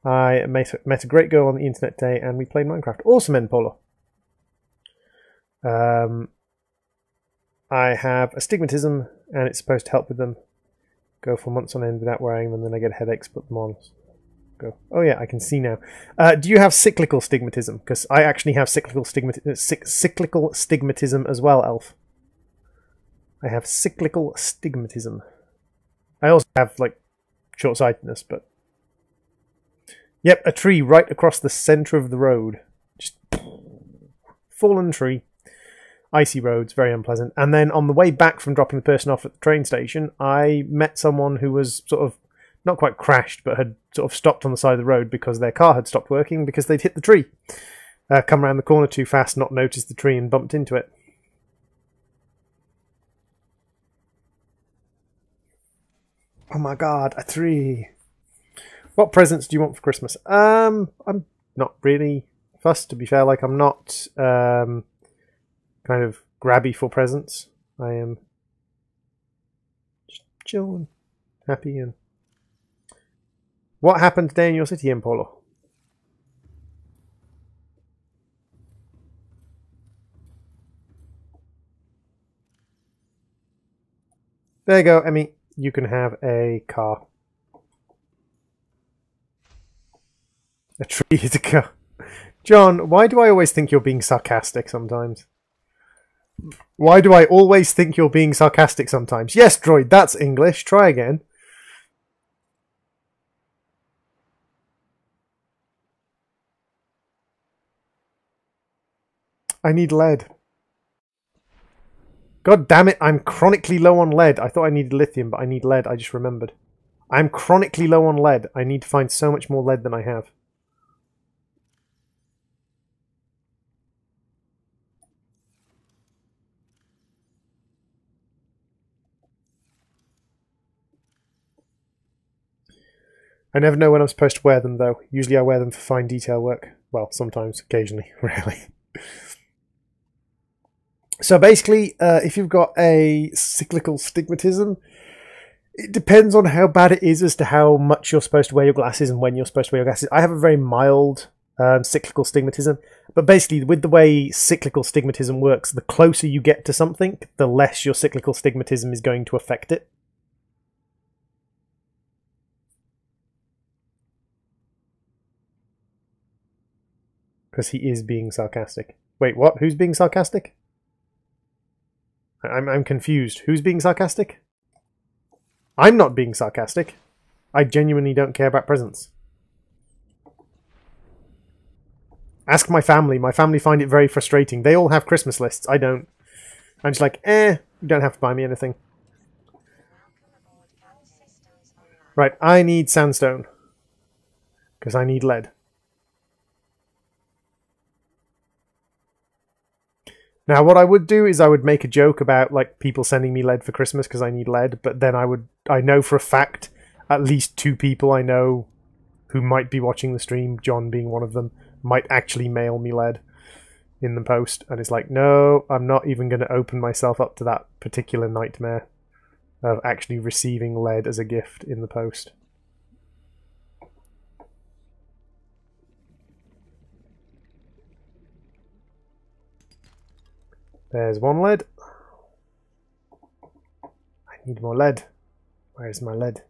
I met a great girl on the internet today and we played Minecraft. Awesome, N-Polo. I have astigmatism and it's supposed to help with them. Go for months on end without wearing them, then I get headaches, put them on. Go. Oh yeah, I can see now. Do you have cyclical stigmatism? Because I actually have cyclical stigmatism as well, Elf. I have cyclical stigmatism. I also have, like, short-sightedness, but... Yep, a tree right across the centre of the road. Just fallen tree. Icy roads, very unpleasant. And then on the way back from dropping the person off at the train station, I met someone who was sort of, not quite crashed, but had sort of stopped on the side of the road because their car had stopped working because they'd hit the tree. Come around the corner too fast, not noticed the tree and bumped into it. Oh my god, a tree. What presents do you want for Christmas? I'm not really fussed, to be fair. Like, I'm not kind of grabby for presents. I am just chilling, happy, and... What happened today in your city, Impolo? There you go, Emmy. You can have a car. A tree is a car. John, why do I always think you're being sarcastic sometimes? Why do I always think you're being sarcastic sometimes? Yes, droid, that's English. Try again. I need lead. God damn it, I'm chronically low on lead. I thought I needed lithium, but I need lead. I just remembered. I'm chronically low on lead. I need to find so much more lead than I have. I never know when I'm supposed to wear them, though. Usually I wear them for fine detail work. Well, sometimes, occasionally, rarely. So basically, if you've got a cyclical stigmatism, it depends on how bad it is as to how much you're supposed to wear your glasses and when you're supposed to wear your glasses. I have a very mild cyclical stigmatism, but basically with the way cyclical stigmatism works, the closer you get to something, the less your cyclical stigmatism is going to affect it. Because he is being sarcastic. Wait, what? Who's being sarcastic? I'm confused. Who's being sarcastic? I'm not being sarcastic. I genuinely don't care about presents. Ask my family. My family find it very frustrating. They all have Christmas lists. I don't. I'm just like, you don't have to buy me anything. Right, I need sandstone. Because I need lead. Now, what I would do is I would make a joke about like people sending me lead for Christmas because I need lead, but then I know for a fact at least 2 people I know who might be watching the stream, John being one of them, might actually mail me lead in the post, and it's like, no, I'm not even going to open myself up to that particular nightmare of actually receiving lead as a gift in the post. There's 1 lead. I need more lead. Where's my lead?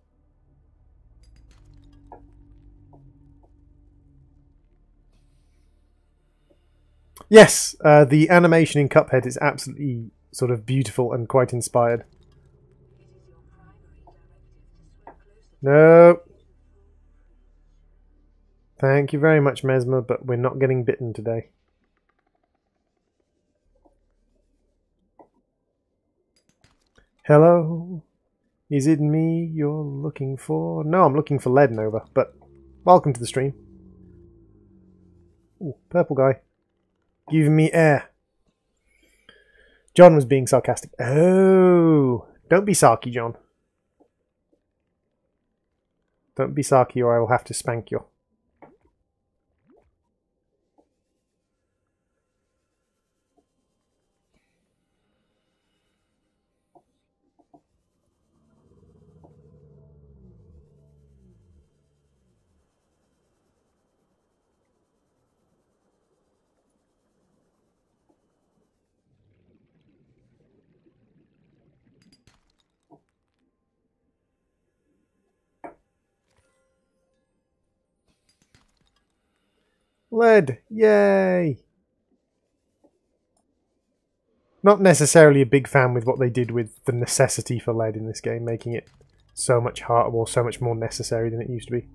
Yes, the animation in Cuphead is absolutely sort of beautiful and quite inspired. No. Thank you very much, Mesmer, but we're not getting bitten today. Hello? Is it me you're looking for? No, I'm looking for lead, Nova, but welcome to the stream. Ooh, purple guy. Giving me air. John was being sarcastic. Oh, don't be sarky, John. Don't be sarky or I will have to spank you. Lead! Yay! Not necessarily a big fan with what they did with the necessity for lead in this game, making it so much harder or so much more necessary than it used to be.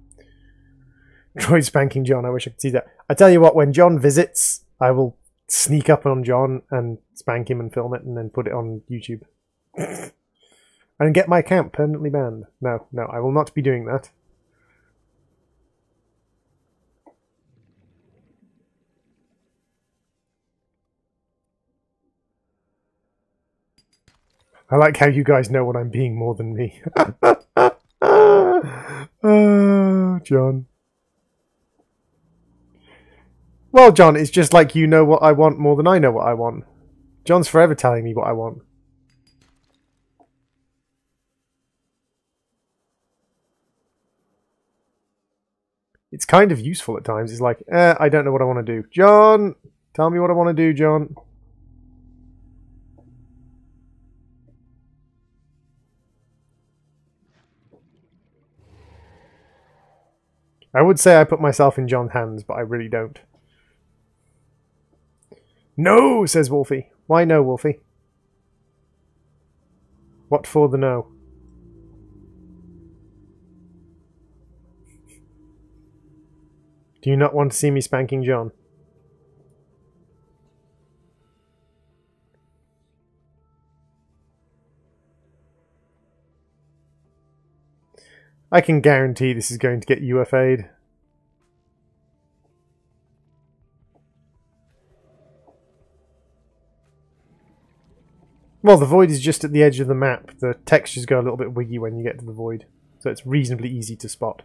Droid spanking John, I wish I could see that. I tell you what, when John visits, I will sneak up on John and spank him and film it and then put it on YouTube. And get my account permanently banned. No, no, I will not be doing that. I like how you guys know what I'm being more than me. Oh, John. Well, John, it's just like you know what I want more than I know what I want. John's forever telling me what I want. It's kind of useful at times. It's like, I don't know what I want to do. John! Tell me what I want to do, John. I would say I put myself in John's hands, but I really don't. No, says Wolfie. Why no, Wolfie? What for the no? Do you not want to see me spanking John? I can guarantee this is going to get UFA'd. Well, the void is just at the edge of the map. The textures go a little bit wiggy when you get to the void, so it's reasonably easy to spot.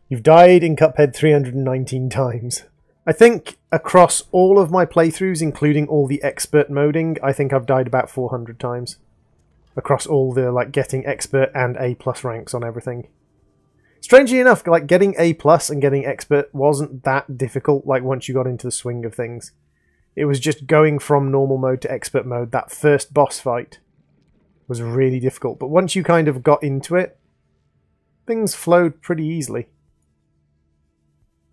You've died in Cuphead 319 times. I think across all of my playthroughs, including all the expert moding, I think I've died about 400 times. Across all the, like, getting expert and A+ ranks on everything. Strangely enough, like, getting A+ and getting expert wasn't that difficult, like, once you got into the swing of things. It was just going from normal mode to expert mode. That first boss fight was really difficult, but once you kind of got into it, things flowed pretty easily.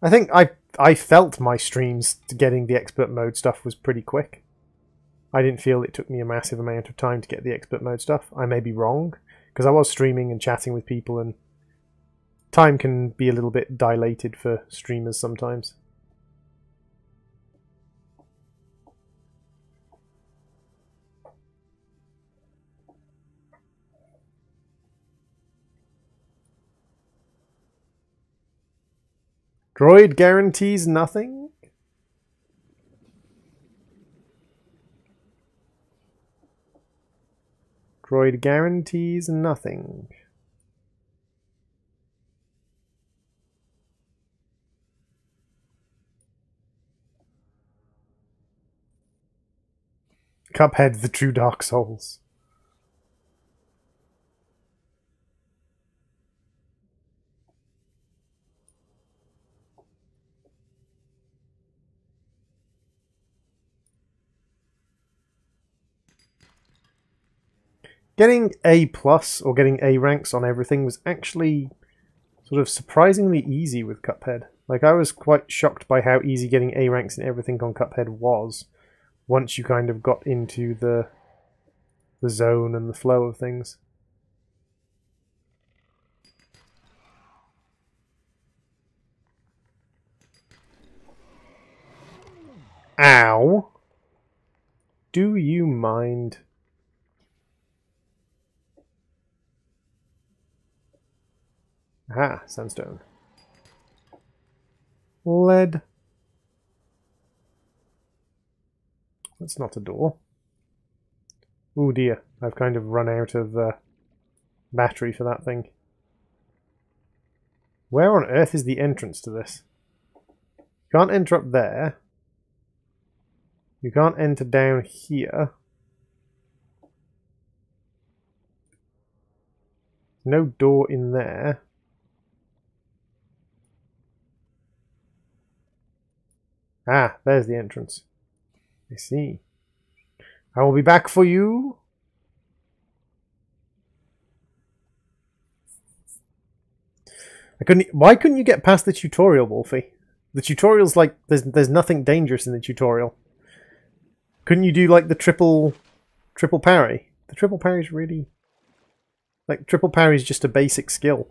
I think I felt my streams to getting the expert mode stuff was pretty quick. I didn't feel it took me a massive amount of time to get the expert mode stuff. I may be wrong, because I was streaming and chatting with people, and time can be a little bit dilated for streamers sometimes. Droid guarantees nothing? Droid guarantees nothing. Cuphead, the true Dark Souls. Getting A+ or getting A ranks on everything was actually sort of surprisingly easy with Cuphead. Like, I was quite shocked by how easy getting A ranks in everything on Cuphead was, once you kind of got into the zone and the flow of things. Ow! Do you mind? Aha, sandstone. Lead. That's not a door. Oh dear, I've kind of run out of battery for that thing. Where on earth is the entrance to this? You can't enter up there. You can't enter down here. No door in there. Ah, there's the entrance. I see. I will be back for you. Why couldn't you get past the tutorial, Wolfie? The tutorial's like, there's nothing dangerous in the tutorial. Couldn't you do like the triple parry? The triple parry's really... Like, triple parry's just a basic skill.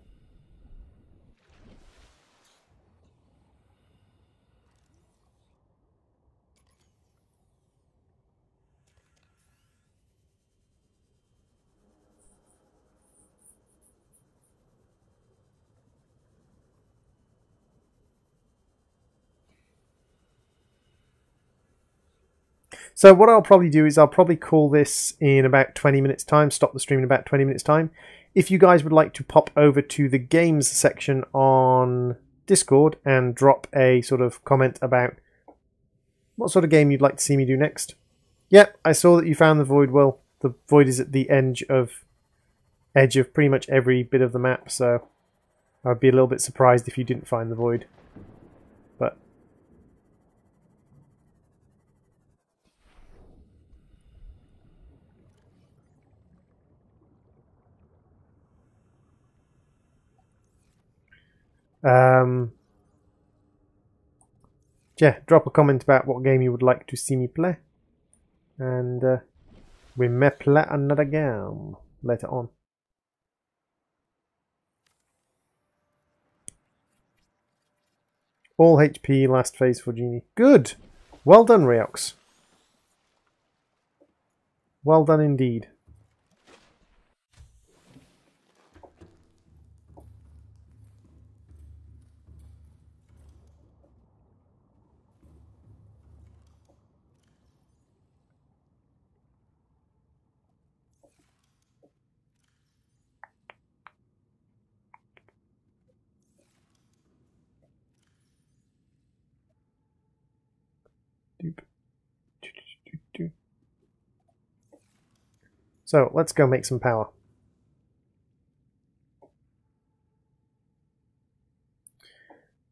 So what I'll probably do is I'll probably call this in about 20 minutes time, stop the stream in about 20 minutes time. If you guys would like to pop over to the games section on Discord and drop a sort of comment about what sort of game you'd like to see me do next. Yep, I saw that you found the void. Well, the void is at the edge of pretty much every bit of the map, so I'd be a little bit surprised if you didn't find the void. But Yeah, drop a comment about what game you would like to see me play. And we may play another game later on. All HP, last phase for Genie. Good! Well done, Reox. Well done indeed. So, let's go make some power.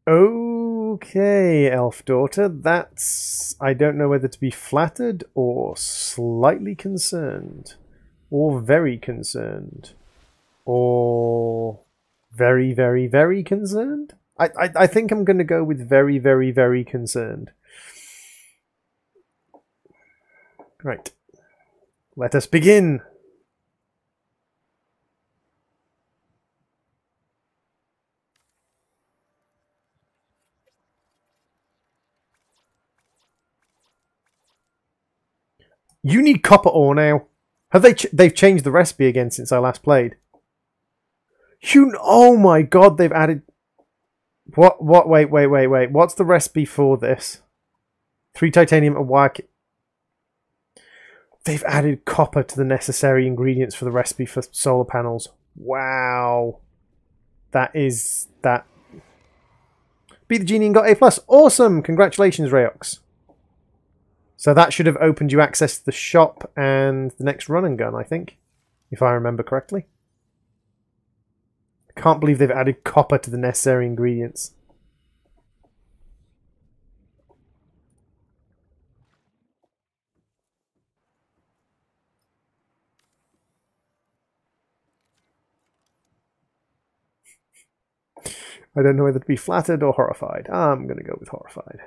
Okay, Elf Daughter, that's... I don't know whether to be flattered or slightly concerned. Or very concerned. Or very, very, very concerned? I think I'm going to go with very, very, very concerned. Right. Let us begin. You need copper ore now. Have they've changed the recipe again since I last played? Oh my god, they've added... What? Wait. What's the recipe for this? 3 titanium and wire... They've added copper to the necessary ingredients for the recipe for solar panels. Wow. That is... that. Beat the Genie and got A+. Awesome! Congratulations, Reox. So that should have opened you access to the shop and the next run and gun, I think. If I remember correctly. I can't believe they've added copper to the necessary ingredients. I don't know whether to be flattered or horrified. I'm going to go with horrified.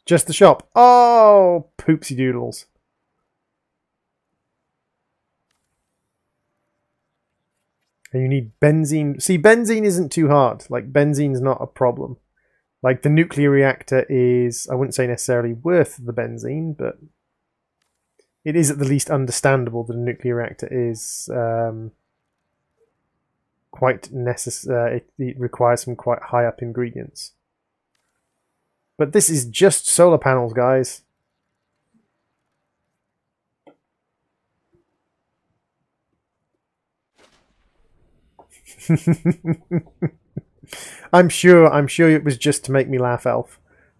Just the shop. Oh, poopsie doodles. And you need benzene. See, benzene isn't too hard. Like, benzene's not a problem. Like, the nuclear reactor is, I wouldn't say necessarily worth the benzene, but it is at the least understandable that a nuclear reactor is quite necessary. It requires some quite high up ingredients. But this is just solar panels, guys. I'm sure it was just to make me laugh, Elf.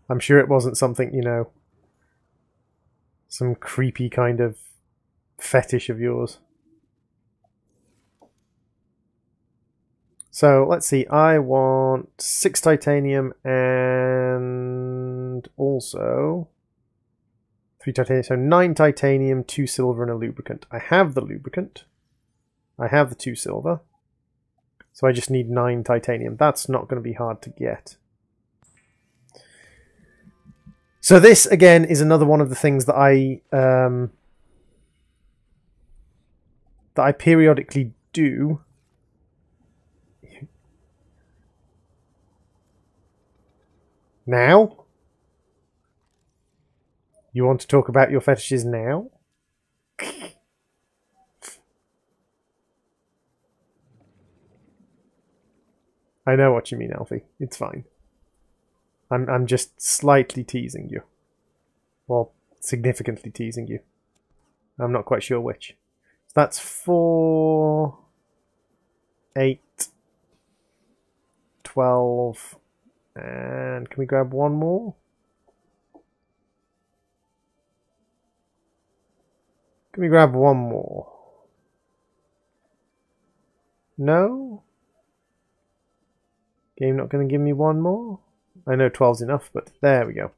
I'm sure it wasn't something, you know, some creepy kind of fetish of yours. So, let's see. I want 6 titanium and also 3 titanium. So 9 titanium, 2 silver, and a lubricant. I have the lubricant. I have the 2 silver. So I just need 9 titanium. That's not going to be hard to get. So this, again, is another one of the things that I periodically do. Now? You want to talk about your fetishes now? I know what you mean, Alfie. It's fine. I'm just slightly teasing you. Well, significantly teasing you. I'm not quite sure which. So that's 4, 8, 12, and can we grab one more? Can we grab one more? No? Game not going to give me one more? I know 12's enough, but there we go.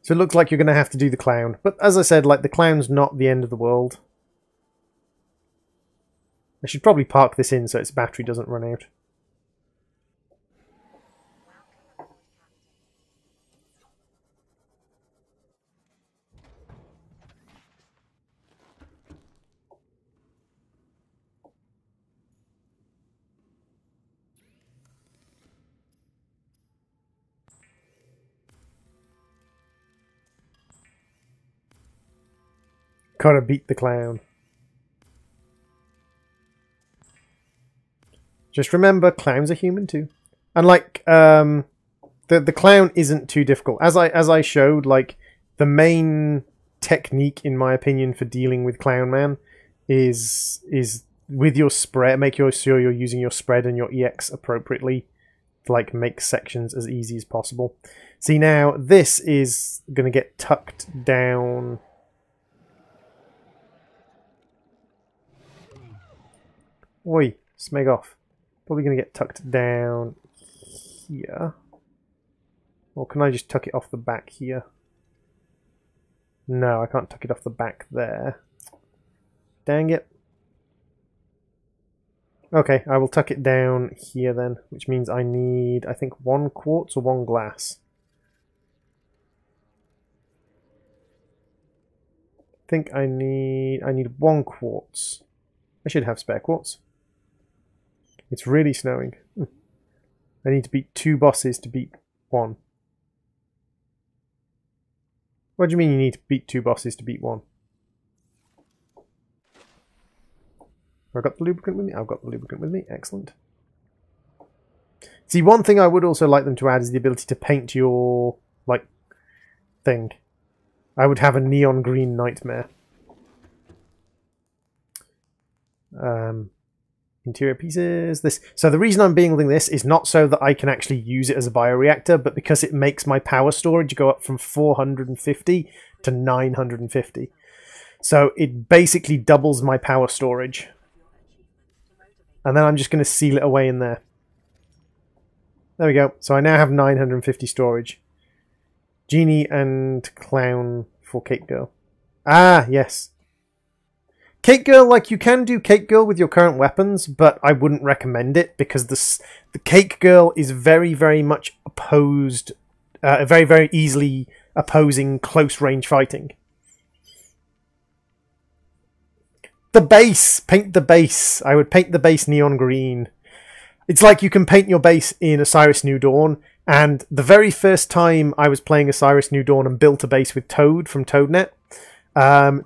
So it looks like you're going to have to do the clown. But as I said, like, the clown's not the end of the world. I should probably park this in so its battery doesn't run out. Gotta beat the clown. Just remember, clowns are human too. And like, the clown isn't too difficult. As I showed, like, the main technique, in my opinion, for dealing with Clown Man is with your spread. Make sure you're using your spread and your EX appropriately to, like, make sections as easy as possible. See, now this is gonna get tucked down. Oi, smeg off. Probably going to get tucked down here. Or can I just tuck it off the back here? No, I can't tuck it off the back there. Dang it. Okay, I will tuck it down here then, which means I need, I think, 1 quartz or 1 glass. I think I need 1 quartz. I should have spare quartz. It's really snowing. I need to beat 2 bosses to beat 1. What do you mean you need to beat 2 bosses to beat 1? Have I got the lubricant with me? I've got the lubricant with me. Excellent. See, one thing I would also like them to add is the ability to paint your, like, thing. I would have a neon green nightmare. Interior pieces. This. So the reason I'm building this is not so that I can actually use it as a bioreactor, but because it makes my power storage go up from 450 to 950. So it basically doubles my power storage. And then I'm just going to seal it away in there. There we go. So I now have 950 storage. Genie and Clown for Cake Girl. Ah, yes. Cake Girl, like, you can do Cake Girl with your current weapons, but I wouldn't recommend it because the Cake Girl is very, very much opposed, very, very easily opposing close range fighting. The base! Paint the base. I would paint the base neon green. It's like you can paint your base in Osiris New Dawn, and the very first time I was playing Osiris New Dawn and built a base with Toad from ToadNet,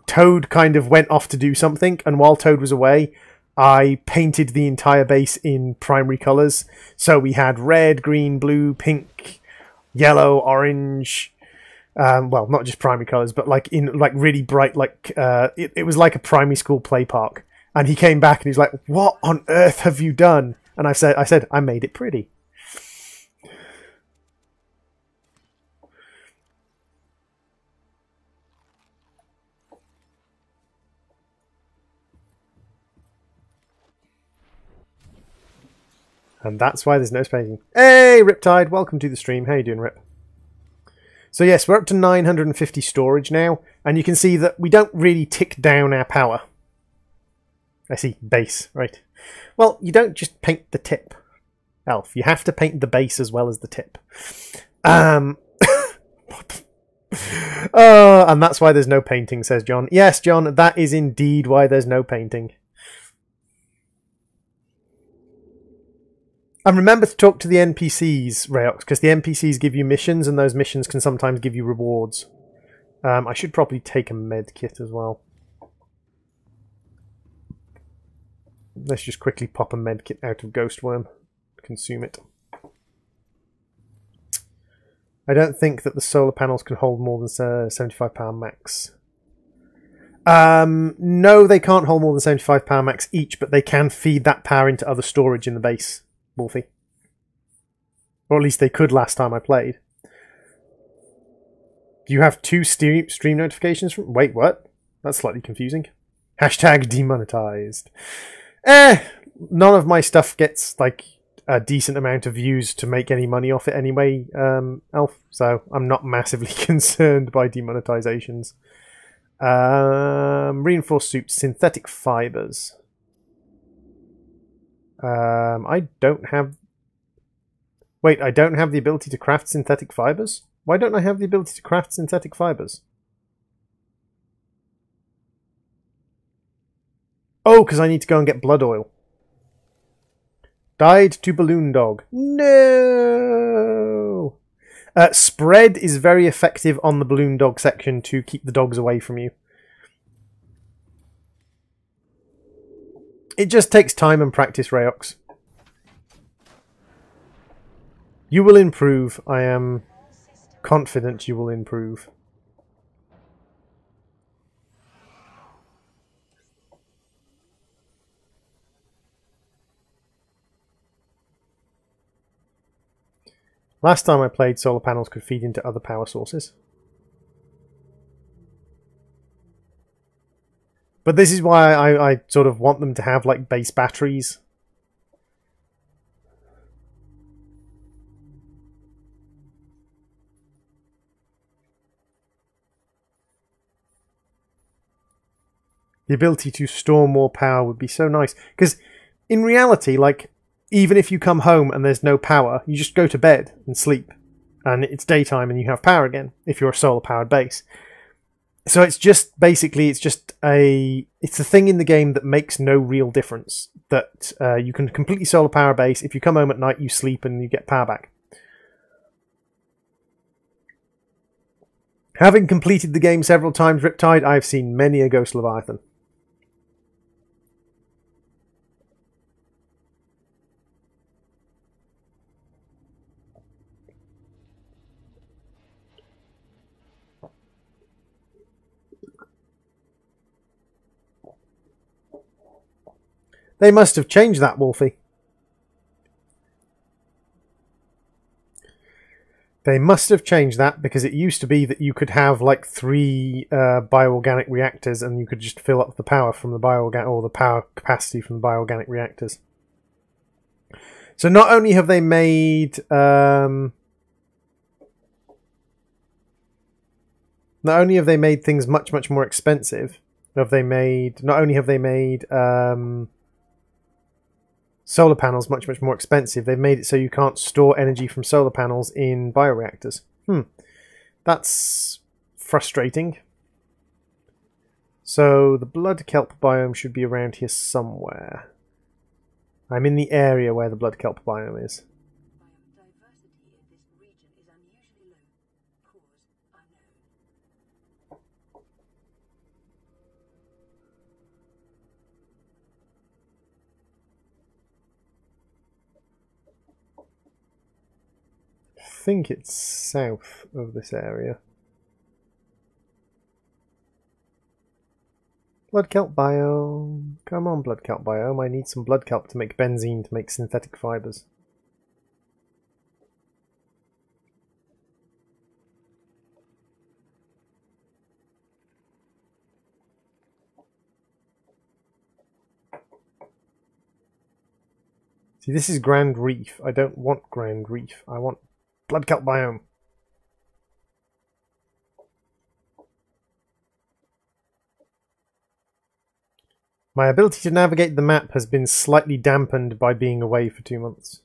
Toad kind of went off to do something, and while Toad was away, I painted the entire base in primary colours. So we had red, green, blue, pink, yellow, orange. Well, not just primary colours, but like in like really bright, like it was like a primary school play park. And he came back and he's like, "What on earth have you done?" And I said, "I made it pretty." And that's why there's no painting. Hey, Riptide, welcome to the stream. How you doing, Rip? So yes, we're up to 950 storage now, and you can see that we don't really tick down our power. I see, base, right. Well, you don't just paint the tip, Elf. You have to paint the base as well as the tip. And that's why there's no painting, says John. Yes, John, that is indeed why there's no painting. And remember to talk to the NPCs, Rayox, because the NPCs give you missions, and those missions can sometimes give you rewards. I should probably take a med kit as well. Let's just quickly pop a med kit out of Ghostworm. Consume it. I don't think that the solar panels can hold more than 75 power max. No, they can't hold more than 75 power max each, but they can feed that power into other storage in the base. Wolfie. Or at least they could last time I played. Do you have 2 stream notifications from... Wait, what? That's slightly confusing. Hashtag demonetized. None of my stuff gets, like... a decent amount of views to make any money off it anyway, Elf. So I'm not massively concerned by demonetizations. Reinforced suits, synthetic fibers. I don't have... Wait, I don't have the ability to craft synthetic fibers? Why don't I have the ability to craft synthetic fibers? Oh, because I need to go and get blood oil. Died to balloon dog. No! Spread is very effective on the balloon dog section to keep the dogs away from you. It just takes time and practice, Rayox. You will improve. I am confident you will improve. Last time I played, solar panels could feed into other power sources. But this is why I sort of want them to have like base batteries. The ability to store more power would be so nice. Because in reality, like, even if you come home and there's no power, you just go to bed and sleep. And it's daytime and you have power again, if you're a solar-powered base. So it's just, basically, it's a thing in the game that makes no real difference. That you can completely solar power a base. If you come home at night, you sleep and you get power back. Having completed the game several times, Riptide, I've seen many a Ghost Leviathan. They must have changed that, Wolfie. They must have changed that, because it used to be that you could have like 3 bioorganic reactors and you could just fill up the power from the bioorganic, or the power capacity from the bioorganic reactors. So not only have they made things much more expensive, not only have they made solar panels much more expensive, they've made it so you can't store energy from solar panels in bioreactors. That's frustrating. So the blood kelp biome should be around here somewhere. I'm in the area where the blood kelp biome is. I think it's south of this area. Blood kelp biome. Come on, blood kelp biome. I need some blood kelp to make benzene to make synthetic fibers. See, this is Grand Reef. I don't want Grand Reef. I want blood kelp biome. My ability to navigate the map has been slightly dampened by being away for 2 months.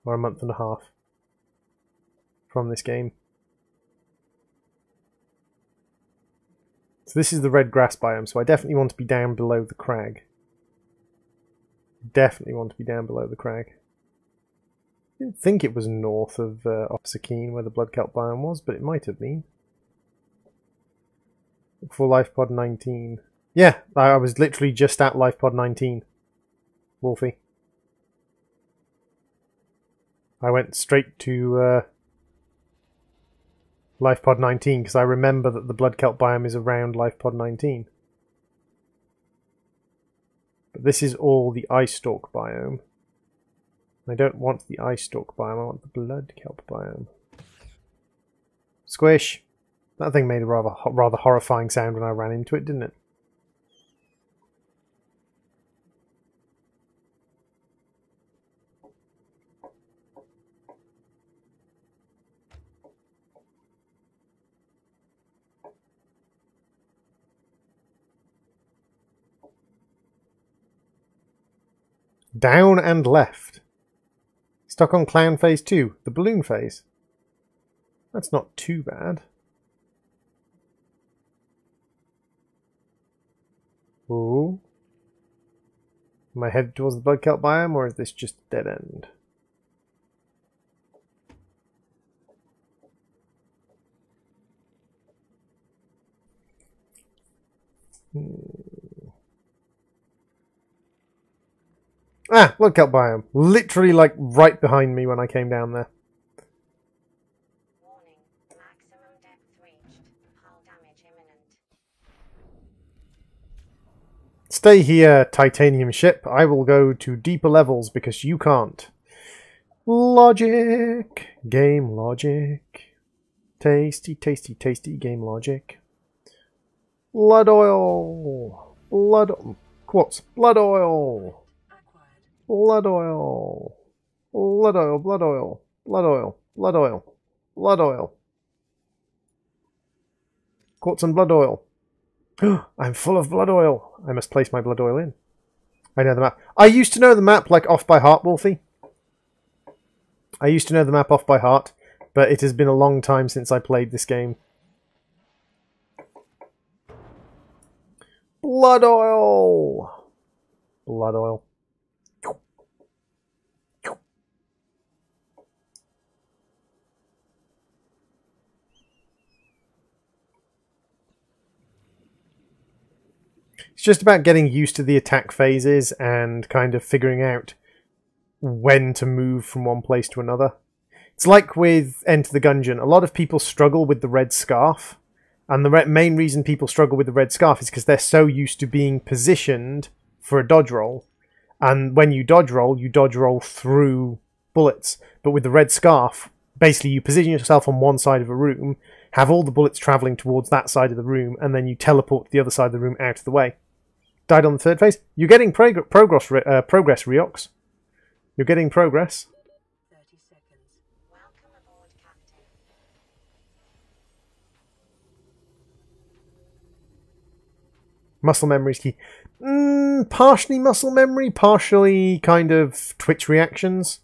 Or a month and a half. From this game. So this is the red grass biome, so I definitely want to be down below the crag. Definitely want to be down below the crag. I didn't think it was north of Officer Keene where the blood kelp biome was, but it might have been. Look for life pod 19. Yeah, I was literally just at life pod 19. Wolfie. I went straight to life pod 19 because I remember that the blood kelp biome is around life pod 19. But this is all the ice stalk biome. I don't want the ice stalk biome, I want the blood kelp biome. Squish! That thing made a rather horrifying sound when I ran into it, didn't it? Down and left. Stuck on clown phase 2. The balloon phase. That's not too bad. Ooh. Am I headed towards the bug kelp biome, or is this just a dead end? Ah, bug kelp biome. Literally like right behind me when I came down there. Warning. Maximum depth reached. Hull damage imminent. Stay here, titanium ship. I will go to deeper levels because you can't. Logic. Game logic. Tasty, tasty, tasty game logic. Blood oil. Blood... Quartz. Blood oil. Blood oil. Blood oil. Blood oil. Blood oil. Blood oil. Blood oil. Quartz and blood oil. I'm full of blood oil. I must place my blood oil in. I know the map. I used to know the map like off by heart, Wolfie. I used to know the map off by heart, but it has been a long time since I played this game. Blood oil. Blood oil. It's just about getting used to the attack phases and kind of figuring out when to move from one place to another. It's like with Enter the Gungeon. A lot of people struggle with the red scarf. And the main reason people struggle with the red scarf is because they're so used to being positioned for a dodge roll. And when you dodge roll through bullets. But with the red scarf, basically you position yourself on one side of a room, have all the bullets travelling towards that side of the room, and then you teleport to the other side of the room out of the way. Died on the third phase. You're getting progress, Riox. You're getting progress. 30 seconds. Welcome aboard, Captain. Muscle memory is key. Partially muscle memory, partially kind of Twitch reactions.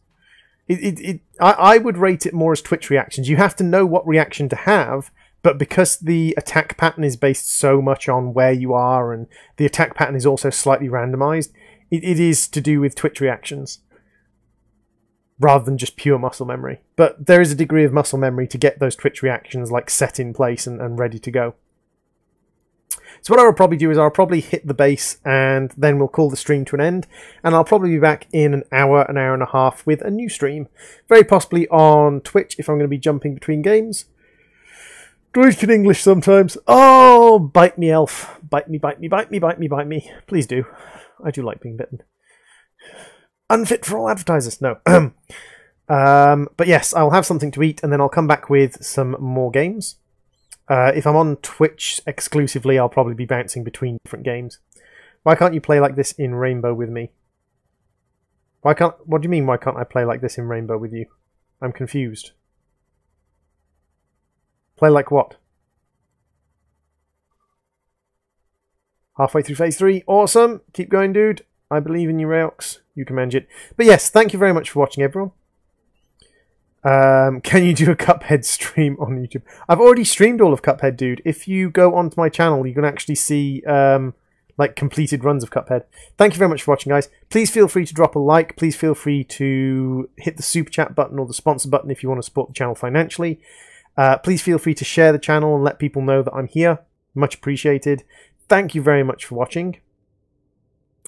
I would rate it more as Twitch reactions. You have to know what reaction to have, but because the attack pattern is based so much on where you are, and the attack pattern is also slightly randomized, it is to do with Twitch reactions rather than just pure muscle memory. But there is a degree of muscle memory to get those Twitch reactions like set in place and ready to go. So what I will probably do is I'll probably hit the base, and then we'll call the stream to an end, and I'll probably be back in an hour and a half with a new stream. Very possibly on Twitch if I'm going to be jumping between games. Droid can English sometimes. Oh, bite me, elf. Bite me, bite me, bite me, bite me, bite me. Please do. I do like being bitten. Unfit for all advertisers. No. But yes, I'll have something to eat, and then I'll come back with some more games. If I'm on Twitch exclusively, I'll probably be bouncing between different games. Why can't you play like this in Rainbow with me? What do you mean, why can't I play like this in Rainbow with you? I'm confused. Play like what? Halfway through phase 3. Awesome. Keep going, dude. I believe in you, Rayox. You can manage it. But yes, thank you very much for watching, everyone. Can you do a Cuphead stream on YouTube? I've already streamed all of Cuphead, dude. If you go onto my channel, you can actually see like completed runs of Cuphead. Thank you very much for watching, guys. Please feel free to drop a like. Please feel free to hit the super chat button or the sponsor button if you want to support the channel financially. Please feel free to share the channel and let people know that I'm here. Much appreciated. Thank you very much for watching.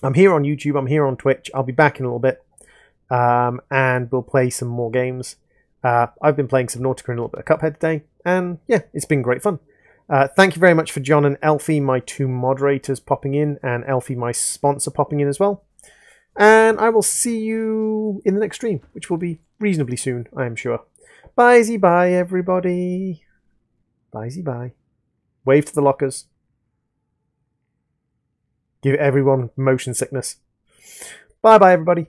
I'm here on YouTube. I'm here on Twitch. I'll be back in a little bit. And we'll play some more games. I've been playing Subnautica and a little bit of Cuphead today, and yeah, it's been great fun. Thank you very much for John and Elfie, my two moderators, popping in, and Elfie, my sponsor, popping in as well. And I will see you in the next stream, which will be reasonably soon, I am sure. Bye-zy bye, everybody. Bye-zy bye. Wave to the lockers. Give everyone motion sickness. Bye-bye, everybody.